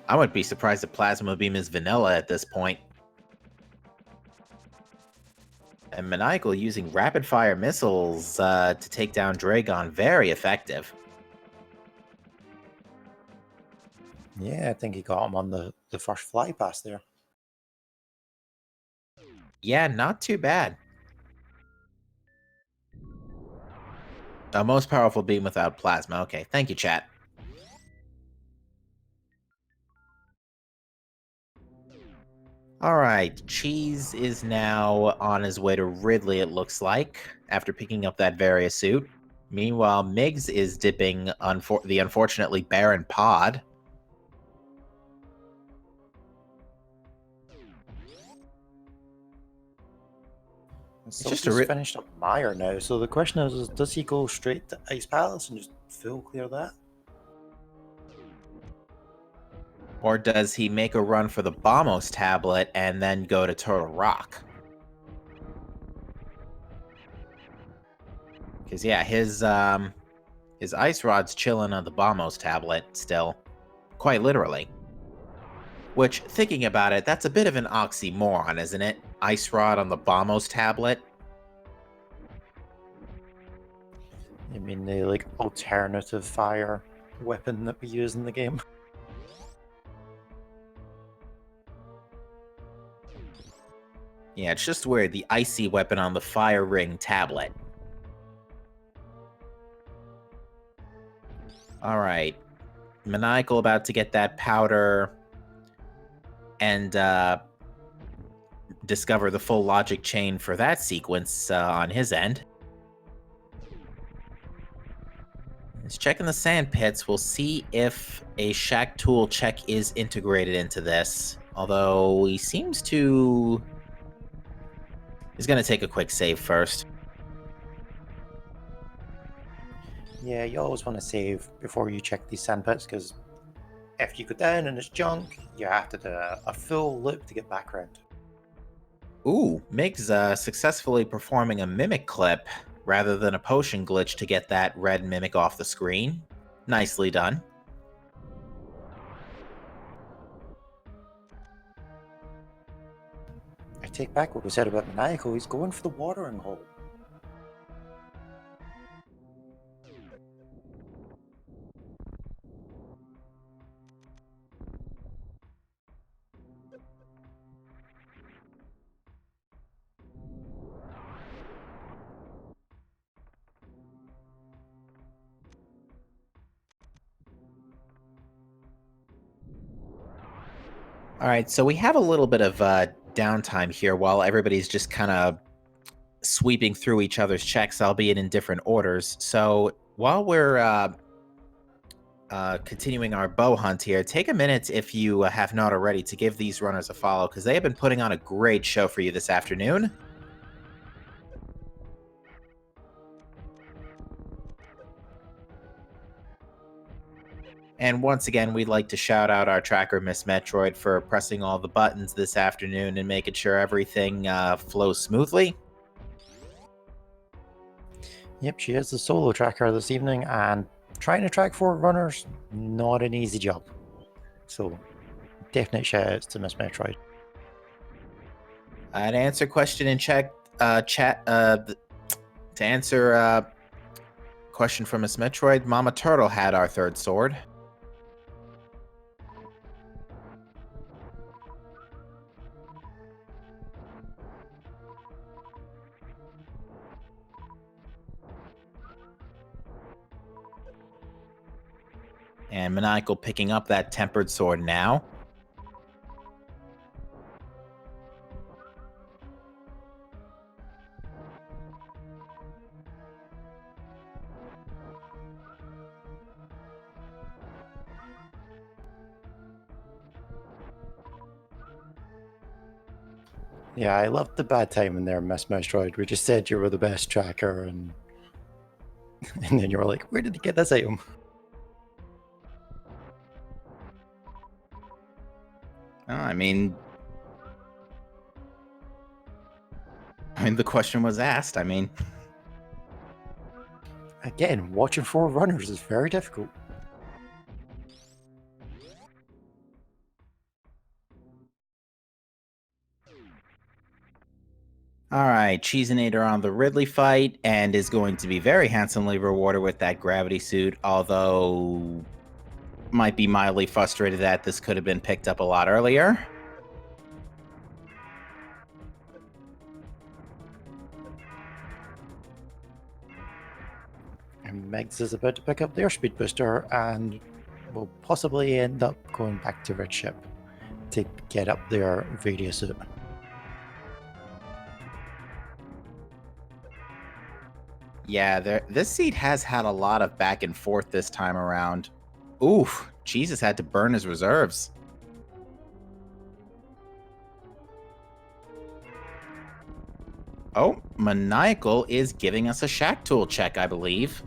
I wouldn't be surprised if Plasma Beam is vanilla at this point. And Maniacal using rapid fire missiles to take down Dragon, very effective. Yeah, I think he got him on the first fly pass there. Yeah, not too bad. A most powerful beam without plasma. Okay, thank you, chat. Alright, Cheese is now on his way to Ridley, it looks like, after picking up that Varia suit. Meanwhile, Miggs is dipping the unfortunately barren Pod. So just he's finished up Mire now, so the question is does he go straight to Ice Palace and just full clear that? Or does he make a run for the Bombos tablet and then go to Turtle Rock? Because yeah, his ice rod's chilling on the Bombos tablet still, quite literally. Which, thinking about it, that's a bit of an oxymoron, isn't it? Ice rod on the Bombos tablet. You mean the like alternative fire weapon that we use in the game? Yeah, it's just weird. The icy weapon on the Fire Ring tablet. Alright. Maniacal about to get that powder. And discover the full logic chain for that sequence on his end. He's checking the sand pits. We'll see if a shack tool check is integrated into this. Although he seems to... He's going to take a quick save first. Yeah, you always want to save before you check these sandpits, because if you go down and it's junk, you have to do a full loop to get back around. Ooh, Mig's successfully performing a mimic clip rather than a potion glitch to get that red mimic off the screen. Nicely done. I take back what we said about Maniacal, he's going for the watering hole. All right, so we have a little bit of downtime here while everybody's just kind of sweeping through each other's checks, albeit in different orders. So while we're continuing our bow hunt here, take a minute, if you have not already, to give these runners a follow, because they have been putting on a great show for you this afternoon. And once again, we'd like to shout out our tracker, Miss Metroid, for pressing all the buttons this afternoon and making sure everything flows smoothly. Yep, she is the solo tracker this evening, and trying to track 4 runners, not an easy job. So, definite shout outs to Miss Metroid. To answer question in chat, to answer question from Miss Metroid, Mama Turtle had our 3rd sword. And Maniacal picking up that tempered sword now. Yeah, I loved the bad timing there, Miss Metroid. We just said you were the best tracker, and and then you were like, where did he get this item? I mean, the question was asked. I mean, again, watching 4 runners is very difficult. All right, Cheeseinator on the Ridley fight, and is going to be very handsomely rewarded with that gravity suit, although might be mildly frustrated that this could have been picked up a lot earlier. And Megs is about to pick up their speed booster, and will possibly end up going back to Red Ship to get up their Vadia suit. Yeah, this seat has had a lot of back and forth this time around. Oof, Jesus had to burn his reserves. Oh, Maniacal is giving us a shack tool check, I believe.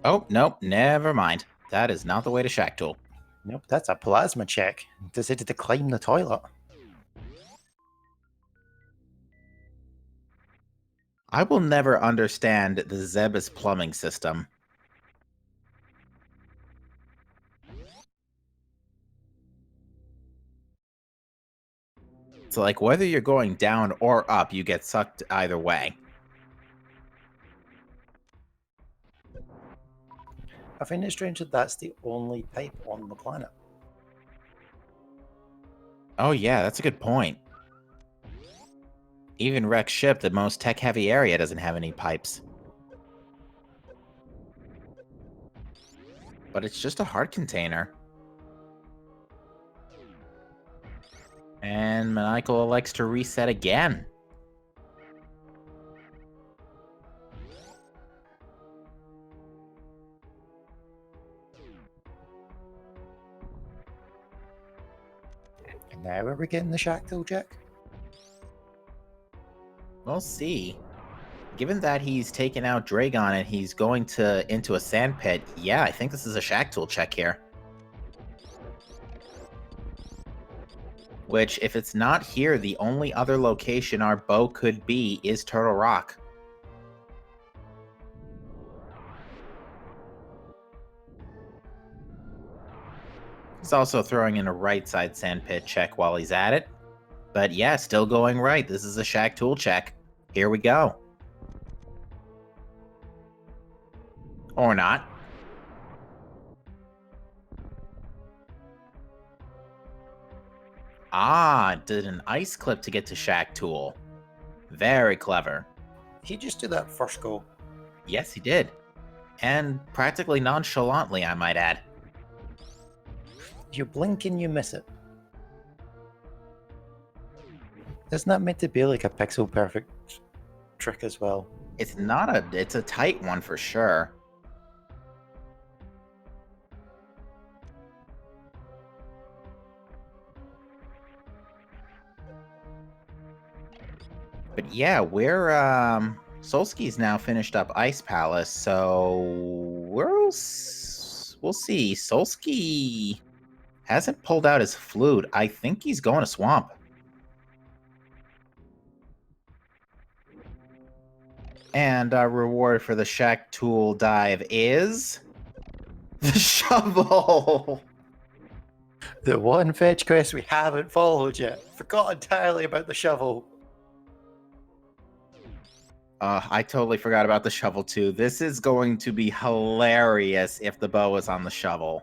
Oh, nope, never mind. That is not the way to shack tool. Nope, that's a plasma check. Decided to climb the toilet. I will never understand the Zeb's plumbing system. So, like, whether you're going down or up, you get sucked either way. I find it strange that that's the only pipe on the planet. Oh yeah, that's a good point. Even Rex Ship, the most tech-heavy area, doesn't have any pipes. But it's just a heart container. And Maniacal elects to reset again. And now are we getting the shack tool check? We'll see. Given that he's taken out Dragon and he's going into a sand pit, yeah, I think this is a shack tool check here. Which, if it's not here, the only other location our bow could be is Turtle Rock. He's also throwing in a right side sand pit check while he's at it. But yeah, still going right. This is a shack tool check. Here we go. Or not. Ah, did an ice clip to get to shack tool. Very clever. He just did that first go. Yes, he did. And practically nonchalantly, I might add. You blink and you miss it. Isn't that meant to be like a pixel perfect trick as well? It's not a... It's a tight one for sure. But yeah, we're... Solski's now finished up Ice Palace, so... We'll see. Solski hasn't pulled out his flute. I think he's going to Swamp. And our reward for the shack tool dive is... the shovel! The one fetch quest we haven't followed yet. Forgot entirely about the shovel. I totally forgot about the shovel too. This is going to be hilarious if the bow is on the shovel.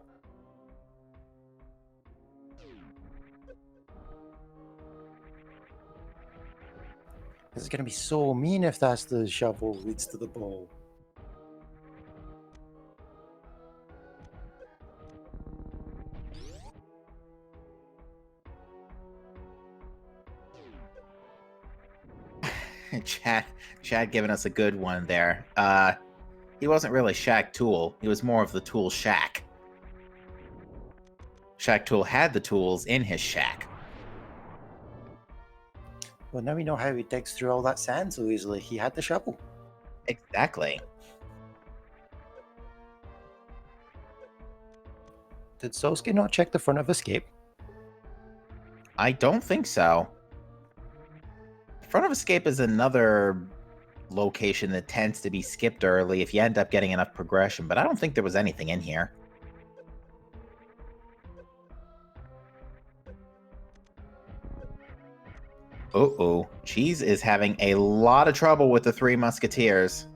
This is going to be so mean if that's the shovel leads to the ball. Chad giving us a good one there. He wasn't really Shack Tool. He was more of the tool shack. Shack Tool had the tools in his shack. Well, now we know how he digs through all that sand so easily. He had the shovel. Exactly. Did Solski not check the front of Escape? I don't think so. Front of Escape is another location that tends to be skipped early if you end up getting enough progression, but I don't think there was anything in here. Uh-oh. Cheese is having a lot of trouble with the Three Musketeers.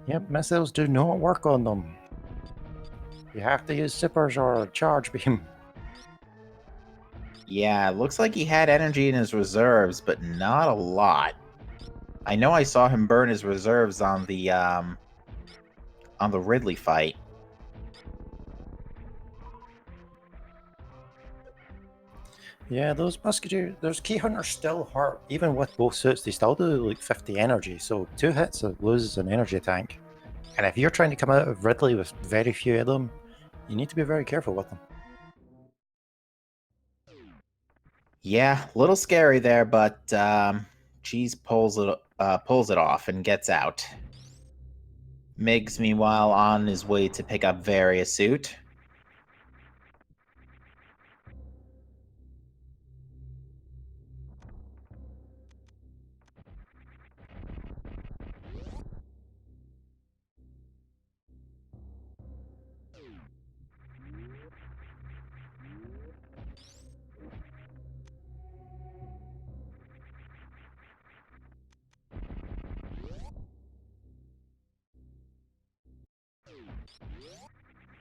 Yep, missiles do not work on them. You have to use zippers or charge beam. Yeah, looks like he had energy in his reserves, but not a lot. I know I saw him burn his reserves on the Ridley fight. Yeah, those musketeers, those key hunters still hurt. Even with both suits, they still do like 50 energy. So 2 hits it loses an energy tank. And if you're trying to come out of Ridley with very few of them, you need to be very careful with them. Yeah, a little scary there, but Cheese pulls it off and gets out. Miggs, meanwhile, on his way to pick up Various suit.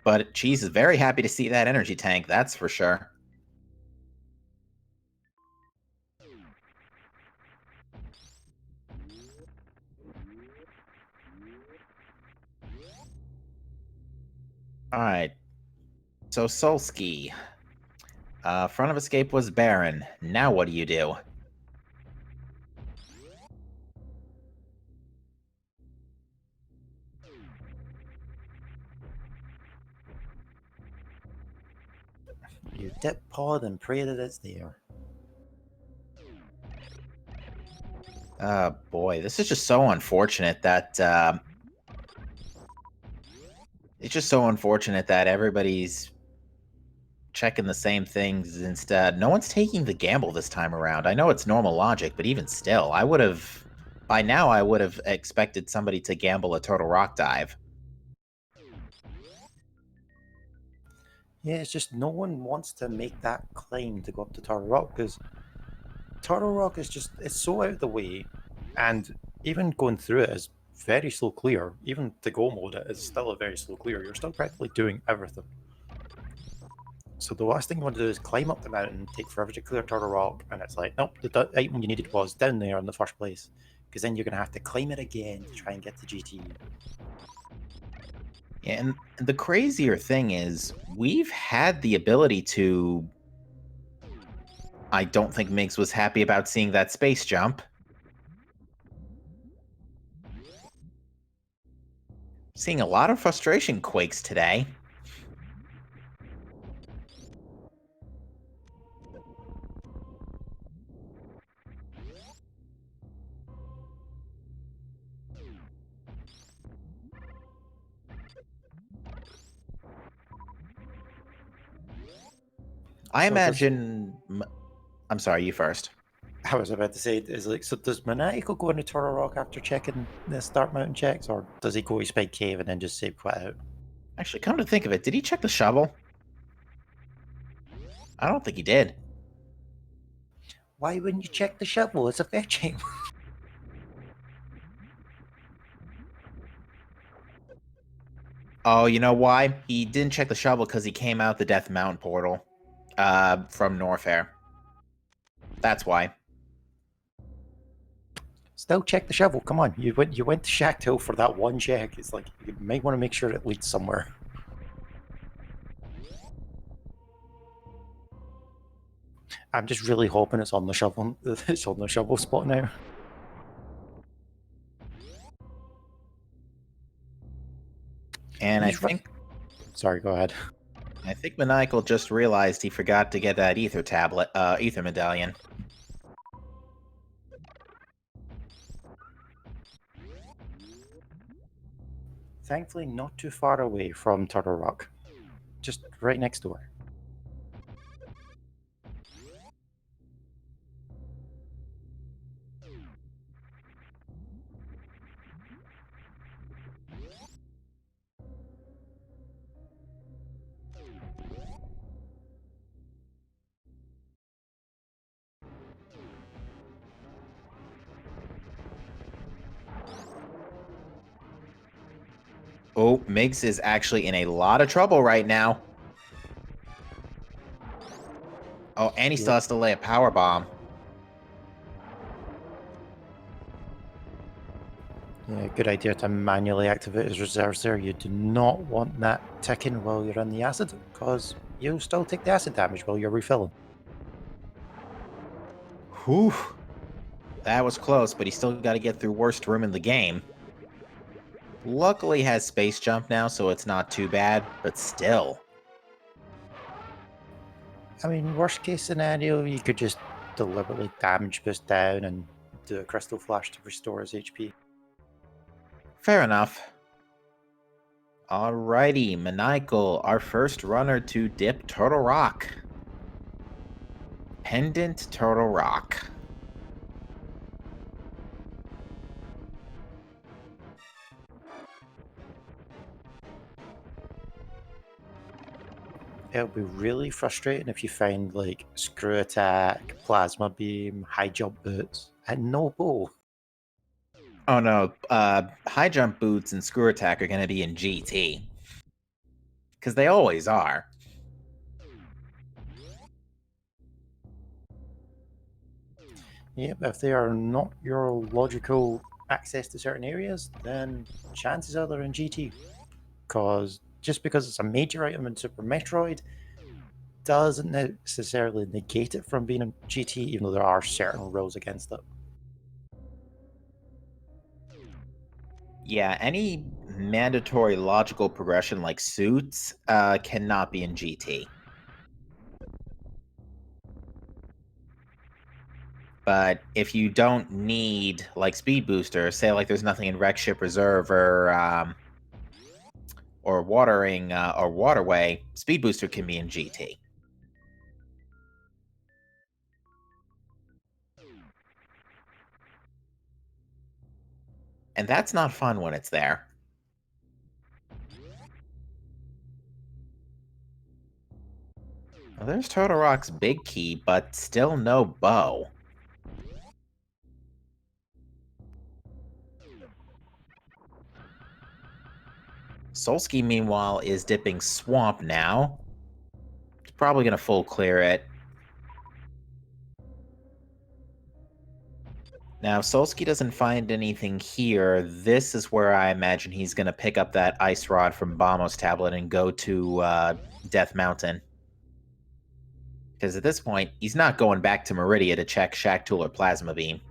But Cheese is very happy to see that energy tank, that's for sure. Alright. So Solski. Front of escape was barren. Now what do you do? You dip pod and pray that it's there. Boy, this is just so unfortunate that it's just so unfortunate that everybody's checking the same things instead. No one's taking the gamble this time around. I know it's normal logic, but even still, by now I would have expected somebody to gamble a total rock dive. Yeah, it's just no one wants to make that climb to go up to Turtle Rock because Turtle Rock is just, it's so out of the way, and even going through it is very slow clear. Even to go mode it is still a very slow clear. You're still practically doing everything. So the last thing you want to do is climb up the mountain, take forever to clear Turtle Rock, and it's like, nope, the item you needed was down there in the first place. Because then you're going to have to climb it again to try and get to GT. Yeah, and the crazier thing is, we've had the ability to... I don't think Migs was happy about seeing that space jump. Seeing a lot of frustration quakes today. I imagine... I'm sorry, you first. I was about to say, is like, so does Maniacal go into Turtle Rock after checking the Start Mountain checks, or does he go to Spike Cave and then just say quit out? Actually, come to think of it, did he check the shovel? I don't think he did. Why wouldn't you check the shovel? It's a fetching. Oh, you know why? He didn't check the shovel because he came out the Death Mountain portal from Norfair. That's why. Still check the shovel. Come on, you went to Shacked Hill for that one check. It's like you might want to make sure it leads somewhere. I'm just really hoping it's on the shovel. It's on the shovel spot now. And I think... Sorry, go ahead. I think Maniacal just realized he forgot to get that ether tablet, ether medallion. Thankfully, not too far away from Turtle Rock. Just right next door. Oh, Migs is actually in a lot of trouble right now. Oh, and he still has to lay a power bomb. Yeah, good idea to manually activate his reserves there. You do not want that ticking while you're in the acid, because you'll still take the acid damage while you're refilling. Whew. That was close, but he still got to get through worst room in the game. Luckily has space jump now, so it's not too bad, but still. I mean, worst case scenario, you could just deliberately damage boost down and do a crystal flash to restore his HP. Fair enough. Alrighty, Maniacal, our first runner to dip Turtle Rock. Pendant Turtle Rock. It'll be really frustrating if you find like screw attack, plasma beam, high jump boots, and no bow. Oh no, high jump boots and screw attack are going to be in GT. Because they always are. Yep, if they are not your logical access to certain areas, then chances are they're in GT. Because just because it's a major item in Super Metroid doesn't necessarily negate it from being a GT, even though there are certain rules against it. Yeah, any mandatory logical progression like suits cannot be in GT. But if you don't need like speed booster, say like there's nothing in Wreck Ship Reserve or watering or waterway, speed booster can be in GT. And that's not fun when it's there. Well, there's Turtle Rock's big key, but still no bow. Solsky, meanwhile, is dipping Swamp now. He's probably going to full clear it. Now, Solsky doesn't find anything here. This is where I imagine he's going to pick up that Ice Rod from Bombo's tablet and go to Death Mountain. Because at this point, he's not going back to Meridia to check Shack Tool or Plasma Beam.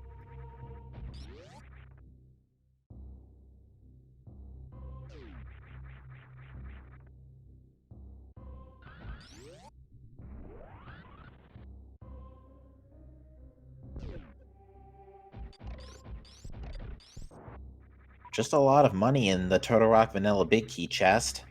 Just a lot of money in the Turtle Rock Vanilla Big Key chest.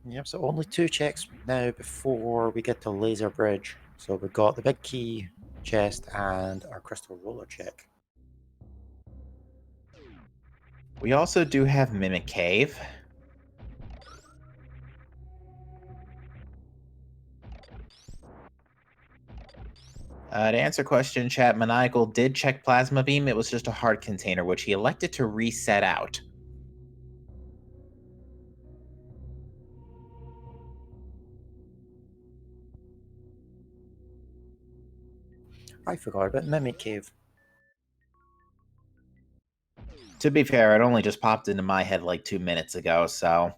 Yep, so only 2 checks now before we get to Laser Bridge. So we've got the big key chest and our crystal roller check. We also do have Mimic Cave. To answer question, chat, Maniacal did check Plasma Beam. It was just a hard container, which he elected to reset out. I forgot about Mimic Cave. To be fair, it only just popped into my head like 2 minutes ago, so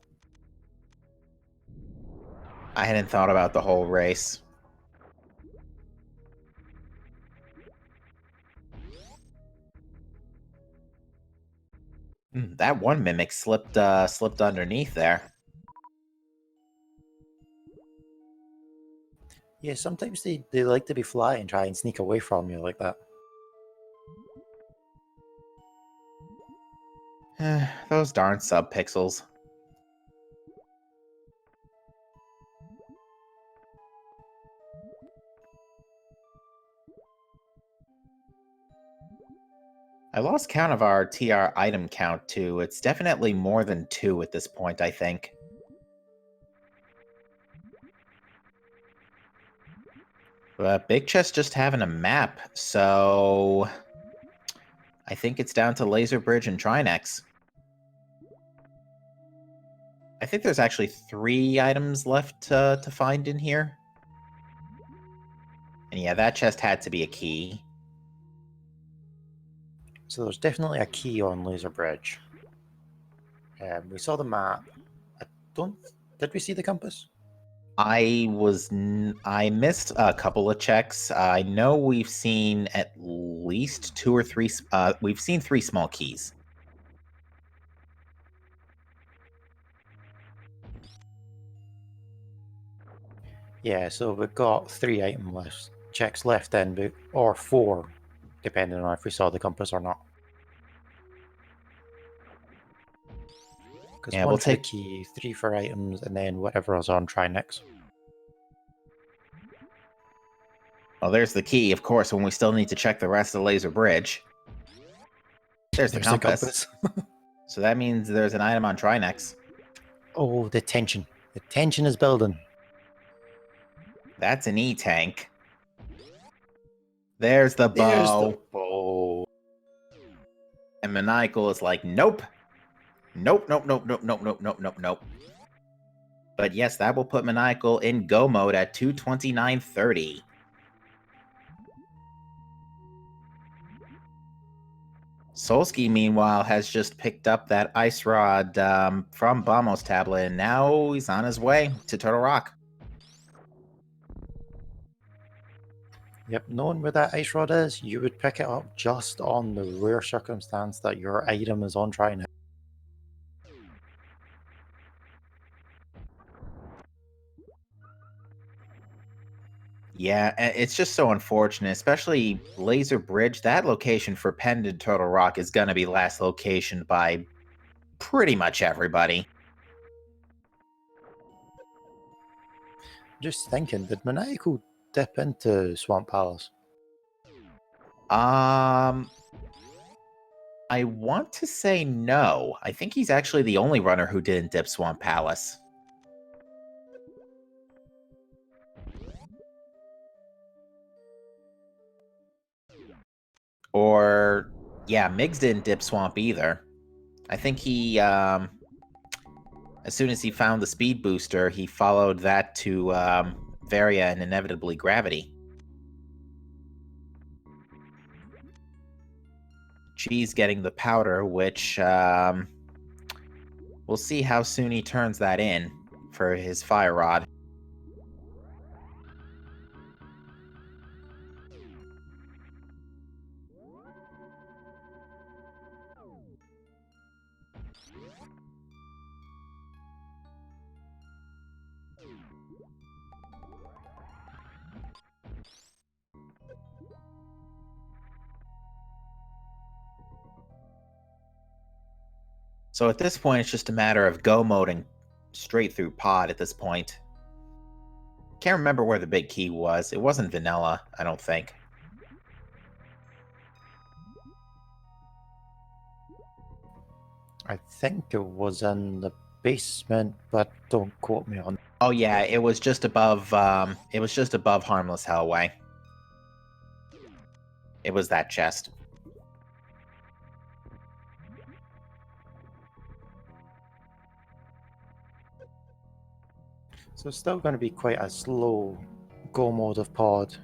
I hadn't thought about the whole race. That one Mimic slipped underneath there. Yeah, sometimes they like to be fly and try and sneak away from you like that. Those darn sub-pixels. I lost count of our TR item count, too. It's definitely more than 2 at this point, I think. But Big Chest just having a map, so I think it's down to Laser Bridge and Trinex. I think there's actually 3 items left to find in here. And yeah, that chest had to be a key. So there's definitely a key on Laser Bridge. We saw the map. Did we see the compass? I missed a couple of checks. I know we've seen at least 2 or 3. We've seen 3 small keys. Yeah, so we've got 3 item checks left in, or 4, depending on if we saw the compass or not. Because Yeah, 1 we'll for the take key, 3 for items, and then whatever else on Trinex. Well, there's the key, of course, when we still need to check the rest of the Laser Bridge. There's the compass. So that means there's an item on Trinex. Oh, the tension. The tension is building. That's an E-tank. There's the bow. There's the bow. And Maniacal is like, nope. Nope, nope, nope, nope, nope, nope, nope, nope, nope. But yes, that will put Maniacal in go mode at 229.30. Solsky, meanwhile, has just picked up that ice rod from Bamo's tablet, and now he's on his way to Turtle Rock. Yep, knowing where that ice rod is, you would pick it up just on the rare circumstance that your item is on try now. Yeah, it's just so unfortunate, especially Laser Bridge. That location for Pendant Turtle Rock is going to be last location by pretty much everybody. Just thinking, did Maniacal dip into Swamp Palace? I want to say no. I think he's actually the only runner who didn't dip Swamp Palace. Or, yeah, Migs didn't dip Swamp either. I think he, as soon as he found the speed booster, he followed that to Varia and inevitably Gravity. Cheese getting the powder, which we'll see how soon he turns that in for his Fire Rod. So at this point, it's just a matter of go moding straight through pod at this point. Can't remember where the big key was. It wasn't vanilla, I don't think. I think it was in the basement, but don't quote me on. Oh yeah, it was just above Harmless Hellway. It was that chest. So it's still going to be quite a slow go mode of pod.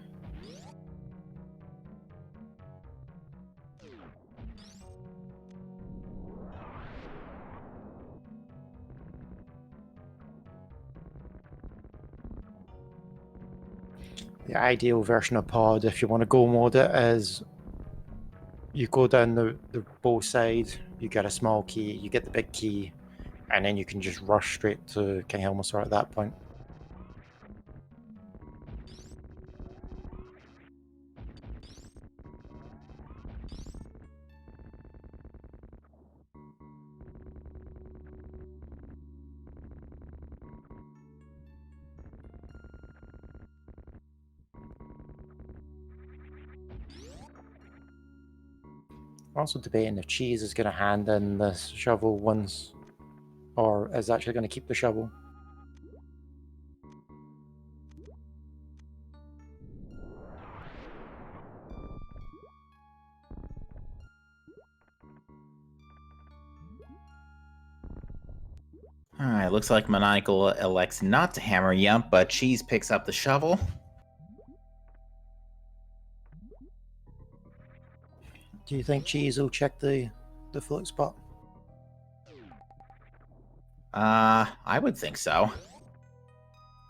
The ideal version of pod, if you want to go mode it, is you go down the bow side, you get a small key, you get the big key, and then you can just rush straight to King Helmasaur at that point. Also debating if Cheese is going to hand in the shovel once, or is actually going to keep the shovel. Alright, looks like Maniacal elects not to hammer Yump, but Cheese picks up the shovel. Do you think Cheese will check the float spot? I would think so.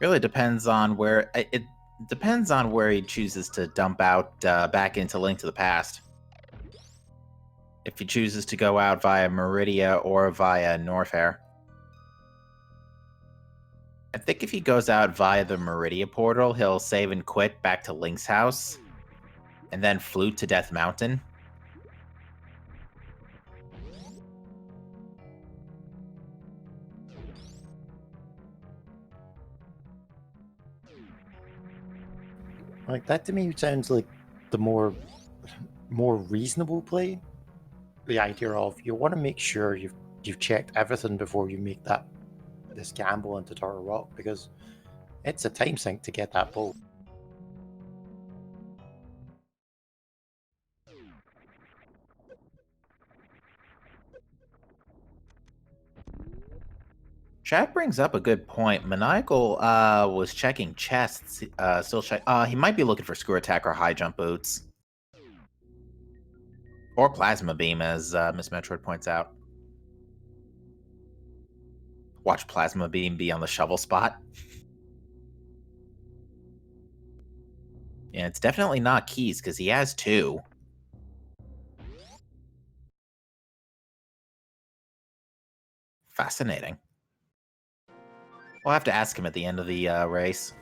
Really depends on where it depends on where he chooses to dump out back into Link to the Past. If he chooses to go out via Meridia or via Norfair. I think if he goes out via the Meridia portal, he'll save and quit back to Link's house, and then flute to Death Mountain. Like that to me sounds like the more reasonable play. The idea of you want to make sure you've checked everything before you make this gamble into Turtle Rock, because it's a time sink to get that bow. Chat brings up a good point. Maniacal was checking chests. Still check. He might be looking for screw attack or high jump boots. Or Plasma Beam, as Miss Metroid points out. Watch Plasma Beam be on the shovel spot. Yeah, it's definitely not keys, because he has two. Fascinating. We'll have to ask him at the end of the race.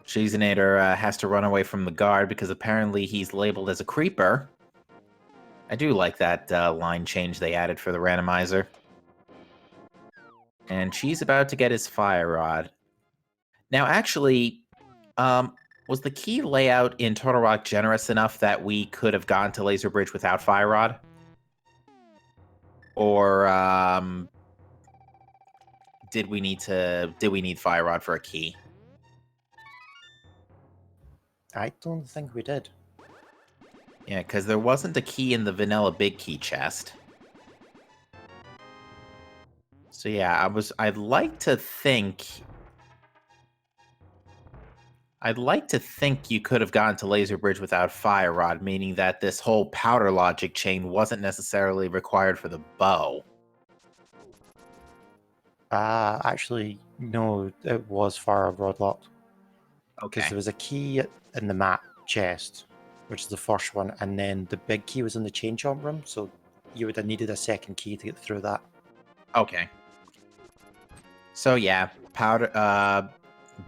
Cheesinator has to run away from the guard because apparently he's labeled as a creeper. I do like that line change they added for the randomizer. And Cheese about to get his fire rod. Now, actually, was the key layout in Turtle Rock generous enough that we could have gone to Laser Bridge without fire rod? Or did we need fire rod for a key? I don't think we did. Yeah, because there wasn't a key in the vanilla big key chest. So yeah, I'd like to think you could have gone to Laser Bridge without fire rod, meaning that this whole powder logic chain wasn't necessarily required for the bow. Actually, no, it was fire rod locked. Because Okay. there was a key in the map chest, which is the first one, and then the big key was in the chain chomp room, so you would have needed a second key to get through that. Okay. So yeah,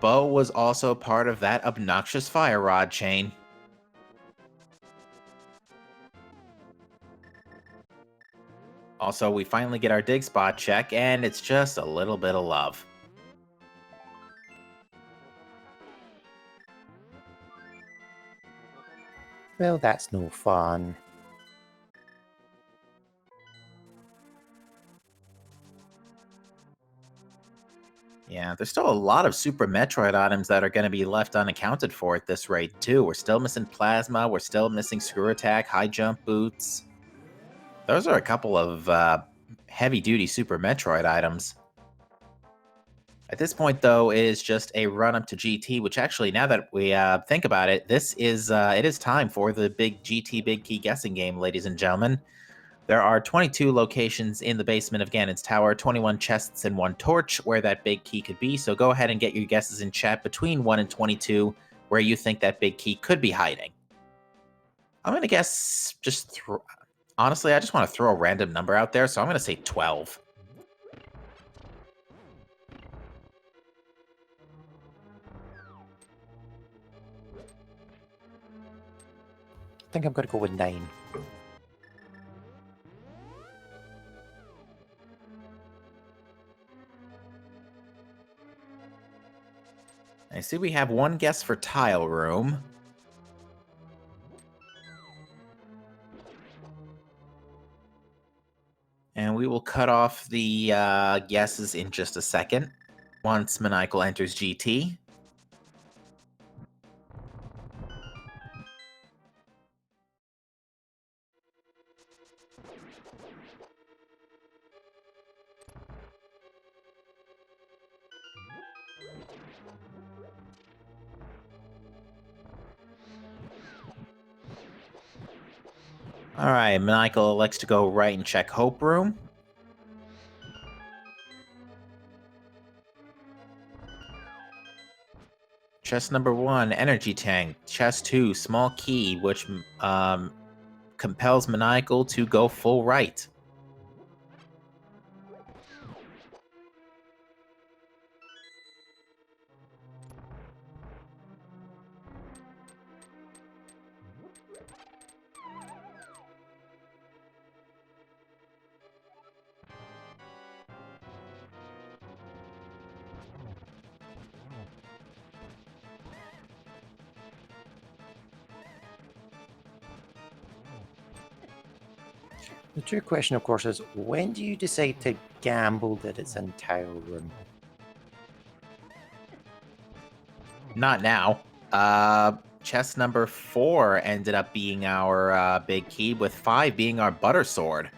bow was also part of that obnoxious fire rod chain. Also, we finally get our dig spot check, and it's just a little bit of love. Well, that's no fun. Yeah, there's still a lot of Super Metroid items that are going to be left unaccounted for at this rate, too. We're still missing Plasma, we're still missing Screw Attack, High Jump Boots. Those are a couple of heavy-duty Super Metroid items. At this point, though, it is just a run-up to GT, which actually, now that we think about it, it is time for the big GT Big Key guessing game, ladies and gentlemen. There are 22 locations in the basement of Ganon's Tower, 21 chests and 1 torch where that big key could be, so go ahead and get your guesses in chat between 1 and 22 where you think that big key could be hiding. I'm going to guess honestly, I just want to throw a random number out there, so I'm going to say 12. I think I'm going to go with 9. I see we have one guess for Tile Room. And we will cut off the guesses in just a second once Maniacal enters GT. Alright, Maniacal elects to go right and check Hope Room. Chest number 1, Energy Tank. Chest 2, Small Key, which compels Maniacal to go full right. The true question, of course, is when do you decide to gamble that it's in Tile Room? Not now. Chest number 4 ended up being our big key, with 5 being our butter sword.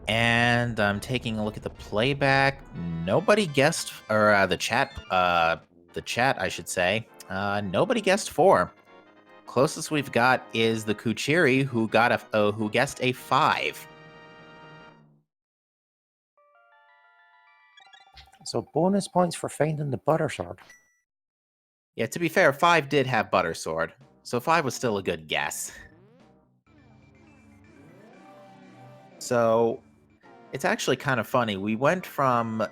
And I'm taking a look at the playback. Nobody guessed, or the chat, I should say. Nobody guessed 4. Closest we've got is the Kuchiri, who guessed a 5. So bonus points for finding the butter sword. Yeah, to be fair, 5 did have Butter Sword, so 5 was still a good guess. So, it's actually kind of funny. We went from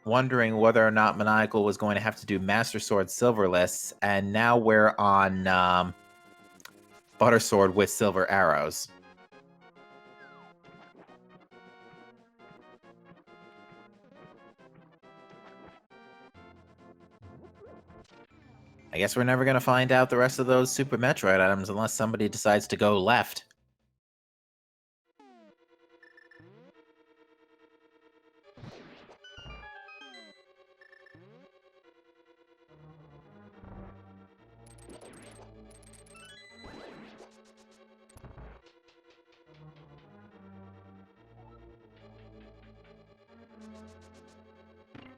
wondering whether or not Maniacal was going to have to do Master Sword Silverless, and now we're on Butter Sword with Silver Arrows. I guess we're never going to find out the rest of those Super Metroid items unless somebody decides to go left.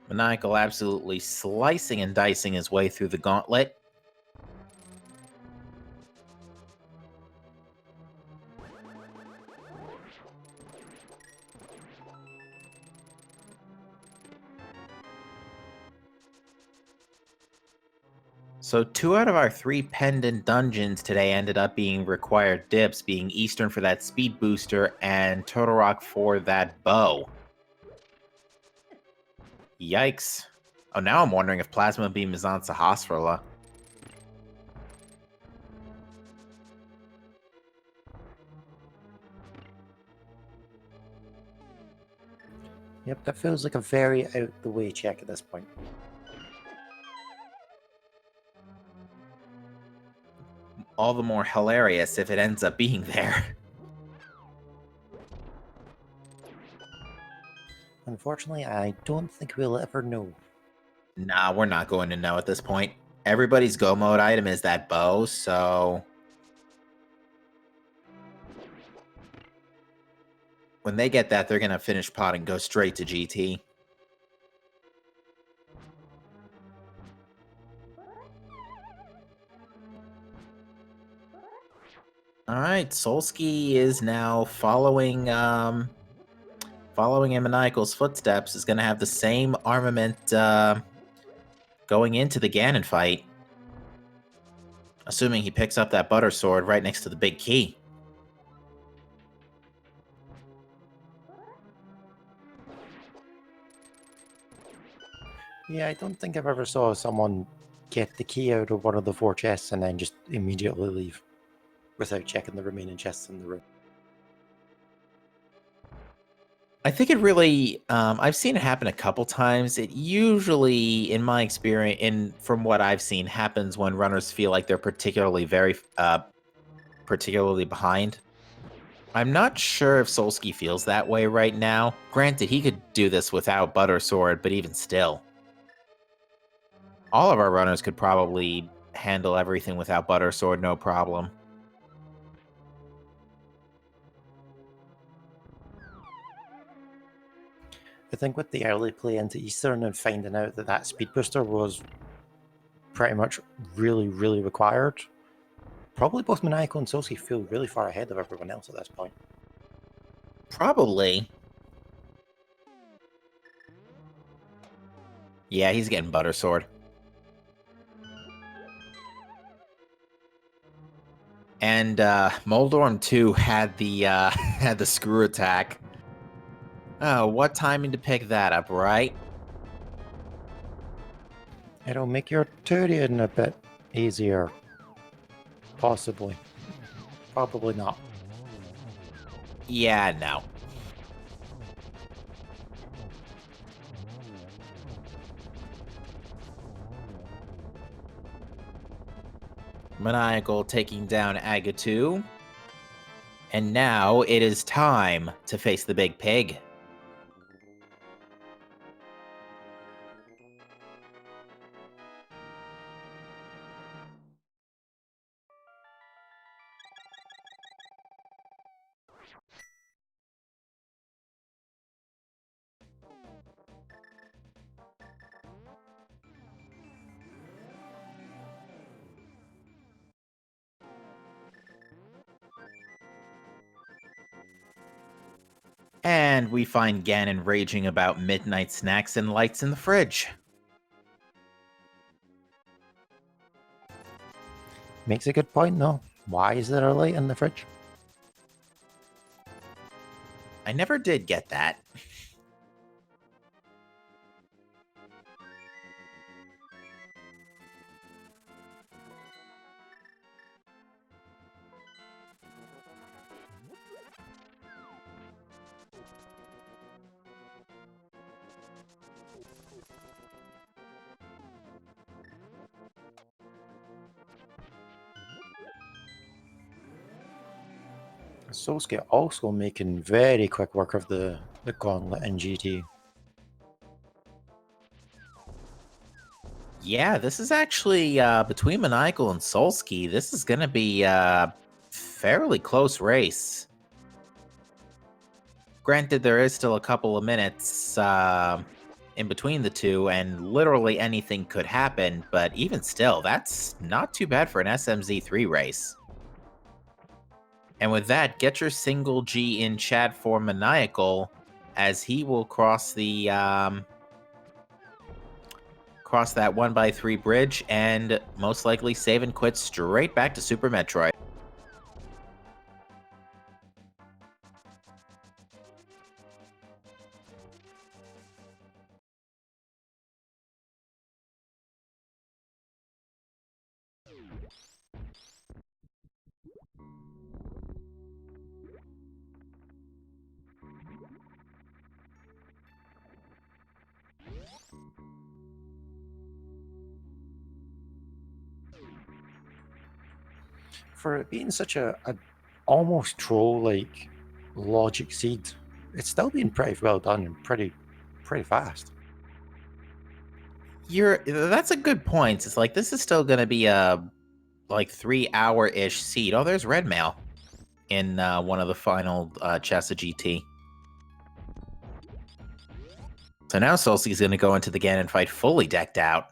Maniacal absolutely slicing and dicing his way through the gauntlet. So 2 out of our 3 pendant dungeons today ended up being required dips, being Eastern for that speed booster and Turtle Rock for that bow. Yikes. Oh, now I'm wondering if Plasma Beam is on Sahasrara. Yep, that feels like a very out the way check at this point. All the more hilarious if it ends up being there. Unfortunately, I don't think we'll ever know. Nah, we're not going to know at this point. Everybody's go mode item is that bow, so when they get that, they're going to finish pot and go straight to GT. All right, Solski is now following in Maniacal's footsteps. Is going to have the same armament going into the Ganon fight, assuming he picks up that butter sword right next to the big key. Yeah, I don't think I've ever saw someone get the key out of one of the 4 chests and then just immediately leave without checking the remaining chests in the room. I think it really, I've seen it happen a couple times. It usually, in my experience, from what I've seen, happens when runners feel like they're particularly behind. I'm not sure if Solski feels that way right now. Granted, he could do this without Butter Sword, but even still. All of our runners could probably handle everything without Butter Sword, no problem. I think with the early play into Eastern and finding out that that speed booster was pretty much really, really required, probably both Maniacal and Sosi feel really far ahead of everyone else at this point. Probably. Yeah, he's getting Butter Sword. And Moldorm 2 had the had the screw attack. Oh, what timing to pick that up, right? It'll make your Turian a bit easier. Possibly. Probably not. Yeah, no. Maniacal taking down Agatu. And now it is time to face the big pig. And we find Ganon raging about midnight snacks and lights in the fridge. Makes a good point, though. Why is there a light in the fridge? I never did get that. Solskjaer also making very quick work of the gauntlet in GT. Yeah, this is actually between Maniacal and Solsky. This is going to be a fairly close race. Granted, there is still a couple of minutes in between the two, and literally anything could happen, but even still, that's not too bad for an SMZ3 race. And with that, get your single G in chat for Maniacal, as he will cross the cross that 1x3 bridge and most likely save and quit straight back to Super Metroid. For it being such a almost troll-like logic seed, it's still being pretty well done and pretty fast. That's a good point. It's like this is still gonna be a like 3-hour-ish seed. Oh, there's red mail in one of the final chests of GT. So now Solsky's gonna go into the Ganon fight fully decked out.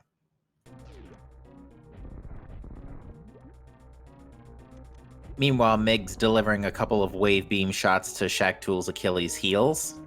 Meanwhile, Mig's delivering a couple of wave beam shots to Shacktool's Achilles' heels.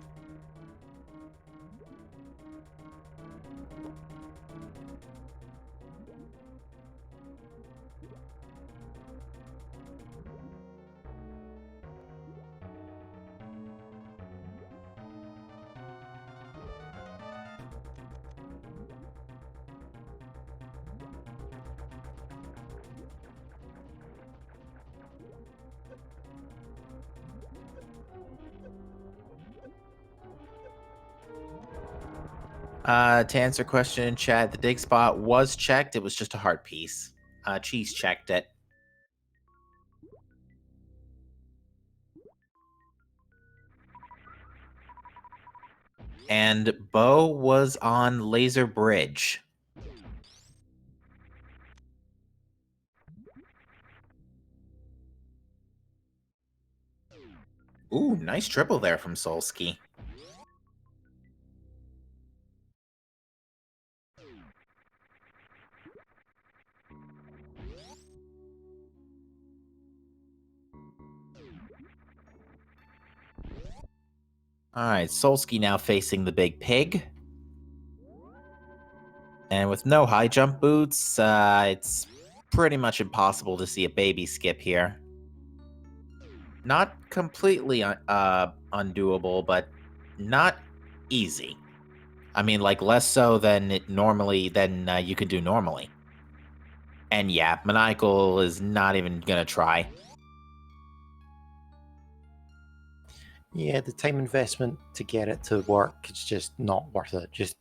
To answer question in chat, the dig spot was checked. It was just a heart piece. Cheese checked it. And Bo was on Laser Bridge. Ooh, nice triple there from Solsky. Alright, Solsky now facing the big pig. And with no high jump boots, it's pretty much impossible to see a baby skip here. Not completely undoable, but not easy. I mean, like, less so than you could do normally. And yeah, Maniacal is not even gonna try. Yeah, the time investment to get it to work, it's just not worth it. Just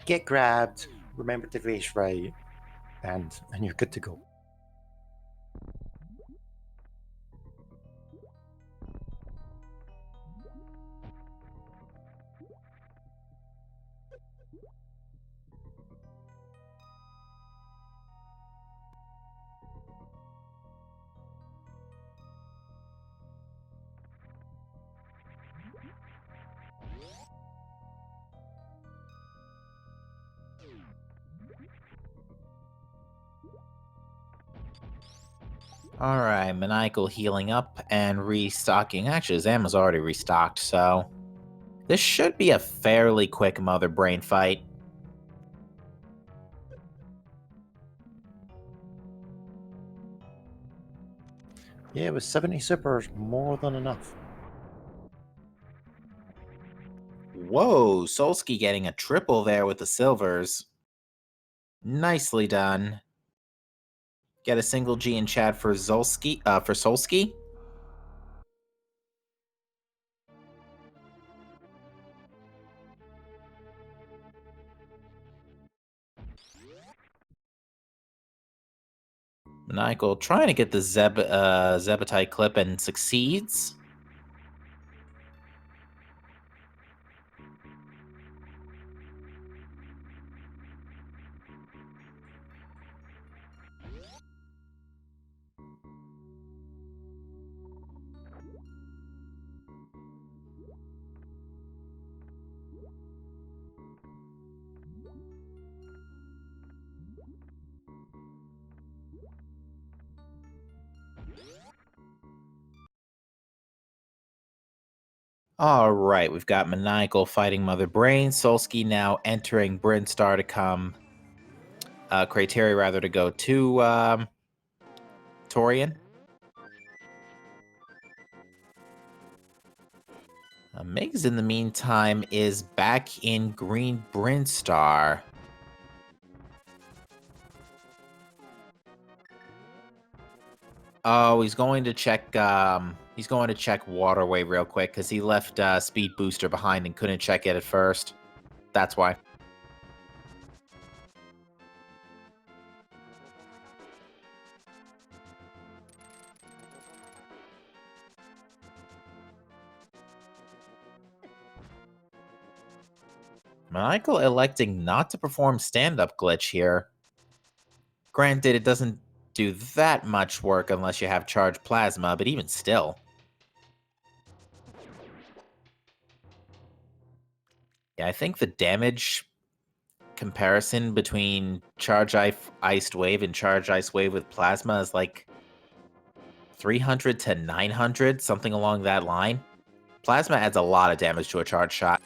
get grabbed, remember to race right, and you're good to go. Alright, Maniacal healing up and restocking. Actually, his ammo's already restocked, so This should be a fairly quick Mother Brain fight. Yeah, with 70 supers, more than enough. Whoa, Solsky getting a triple there with the silvers. Nicely done. Get a single G in chat for Solsky. Maniacal trying to get the Zebetite clip and succeeds. All right, we've got Maniacal fighting Mother Brain. Solsky now entering Brinstar to come. Crateri rather to go to Torian. Migs, in the meantime, is back in Green Brinstar. Oh, he's going to check. He's going to check Waterway real quick because he left Speed Booster behind and couldn't check it at first. That's why. Michael electing not to perform stand-up glitch here. Granted, it doesn't do that much work unless you have charged plasma, but even still. Yeah, I think the damage comparison between charge iced wave and charge ice wave with plasma is like 300 to 900, something along that line. Plasma adds a lot of damage to a charge shot.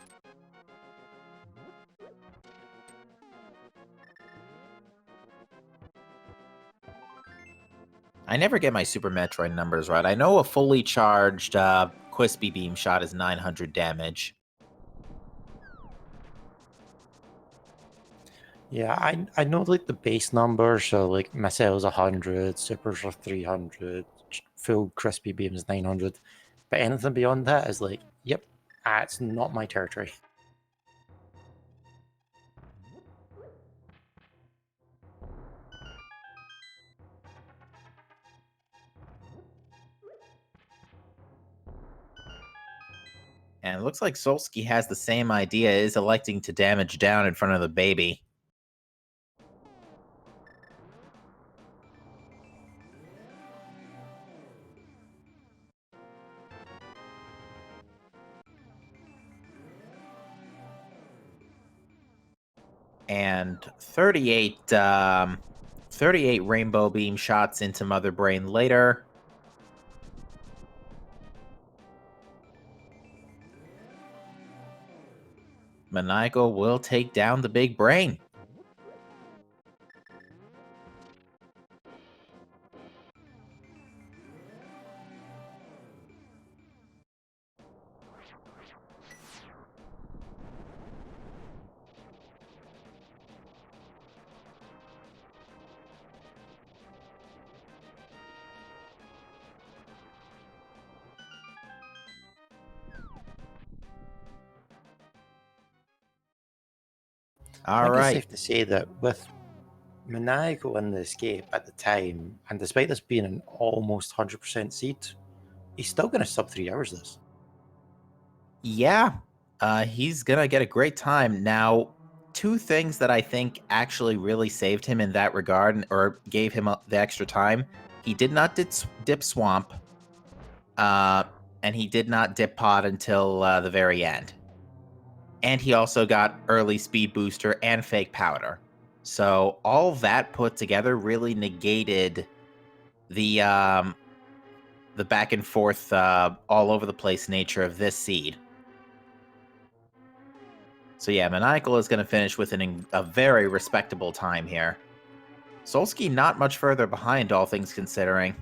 I never get my Super Metroid numbers right. I know a fully charged Quispy Beam shot is 900 damage. Yeah, I know like the base numbers, so like Missile's 100, Supers are 300, full Crispy Beam's 900. But anything beyond that is like, yep, that's not my territory. And it looks like Solsky has the same idea, is electing to damage down in front of the baby. And 38 Rainbow Beam shots into Mother Brain later. Maniacal will take down the big brain. I All think it's right. safe to say that with Maniacal in the escape at the time, and despite this being an almost 100% seed, he's still going to sub 3 hours this. Yeah, he's gonna get a great time. Now, two things that I think actually really saved him in that regard, or gave him the extra time. He did not dip Swamp, and he did not dip Pod until the very end. And he also got early Speed Booster and Fake Powder. So all that put together really negated the back and forth, all over the place nature of this seed. So yeah, Maniacal is going to finish with a very respectable time here. Solsky not much further behind, all things considering.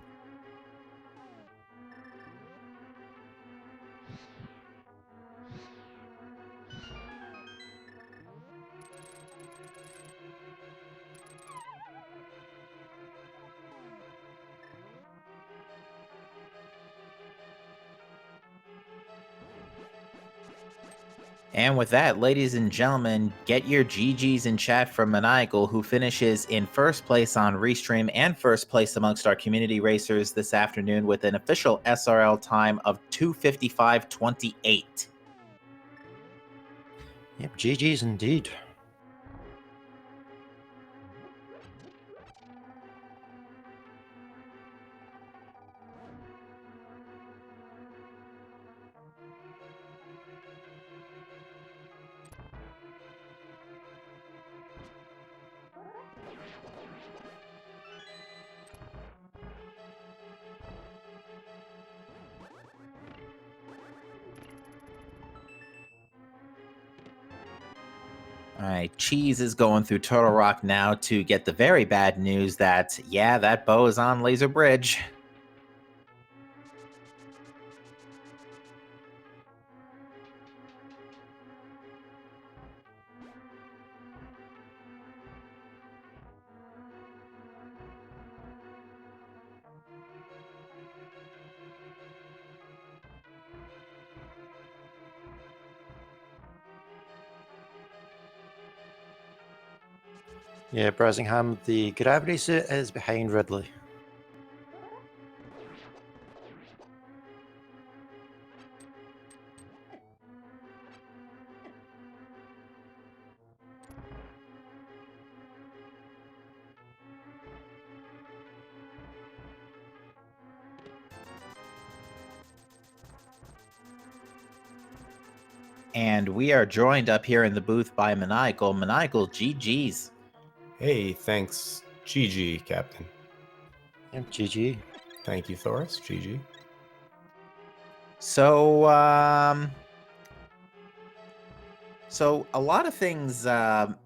And with that, ladies and gentlemen, get your GGs in chat from Maniacal, who finishes in first place on Restream and first place amongst our community racers this afternoon with an official SRL time of 2:55.28. Yep, GG's indeed. All right, Cheese is going through Turtle Rock now to get the very bad news that, yeah, that bow is on Laser Bridge. Yeah, Brasingham, the gravity suit is behind Ridley. And we are joined up here in the booth by Maniacal. Maniacal, GG's. Hey, thanks. GG, Captain. Yep, GG. Thank you, Thoris. GG. So, a lot of things, a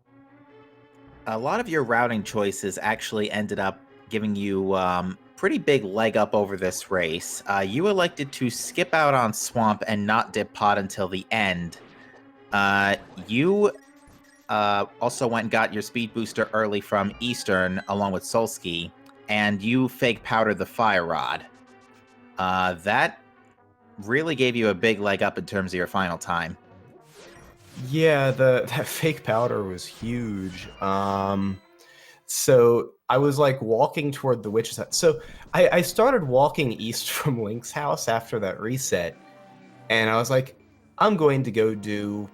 lot of your routing choices actually ended up giving you pretty big leg up over this race. You elected to skip out on Swamp and not dip pot until the end. You also went and got your speed booster early from Eastern along with Solsky, and you fake powdered the Fire Rod. That really gave you a big leg up in terms of your final time. Yeah, that fake powder was huge. So I was like walking toward the witch's hut. So I started walking east from Link's house after that reset, and I was like, I'm going to go do,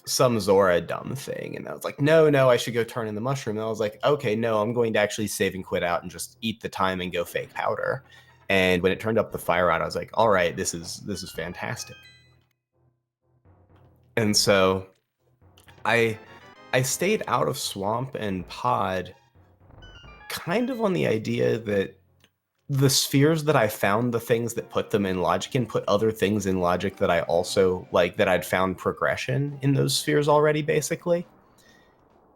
some Zora dumb thing. And I was like, no, I should go turn in the mushroom. And I was like, okay, no, I'm going to actually save and quit out and just eat the time and go fake powder. And when it turned up the fire rod, I was like, all right, this is fantastic. And so I stayed out of Swamp and Pod kind of on the idea that the spheres that I found, the things that put them in logic and put other things in logic that I also like, that I'd found progression in those spheres already, basically.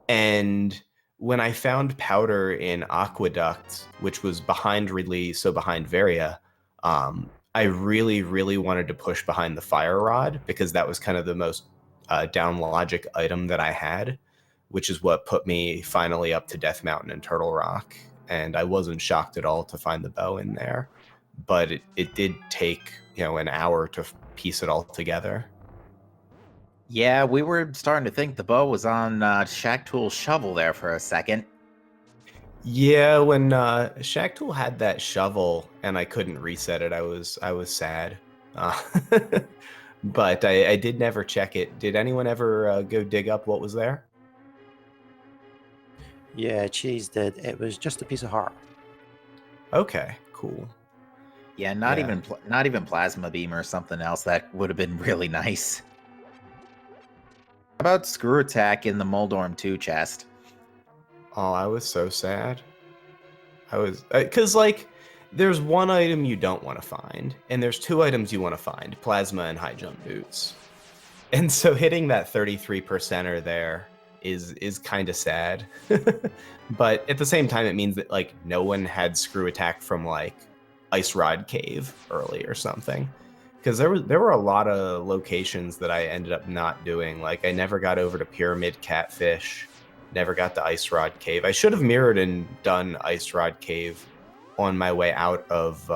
And when I found Powder in Aqueduct, which was behind Ridley, so behind Varia, I really, really wanted to push behind the Fire Rod because that was kind of the most down logic item that I had, which is what put me finally up to Death Mountain and Turtle Rock. And I wasn't shocked at all to find the bow in there, but it did take, an hour to piece it all together. Yeah, we were starting to think the bow was on Shack Tool's shovel there for a second. Yeah, when Shack Tool had that shovel and I couldn't reset it, I was sad. But I did never check it. Did anyone ever go dig up what was there? Yeah, Cheese did. It was just a piece of heart. Okay, cool. Yeah, not even Plasma Beam or something else. That would have been really nice. How about Screw Attack in the Moldorm 2 chest? Oh, I was so sad. I was... Because, there's one item you don't want to find, and there's two items you want to find. Plasma and high jump boots. And so hitting that 33%er there is kind of sad. But at the same time, it means that like no one had screw attack from like Ice Rod Cave early or something. Because there were a lot of locations that I ended up not doing. Like I never got over to Pyramid Catfish, never got to Ice Rod Cave. I should have mirrored and done Ice Rod Cave on my way out of,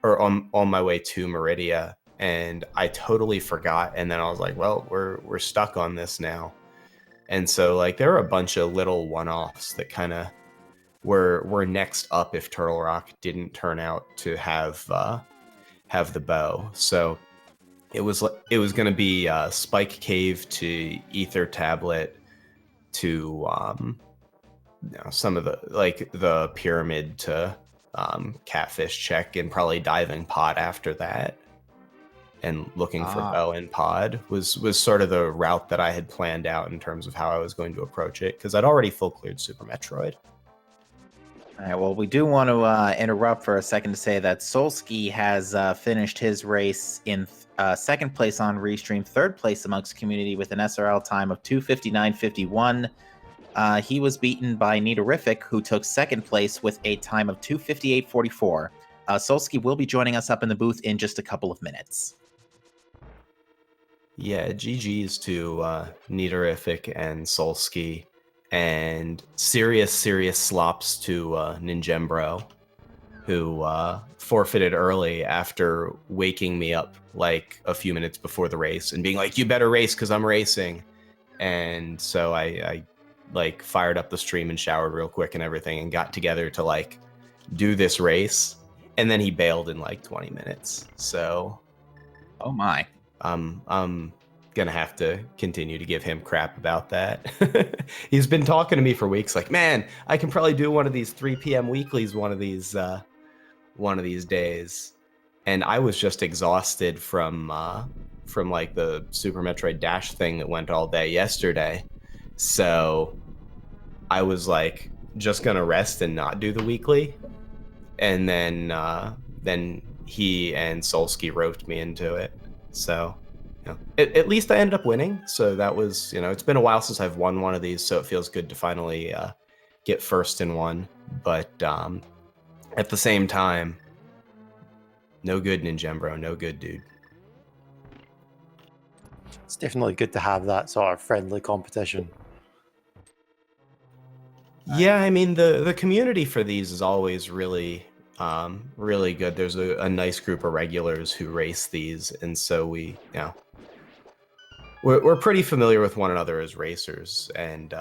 or on my way to Meridia, and I totally forgot. And then I was like, well, we're stuck on this now. And so like there were a bunch of little one-offs that kind of were next up if Turtle Rock didn't turn out to have the bow. So it was going to be Spike Cave to Ether Tablet to some of the pyramid to Catfish check, and probably Diving Pod after that. And looking for bow and pod was sort of the route that I had planned out in terms of how I was going to approach it, because I'd already full cleared Super Metroid. All right, well, we do want to interrupt for a second to say that Solski has finished his race in second place on Restream, third place amongst community with an SRL time of 2:59.51. He was beaten by Nitorific, who took second place with a time of 2:58.44. Solski will be joining us up in the booth in just a couple of minutes. Yeah, GG's to Nitorific and Solski, and serious slops to Ninjembro, who forfeited early after waking me up like a few minutes before the race and being like, you better race because I'm racing. And so I like fired up the stream and showered real quick and everything and got together to like do this race. And then he bailed in like 20 minutes. So, oh my. I'm gonna have to continue to give him crap about that. He's been talking to me for weeks, like, man, I can probably do one of these 3 p.m. weeklies one of these days. And I was just exhausted from like the Super Metroid Dash thing that went all day yesterday. So I was like just gonna rest and not do the weekly. And then he and Solski roped me into it. So, you know, at least I ended up winning. So that was, you know, it's been a while since I've won one of these, so it feels good to finally get first in one. But at the same time, no good, Ninjembro, no good, dude. It's definitely good to have that sort of friendly competition. Yeah, I mean, the community for these is always really good. There's a nice group of regulars who race these, and so we're pretty familiar with one another as racers. And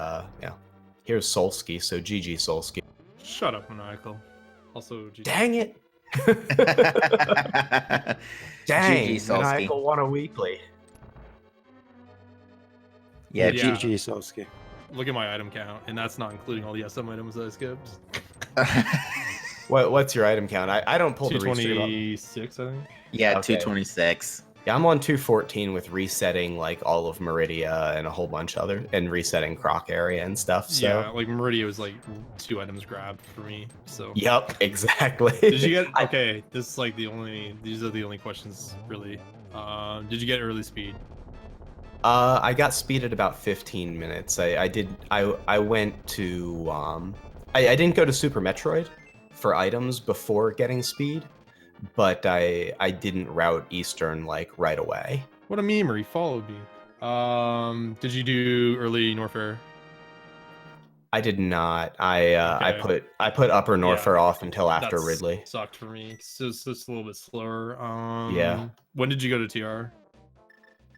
here's Solski, so GG Solski. Shut up, Maniacal. Also, GG. Dang it! Dang, GG Solski. Maniacal won a weekly. Yeah, GG Solski. Look at my item count, and that's not including all the SM items that I skipped. What's your item count? I don't pull the restream up. 226, I think. Yeah, Okay. 226. Yeah, I'm on 214 with resetting like all of Meridia and a whole bunch other, and resetting Croc area and stuff. So Yeah, like Meridia was like 2 items grabbed for me. So yep, exactly. did you get okay? This is like these are the only questions really. Did you get early speed? I got speed at about 15 minutes. I went to I didn't go to Super Metroid for items before getting speed, but I didn't route Eastern like right away. What a memer, he followed me. Did you do early Norfair? I did not. I put Upper Norfair off until after That's Ridley. Sucked for me. So it's just a little bit slower. Yeah. When did you go to TR?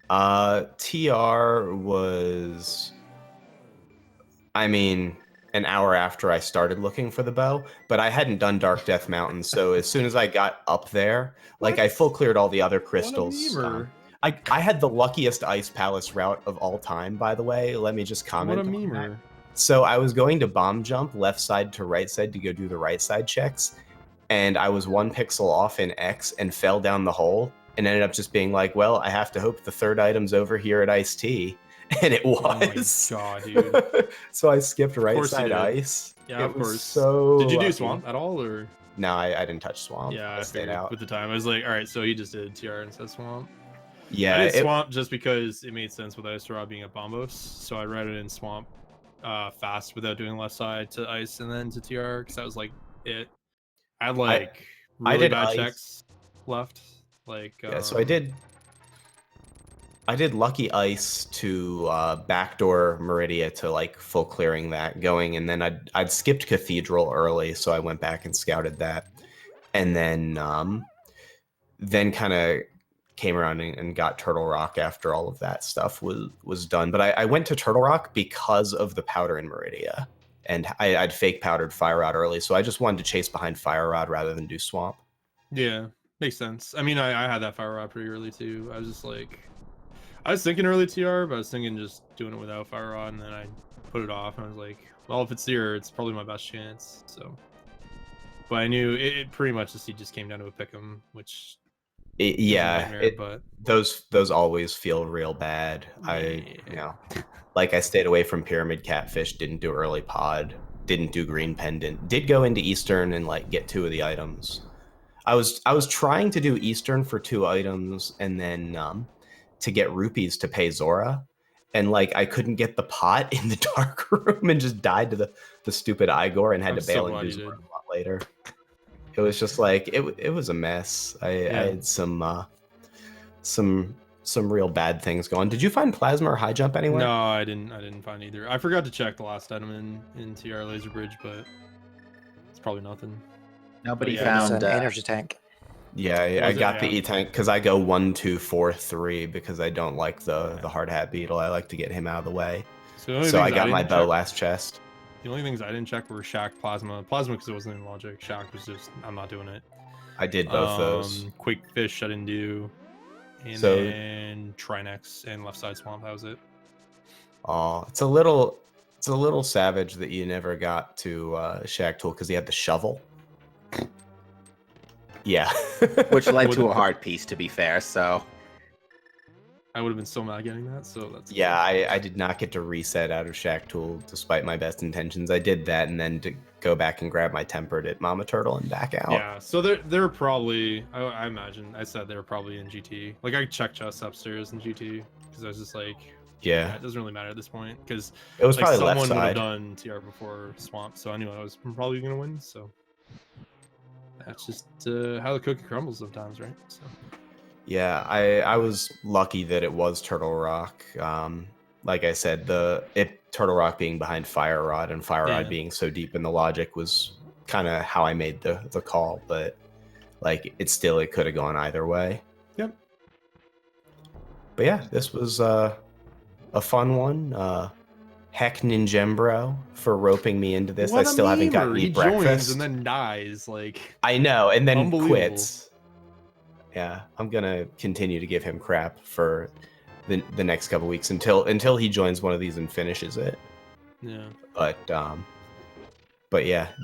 TR was, I mean, an hour after I started looking for the bow, but I hadn't done Dark Death Mountain, so as soon as I got up there, like I full cleared all the other crystals. I had the luckiest Ice Palace route of all time, by the way. Let me just comment. What a on memer. that. So I was going to bomb jump left side to right side to go do the right side checks, and I was 1 pixel off in X and fell down the hole and ended up just being like, well, I have to hope the third item's over here at Ice T. And it was. Oh my god, dude. So I skipped right side did. ice. Yeah, of course. So did you do lucky. Swamp at all, or? No, I didn't touch Swamp. Yeah, I stayed out. with the time. I was like, all right, so he just did TR and said Swamp. Yeah, I did Swamp just because it made sense with Ice Rod being a Bombos, so I read it in Swamp fast without doing left side to Ice and then to TR, because that was like it. I had like I really did bad Ice. checks left. Like Yeah, so I did Lucky Ice to backdoor Meridia to like full clearing that going, and then I'd skipped Cathedral early, so I went back and scouted that, and then kind of came around and got Turtle Rock after all of that stuff was done. But I went to Turtle Rock because of the powder in Meridia, and I'd fake powdered Fire Rod early, so I just wanted to chase behind Fire Rod rather than do Swamp. Yeah, makes sense. I mean, I had that Fire Rod pretty early too. I was just like, I was thinking early TR, but I was thinking just doing it without Fire Rod, and then I put it off, and I was like, well, if it's here, it's probably my best chance. So, but I knew it pretty much just came down to a pick'em, which but those always feel real bad. yeah. I stayed away from Pyramid Catfish, didn't do early pod, didn't do Green Pendant, did go into Eastern and like get 2 of the items. I was trying to do Eastern for 2 items and then to get rupees to pay Zora, and like I couldn't get the pot in the dark room and just died to the stupid Igor and had to bail and do Zora a lot later. It was just like it was a mess. I had some real bad things going. Did you find Plasma or High Jump anywhere? No, I didn't find either. I forgot to check the last item in TR Laser Bridge, but it's probably nothing. Nobody It's found an energy tank. Yeah, I got the E-Tank because I go 1, 2, 4, 3 because I don't like the hard hat beetle. I like to get him out of the way. So I got my bow last chest. The only things I didn't check were Shack, Plasma because it wasn't in logic. Shack was just, I'm not doing it. I did both those. Quake Fish I didn't do. And then Trinex and Left Side Swamp, that was it. Oh, it's a little savage that you never got to Shack Tool because he had the shovel. Yeah. Which led to a hard piece, to be fair, so. I would have been so mad getting that, so that's... Yeah, I did not get to reset out of Shack Tool despite my best intentions. I did that and then to go back and grab my Tempered at Mama Turtle and back out. Yeah, so they're probably, I imagine, I said they were probably in GT. Like, I checked just upstairs in GT, because I was just like, yeah, it doesn't really matter at this point, because it was like, probably someone left would have side. done TR before Swamp, so I knew I was probably going to win, so... That's just how the cookie crumbles sometimes, right? So. Yeah, I was lucky that it was Turtle Rock. Like I said, Turtle Rock being behind Fire Rod and Fire Rod being so deep in the logic was kind of how I made the call, but like it could have gone either way. Yep. But yeah, this was a fun one. Heck Ninjembro for roping me into this. I still haven't gotten to eat breakfast. And then dies, like... I know, and then quits. Yeah, I'm gonna continue to give him crap for the next couple weeks until he joins one of these and finishes it. Yeah. But yeah,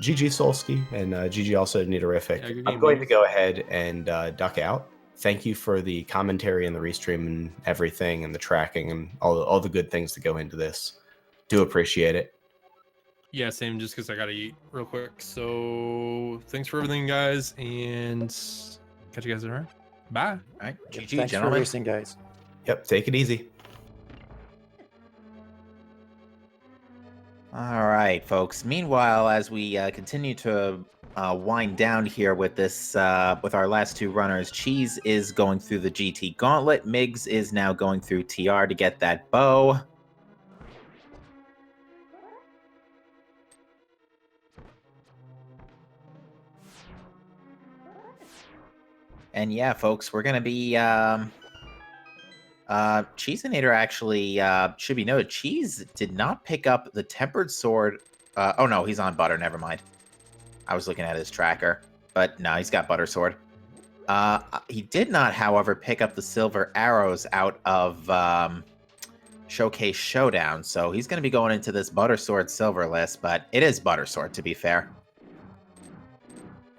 GG Solsky and GG also Nidorific. Yeah, I'm going to go ahead and duck out. Thank you for the commentary and the restream and everything and the tracking and all the good things that go into this. Do appreciate it. Yeah, same, just because I gotta eat real quick. So thanks for everything, guys, and catch you guys around. Bye. All right, GG, Thanks gentlemen. for racing, guys. Yep, take it easy. All right, folks. Meanwhile, as we continue to wind down here with this, with our last 2 runners, Cheese is going through the GT Gauntlet. Migs is now going through TR to get that bow. And yeah, folks, we're gonna be Cheeseinator actually should be noted. Cheese did not pick up the tempered sword. Oh no, he's on butter. Never mind. I was looking at his tracker, but no, he's got butter sword. He did not, however, pick up the silver arrows out of Showcase Showdown, so he's going to be going into this butter sword silver list. But it is butter sword, to be fair.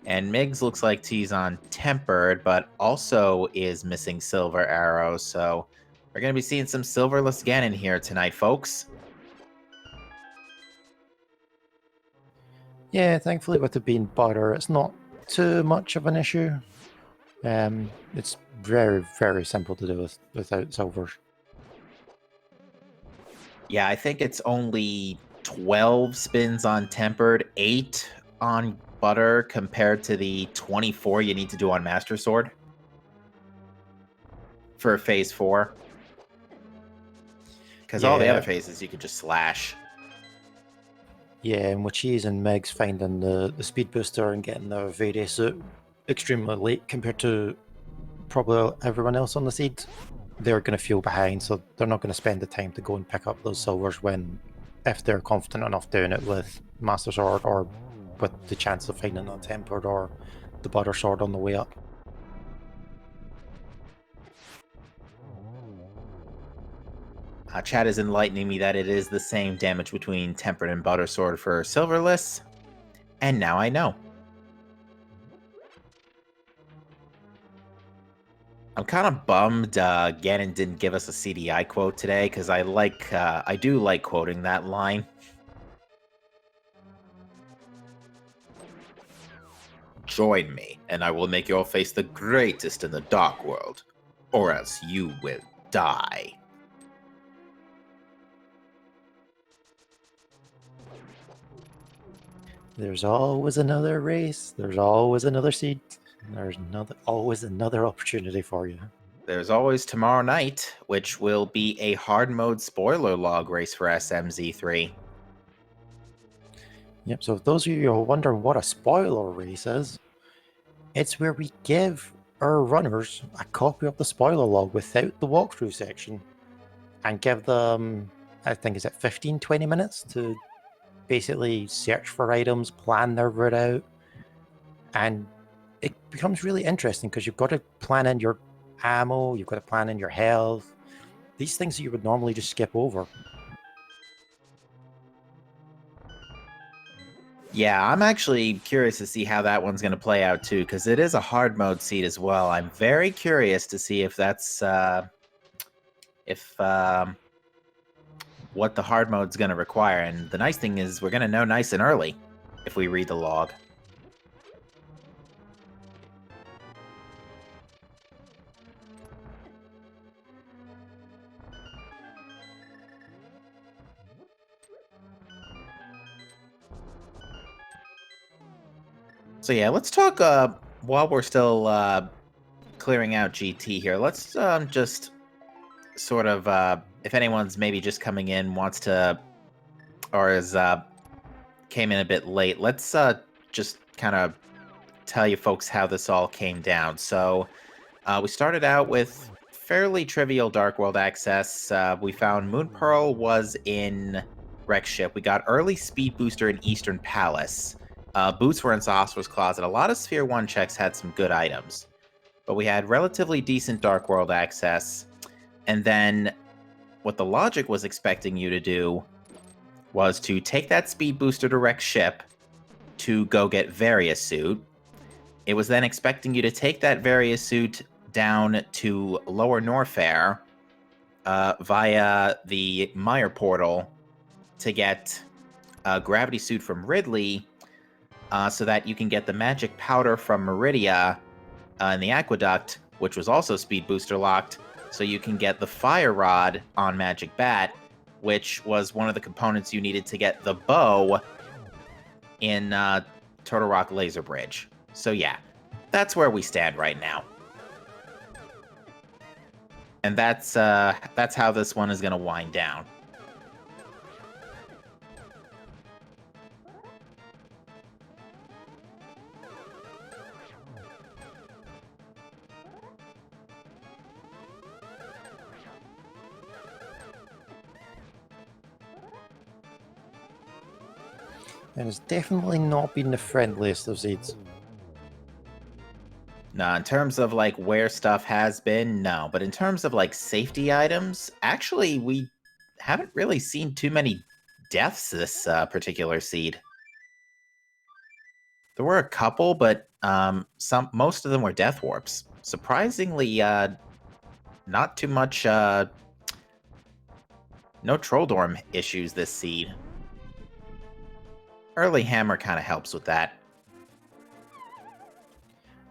And Migs looks like he's on tempered, but also is missing silver arrows. So we're going to be seeing some silverless again in here tonight, folks. Yeah, thankfully with it being butter, it's not too much of an issue. It's very, very simple to do without silvers. Yeah, I think it's only 12 spins on tempered, 8 on butter compared to the 24 you need to do on Master Sword for phase 4. Because all the other Yeah. phases you could just slash. Yeah, and with Cheese and Megs finding the speed booster and getting the Vade suit extremely late compared to probably everyone else on the seed, they're going to feel behind, so they're not going to spend the time to go and pick up those silvers when, if they're confident enough doing it with Master Sword or with the chance of finding a tempered or the butter sword on the way up. Chat is enlightening me that it is the same damage between tempered and butter sword for silverless, and now I know. I'm kind of bummed Ganon didn't give us a CDI quote today, because I do like quoting that line. Join me, and I will make your face the greatest in the Dark World, or else you will die. There's always another race. There's always another seed. There's always another opportunity for you. There's always tomorrow night, which will be a hard mode spoiler log race for SMZ3. Yep, so if those of you who are wondering what a spoiler race is, it's where we give our runners a copy of the spoiler log without the walkthrough section and give them, I think, is it 15, 20 minutes to basically search for items, plan their route out, and it becomes really interesting because you've got to plan in your ammo, you've got to plan in your health, these things that you would normally just skip over. Yeah, I'm actually curious to see how that one's going to play out too, because it is a hard mode seed as well. I'm very curious to see if that's what the hard mode's going to require. And the nice thing is we're going to know nice and early if we read the log. So yeah, let's talk while we're still clearing out GT here. Let's just sort of if anyone's maybe just coming in, wants to, or is came in a bit late, let's just kind of tell you folks how this all came down. So we started out with fairly trivial Dark World access. We found Moon Pearl was in Rex Ship. We got early Speed Booster in Eastern Palace. Boots were in Sorcerer's Closet. A lot of Sphere 1 checks had some good items. But we had relatively decent Dark World access. And then what the logic was expecting you to do was to take that Speed Booster to Rex Ship to go get Various Suit. It was then expecting you to take that Various Suit down to Lower Norfair via the Mire portal to get a Gravity Suit from Ridley, so that you can get the Magic Powder from Meridia in the Aqueduct, which was also Speed Booster locked, so you can get the Fire Rod on Magic Bat, which was one of the components you needed to get the bow in Turtle Rock Laser Bridge. So yeah, that's where we stand right now. And that's how this one is going to wind down. And it's definitely not been the friendliest of seeds. No, in terms of like where stuff has been, no. But in terms of like safety items, actually we haven't really seen too many deaths this particular seed. There were a couple, but most of them were death warps. Surprisingly, not too much no Troll Dorm issues this seed. Early Hammer kind of helps with that.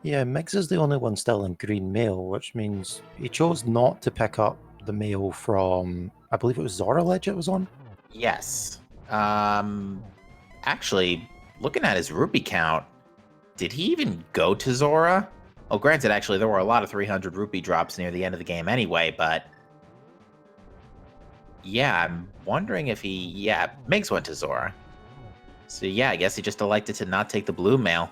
Yeah, Mix is the only one still in green mail, which means he chose not to pick up the mail from, I believe it was Zora Ledge it was on. Yes. Actually, looking at his rupee count, did he even go to Zora? Oh, granted, actually, there were a lot of 300 rupee drops near the end of the game anyway, but... Yeah, I'm wondering if he... Yeah, Migs went to Zora. So yeah, I guess he just elected to not take the blue mail.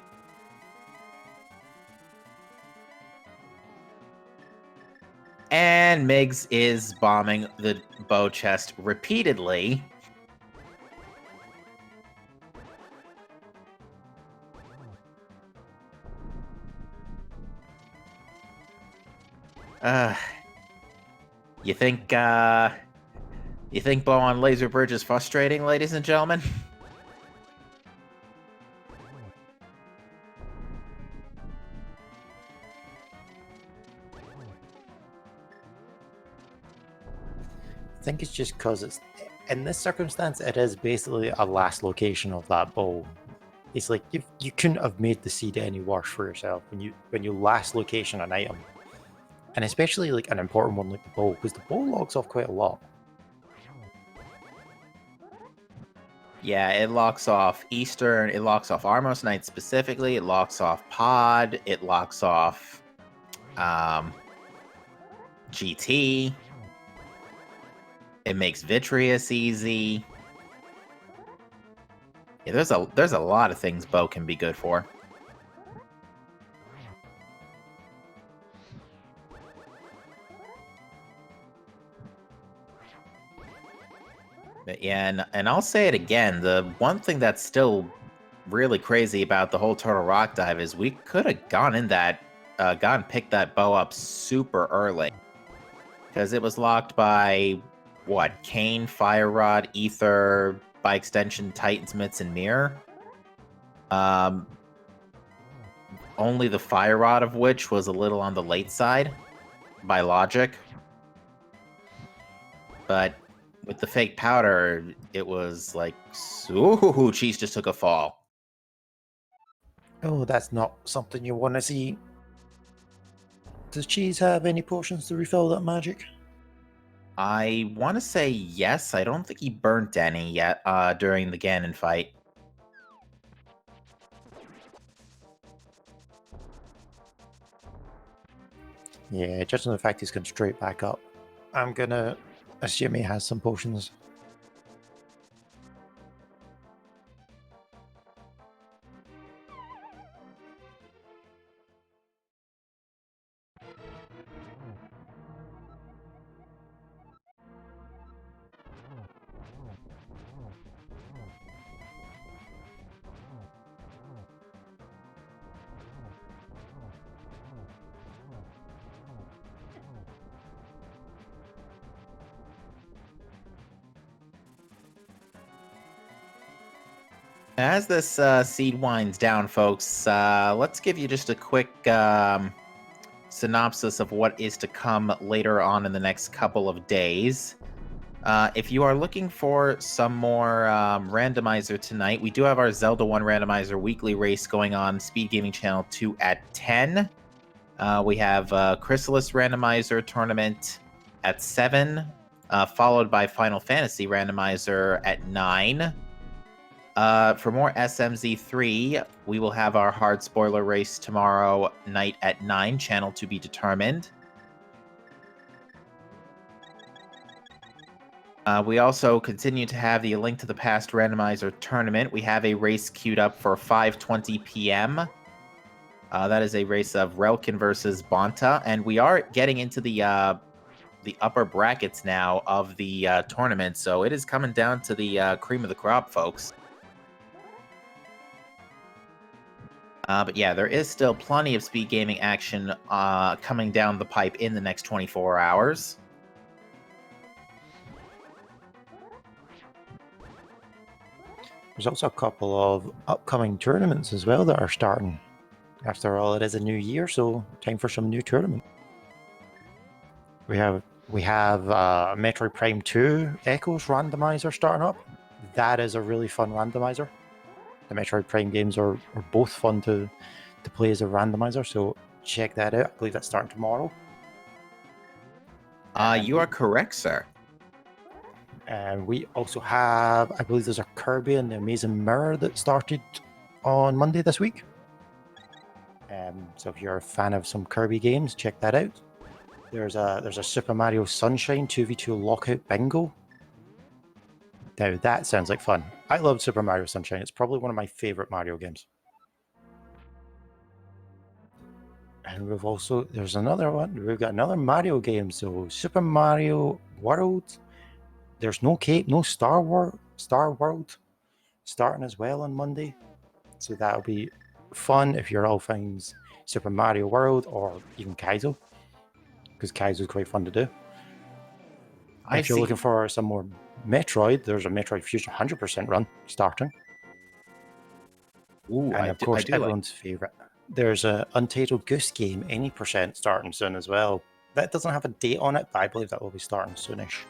And Migs is bombing the bow chest repeatedly. You think bow on laser bridge is frustrating, ladies and gentlemen? I think it's just because it's, in this circumstance, it is basically a last location of that bow. It's like you couldn't have made the seed any worse for yourself when you last location an item. And especially like an important one like the bow, because the bow logs off quite a lot. Yeah, it locks off Eastern, it locks off Armos Knight specifically, it locks off Pod, it locks off GT. It makes Vitreous easy. Yeah, there's a lot of things bow can be good for. But yeah, and I'll say it again, the one thing that's still really crazy about the whole Turtle Rock dive is we could have gone and picked that bow up super early. Because it was locked by, what, Kane, Fire Rod, Ether, by extension, Titansmiths, and Mirror. Only the Fire Rod of which was a little on the late side, by logic. But with the fake powder, it was like, ooh, Cheese just took a fall. Oh, that's not something you want to see. Does Cheese have any potions to refill that magic? I want to say yes. I don't think he burnt any yet during the Ganon fight. Yeah, judging the fact he's gone straight back up, I'm gonna assume he has some potions. As this seed winds down, folks, let's give you just a quick synopsis of what is to come later on in the next couple of days. If you are looking for some more randomizer tonight, we do have our Zelda 1 randomizer weekly race going on Speed Gaming Channel 2 at 10. We have Chrysalis randomizer tournament at 7, followed by Final Fantasy randomizer at 9. For more SMZ3, we will have our hard spoiler race tomorrow night at 9, channel to be determined. We also continue to have the Link to the Past randomizer tournament. We have a race queued up for 5:20 p.m. That is a race of Relkin versus Bonta, and we are getting into the upper brackets now of the tournament, so it is coming down to the cream of the crop, folks. But yeah, there is still plenty of speed gaming action coming down the pipe in the next 24 hours. There's also a couple of upcoming tournaments as well that are starting. After all, it is a new year, so time for some new tournament. We have Metroid Prime 2 Echoes randomizer starting up. That is a really fun randomizer. The Metroid Prime games are both fun to to play as a randomizer, so check that out. I believe that's starting tomorrow. You are correct, sir. And we also have, I believe there's a Kirby and the Amazing Mirror that started on Monday this week. So if you're a fan of some Kirby games, check that out. There's a Super Mario Sunshine 2v2 Lockout Bingo. Now that sounds like fun. I love Super Mario Sunshine. It's probably one of my favorite Mario games. And there's another one. We've got another Mario game. So Super Mario World. There's no Star World starting as well on Monday. So that'll be fun if you're all fans Super Mario World or even Kaizo, because Kaizo is quite fun to do. If you're looking for some more Metroid, there's a Metroid Fusion 100% run starting. Ooh, And of course, everyone's favorite. There's a Untitled Goose Game, any percent, starting soon as well. That doesn't have a date on it, but I believe that will be starting soonish.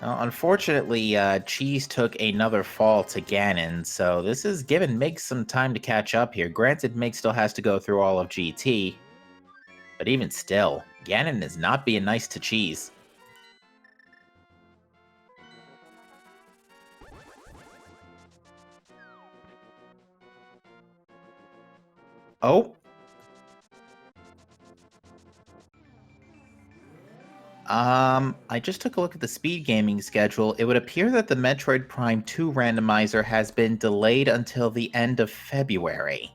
Unfortunately, Cheese took another fall to Ganon, so this is giving Mig some time to catch up here. Granted, Mig still has to go through all of GT, but even still, Ganon is not being nice to Cheese. Oh. I just took a look at the speed gaming schedule. It would appear that the Metroid Prime 2 randomizer has been delayed until the end of February.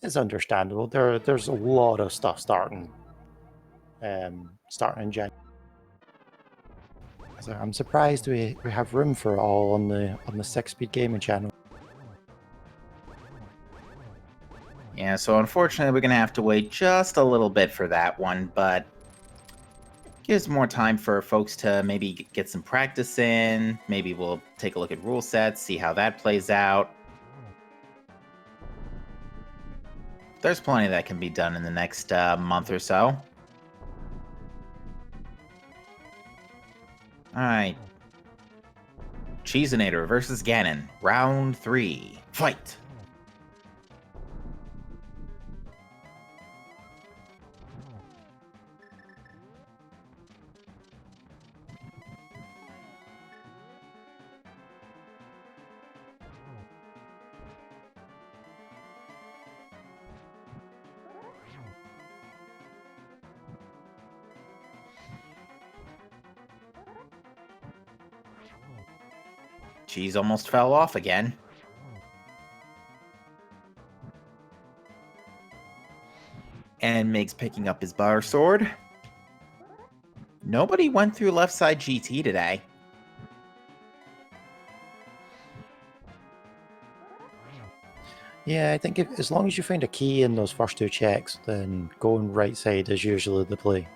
It's understandable. There's a lot of stuff starting in January. So I'm surprised we have room for all on the 6-speed gaming channel. Yeah, so unfortunately we're gonna have to wait just a little bit for that one, but gives more time for folks to maybe get some practice in. Maybe we'll take a look at rule sets, see how that plays out. There's plenty that can be done in the next month or so. Alright. Cheesinator versus Ganon. Round 3. Fight! Cheese almost fell off again. And Mig's picking up his bar sword. Nobody went through left side GT today. Yeah, I think as long as you find a key in those first 2 checks, then going right side is usually the play.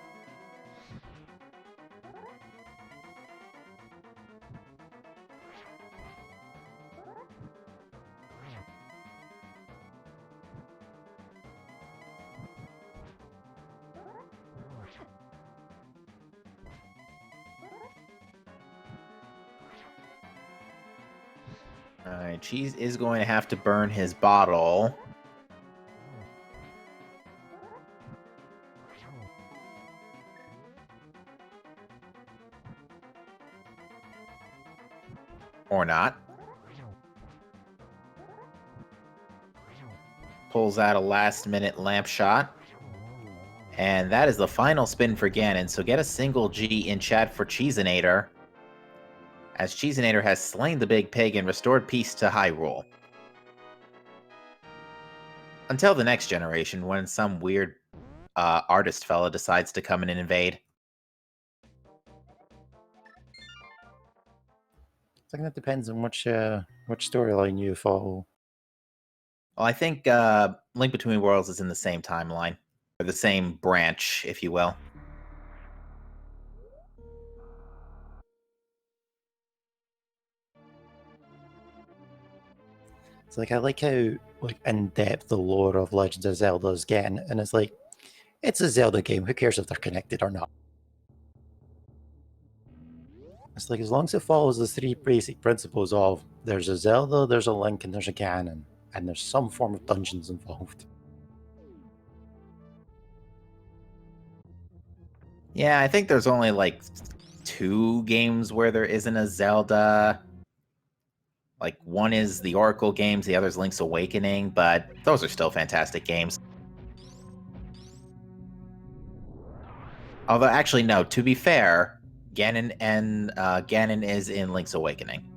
Alright, Cheese is going to have to burn his bottle. Or not. Pulls out a last-minute lamp shot. And that is the final spin for Ganon, so get a single G in chat for Cheesinator, as Cheesinator has slain the Big Pig and restored peace to Hyrule. Until the next generation, when some weird artist fella decides to come in and invade. I think that depends on which storyline you follow. Well, I think Link Between Worlds is in the same timeline, or the same branch, if you will. It's like I like how in depth the lore of Legend of Zelda is getting, and it's like It's a Zelda game. Who cares if they're connected or not? It's like, as long as it follows the three basic principles of there's a Zelda, there's a Link, and there's a Ganon, and there's some form of dungeons involved. Yeah, I think there's only like 2 games where there isn't a Zelda. Like, one is the Oracle games, the other is Link's Awakening, but those are still fantastic games. Although, actually, no, to be fair, Ganon is in Link's Awakening.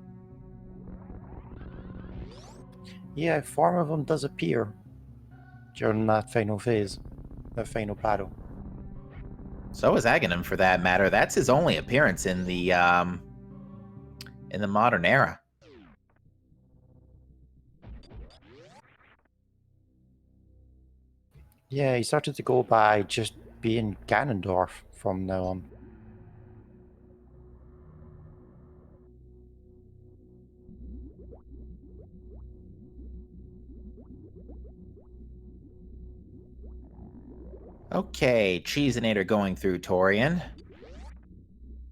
Yeah, form of them does appear during that final phase, that final battle. So is Aghanim, for that matter. That's his only appearance in the modern era. Yeah, he started to go by just being Ganondorf from now on. Okay, Cheesinator going through Torian.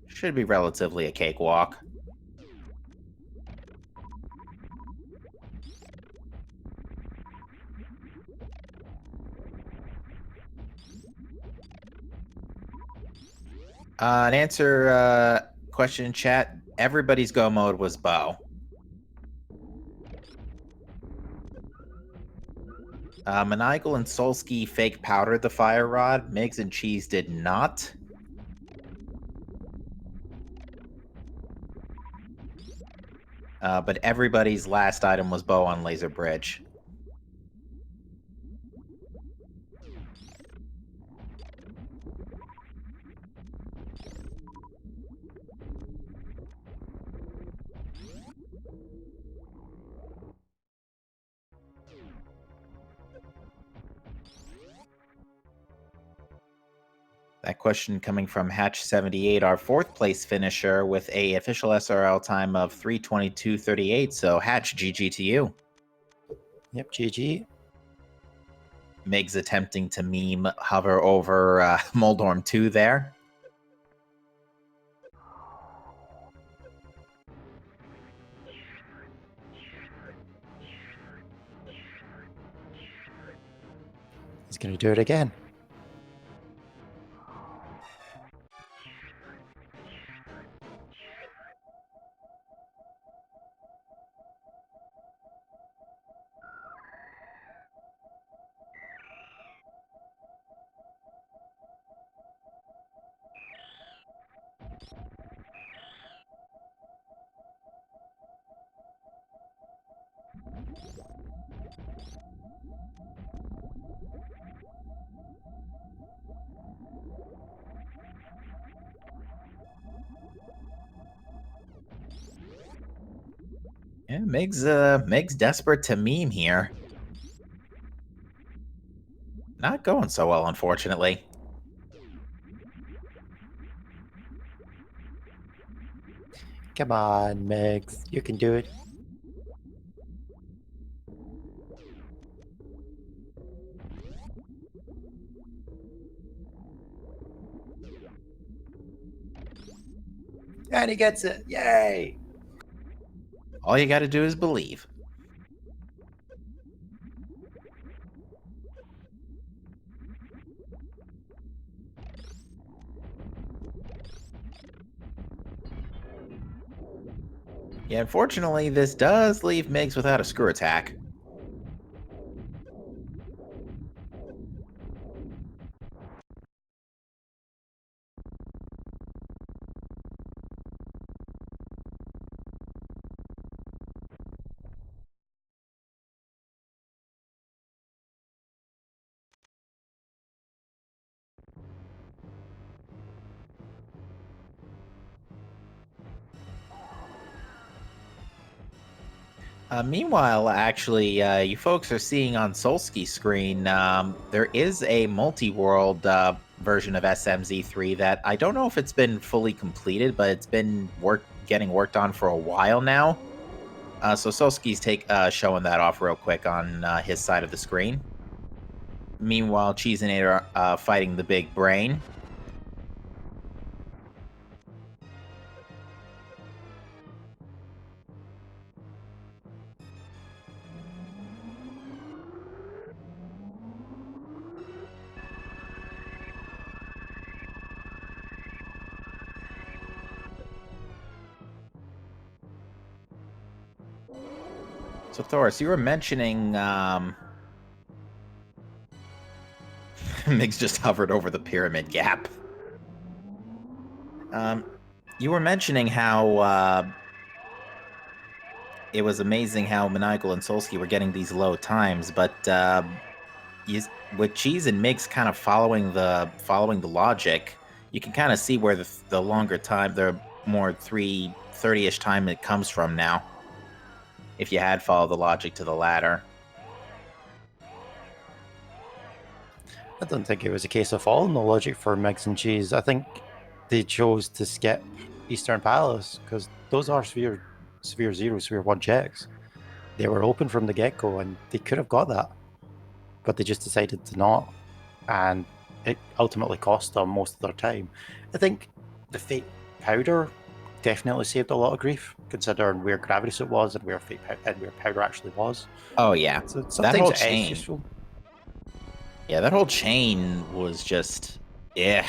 Should be relatively a cakewalk. An answer question in chat. Everybody's go mode was bow. Manigal and Solsky fake powdered the fire rod. Migs and Cheese did not. But everybody's last item was bow on Laser Bridge. That question coming from Hatch78, our 4th place finisher with a official SRL time of 3:22:38. So Hatch, GG to you. Yep, GG. Migs attempting to meme hover over Moldorm 2 there. He's going to do it again. Yeah, Migs desperate to meme here. Not going so well, unfortunately. Come on, Megs. You can do it. And he gets it. Yay! All you gotta do is believe. Yeah, unfortunately, this does leave Migs without a screw attack. Meanwhile, actually, you folks are seeing on Solsky's screen, there is a multi-world version of SMZ3 that I don't know if it's been fully completed, but it's been getting worked on for a while now. So Solsky's showing that off real quick on his side of the screen. Meanwhile, Cheeseinator fighting the big brain. So, Thoris, you were mentioning, Migs just hovered over the pyramid gap. You were mentioning how, it was amazing how Maniacal and Solsky were getting these low times, but, with Cheese and Migs kind of following the logic, you can kind of see where the longer time, the more 3:30-ish time it comes from now. If you had followed the logic to the ladder. I don't think it was a case of following the logic for Mix and Cheese. I think they chose to skip Eastern Palace because those are Sphere 0, Sphere 1 checks. They were open from the get-go and they could have got that, but they just decided to not, and it ultimately cost them most of their time. I think the fake powder definitely saved a lot of grief, considering where Gravity Suit was and where powder actually was. Oh yeah, So that sometimes whole it is chain. useful. Yeah, that whole chain was just, yeah.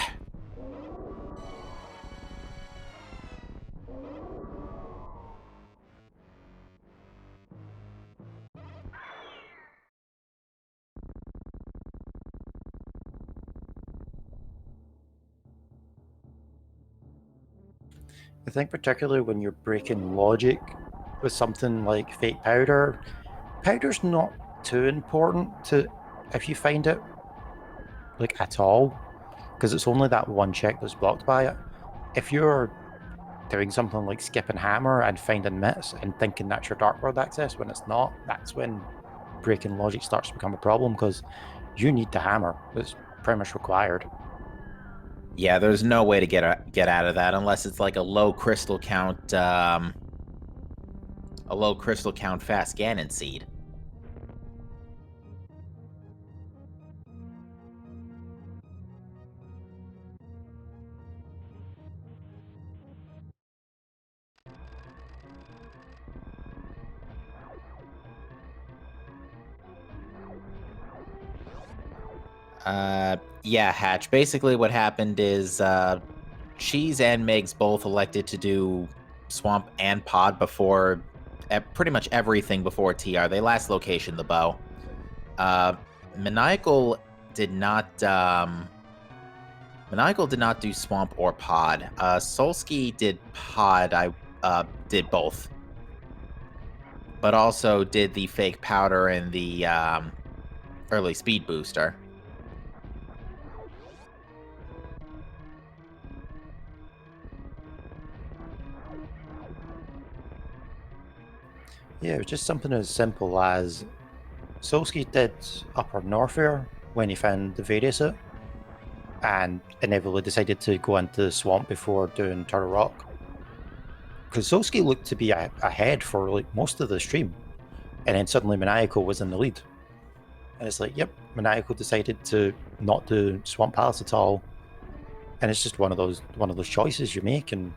I think particularly when you're breaking logic with something like fake powder, powder's not too important to if you find it like at all, because it's only that one check that's blocked by it. If you're doing something like skipping hammer and finding mitts and thinking that's your dark world access when it's not, that's when breaking logic starts to become a problem because you need the hammer. It's pretty much required. Yeah, there's no way to get out of that unless it's like a low crystal count fast Ganon seed. Yeah, Hatch. Basically what happened is Cheese and Migs both elected to do Swamp and Pod before pretty much everything before TR. They last location the bow. Maniacal did not do Swamp or Pod. Solsky did Pod. I did both. But also did the fake powder and the early speed booster. Yeah, it was just something as simple as Solsky did Upper Norfair when he found the Varia suit, and inevitably decided to go into the swamp before doing Turtle Rock. Because Solsky looked to be ahead for like most of the stream, and then suddenly Maniacal was in the lead. And it's like, yep, Maniacal decided to not do Swamp Palace at all. And it's just one of those choices you make, and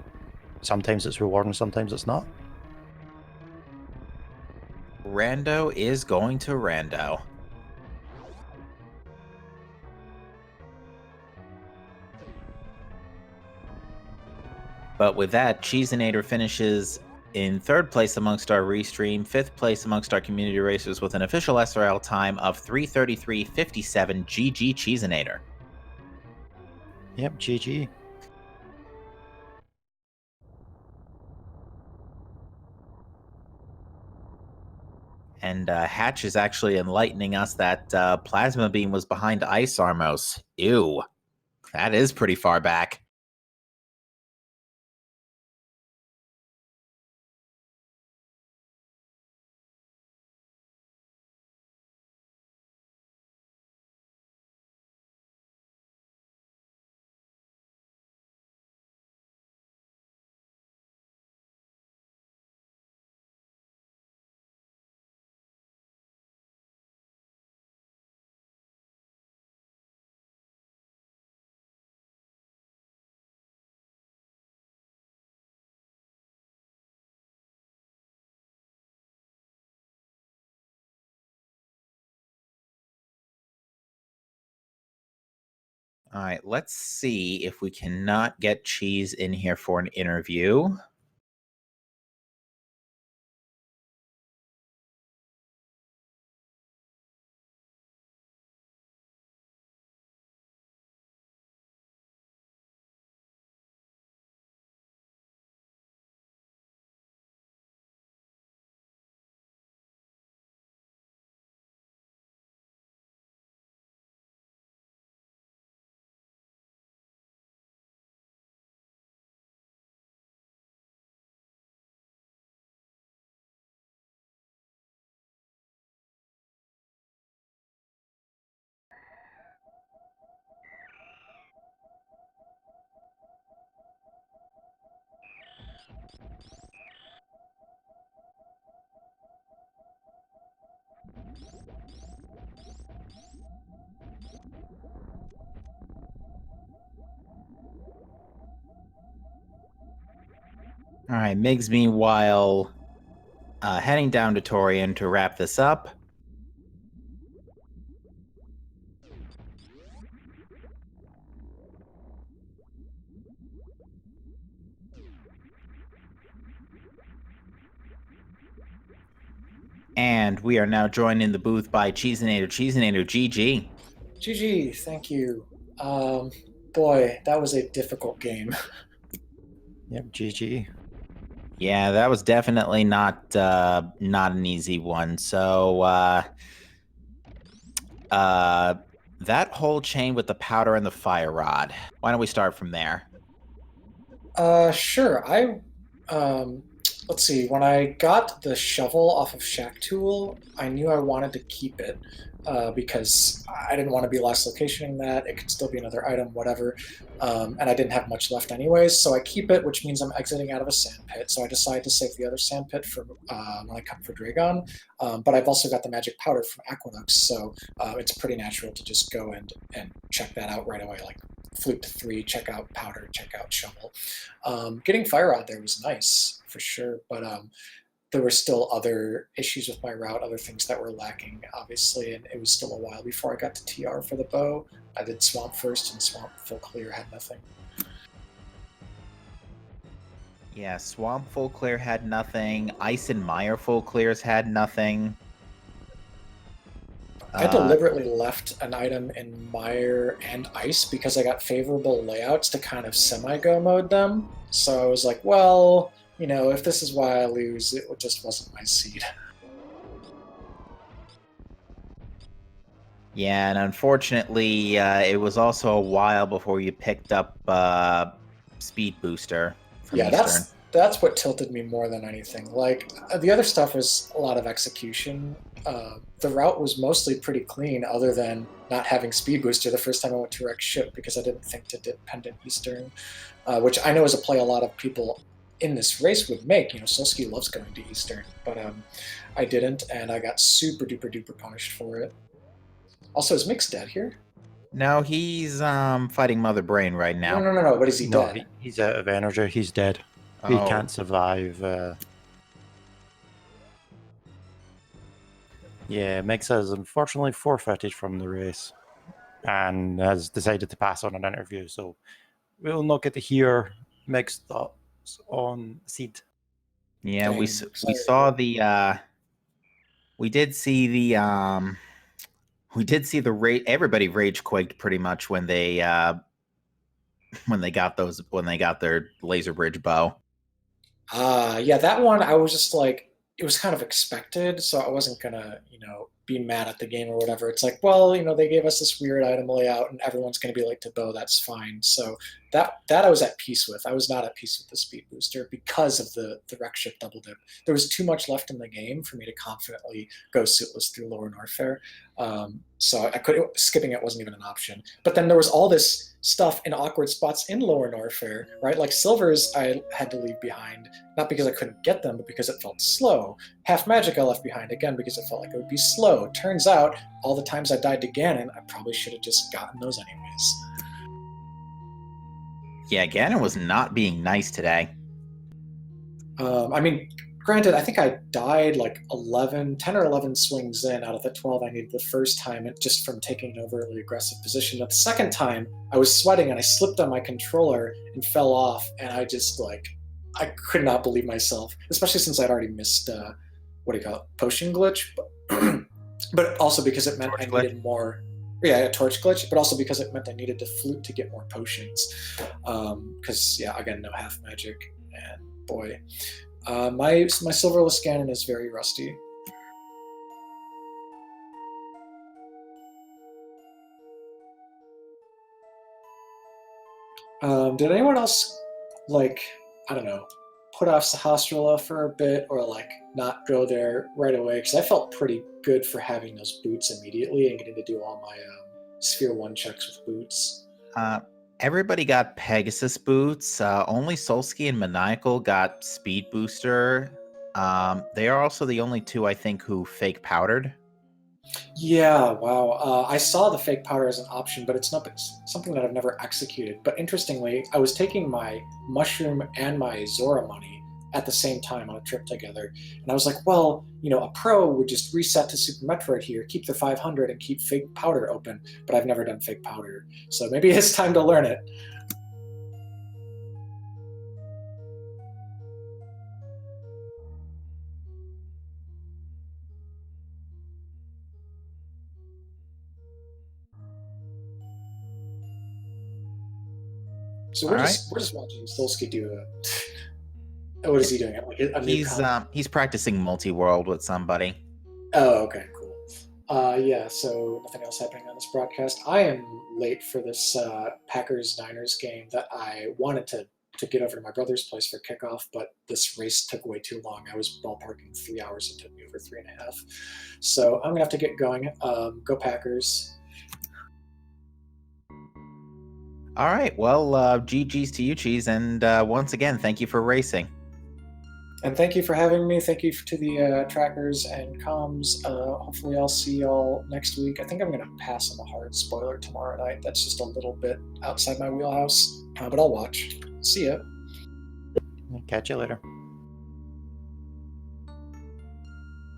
sometimes it's rewarding, sometimes it's not. Rando is going to Rando. But with that, Cheeseinator finishes in 3rd place amongst our restream, 5th place amongst our community racers with an official SRL time of 3:33.57. GG Cheeseinator. Yep, GG. And Hatch is actually enlightening us that Plasma Beam was behind Ice Armos. Ew. That is pretty far back. All right, let's see if we cannot get Cheese in here for an interview. All right, Migs, meanwhile, heading down to Torian to wrap this up. And we are now joined in the booth by Cheesinator. Cheesinator, GG. GG, thank you. Boy, that was a difficult game. Yep, GG. Yeah, that was definitely not an easy one. So that whole chain with the powder and the fire rod. Why don't we start from there? Sure. Let's see. When I got the shovel off of Shack Tool, I knew I wanted to keep it because I didn't want to be last locationing that. It could still be another item, whatever. And I didn't have much left anyways, so I keep it, which means I'm exiting out of a sand pit. So I decided to save the other sand pit for when I come for Dragon. But I've also got the magic powder from Aqueducts, so it's pretty natural to just go and check that out right away. Like flute to 3, check out powder, check out shovel. Getting fire rod there was nice for sure, but there were still other issues with my route, other things that were lacking, obviously, and it was still a while before I got to TR for the bow. I did Swamp first, and Swamp full clear had nothing. Yeah, Swamp full clear had nothing. Ice and Mire full clears had nothing. I deliberately left an item in Mire and Ice because I got favorable layouts to kind of semi-go mode them. So I was like, well, you know, if this is why I lose, it just wasn't my seed. Yeah, and unfortunately, it was also a while before you picked up Speed Booster from Yeah, Eastern. that's what tilted me more than anything. Like, the other stuff was a lot of execution. The route was mostly pretty clean, other than not having Speed Booster the first time I went to Rex Ship because I didn't think to depend on Eastern, which I know is a play a lot of people in this race would make. You know, Solsky loves going to Eastern, but I didn't, and I got super duper duper punished for it. Also, is Mix dead here? No, he's fighting Mother Brain right now. No, but is he No, dead? he's out of energy. He's dead. He Oh. can't survive. Yeah, Mix has unfortunately forfeited from the race and has decided to pass on an interview. So we'll not get to hear Mix's thoughts on Seed. Yeah, Dang, we sorry. saw the we did see the everybody rage quaked pretty much when they got their laser bridge bow. Yeah, that one I was just like, it was kind of expected, so I wasn't gonna, be mad at the game or whatever. It's like, well, they gave us this weird item layout, and everyone's gonna be late to bow. That's fine. So that I was at peace with. I was not at peace with the speed booster because of the wreck ship double dip. There was too much left in the game for me to confidently go suitless through Lower Norfair. So skipping it wasn't even an option. But then there was all this stuff in awkward spots in Lower Norfair, right? Like Silvers I had to leave behind, not because I couldn't get them, but because it felt slow. Half Magic I left behind, again, because it felt like it would be slow. Turns out, all the times I died to Ganon, I probably should have just gotten those anyways. Yeah, Ganon was not being nice today. I mean, granted, I think I died like 10 or 11 swings in out of the 12 I needed the first time, just from taking an overly aggressive position. But the second time, I was sweating and I slipped on my controller and fell off, and I just like, I could not believe myself, especially since I'd already missed, what do you call it, potion glitch? But also because it meant Torch I glitch? needed more. Yeah, a torch glitch, but also because it meant I needed to flute to get more potions. Because, yeah, again, no half magic, and boy. My silverless cannon is very rusty. Did anyone else, like, I don't know, put off Sahasrara for a bit, or like not go there right away? Because I felt pretty good for having those boots immediately and getting to do all my Sphere 1 checks with boots. Everybody got Pegasus boots. Only Solsky and Maniacal got Speed Booster. They are also the only two, I think, who fake powdered. Yeah, wow. I saw the fake powder as an option, but it's not something that I've never executed. But interestingly, I was taking my mushroom and my Zora money at the same time on a trip together, and I was like, well, a pro would just reset to Super Metroid here, keep the 500, and keep fake powder open. But I've never done fake powder, so maybe it's time to learn it. So we're just watching Stolsky do a. What is he doing? Like a new He's practicing multi-world with somebody. Oh, okay, cool. Yeah, so nothing else happening on this broadcast. I am late for this Packers-Niners game that I wanted to get over to my brother's place for kickoff, but this race took way too long. I was ballparking 3 hours. It took me over 3.5. So I'm going to have to get going. Go Packers. All right. Well, GG's to you, Cheese. And once again, thank you for racing. And thank you for having me. Thank you to the trackers and comms. Hopefully I'll see y'all next week. I think I'm going to pass on the hard spoiler tomorrow night. That's just a little bit outside my wheelhouse, but I'll watch. See ya. Catch you later.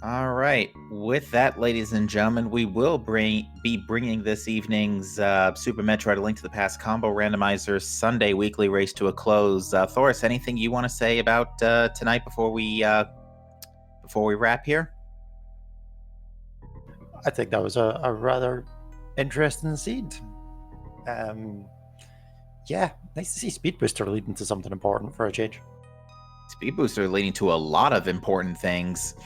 All right. With that, ladies and gentlemen, we will be bringing this evening's Super Metroid: A Link to the Past combo randomizer Sunday weekly race to a close. Thoris, anything you want to say about tonight before we wrap here? I think that was a rather interesting seed. Yeah, nice to see Speed Booster leading to something important for a change. Speed Booster leading to a lot of important things.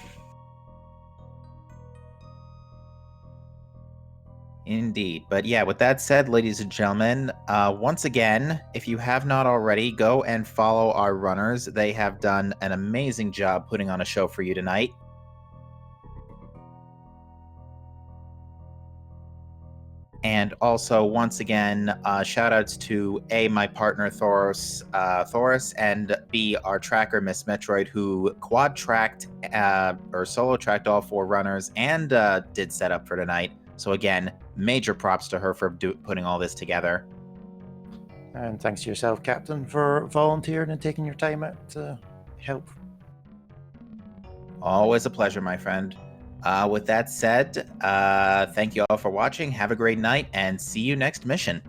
Indeed. But yeah, with that said, ladies and gentlemen, once again, if you have not already, go and follow our runners. They have done an amazing job putting on a show for you tonight. And also, once again, shout outs to A, my partner Thoris, and B, our tracker, Miss Metroid, who quad tracked or solo tracked all 4 runners and did setup for tonight. So again, major props to her for putting all this together. And thanks to yourself, Captain, for volunteering and taking your time out to help. Always a pleasure, my friend. With that said, thank you all for watching. Have a great night, and see you next mission.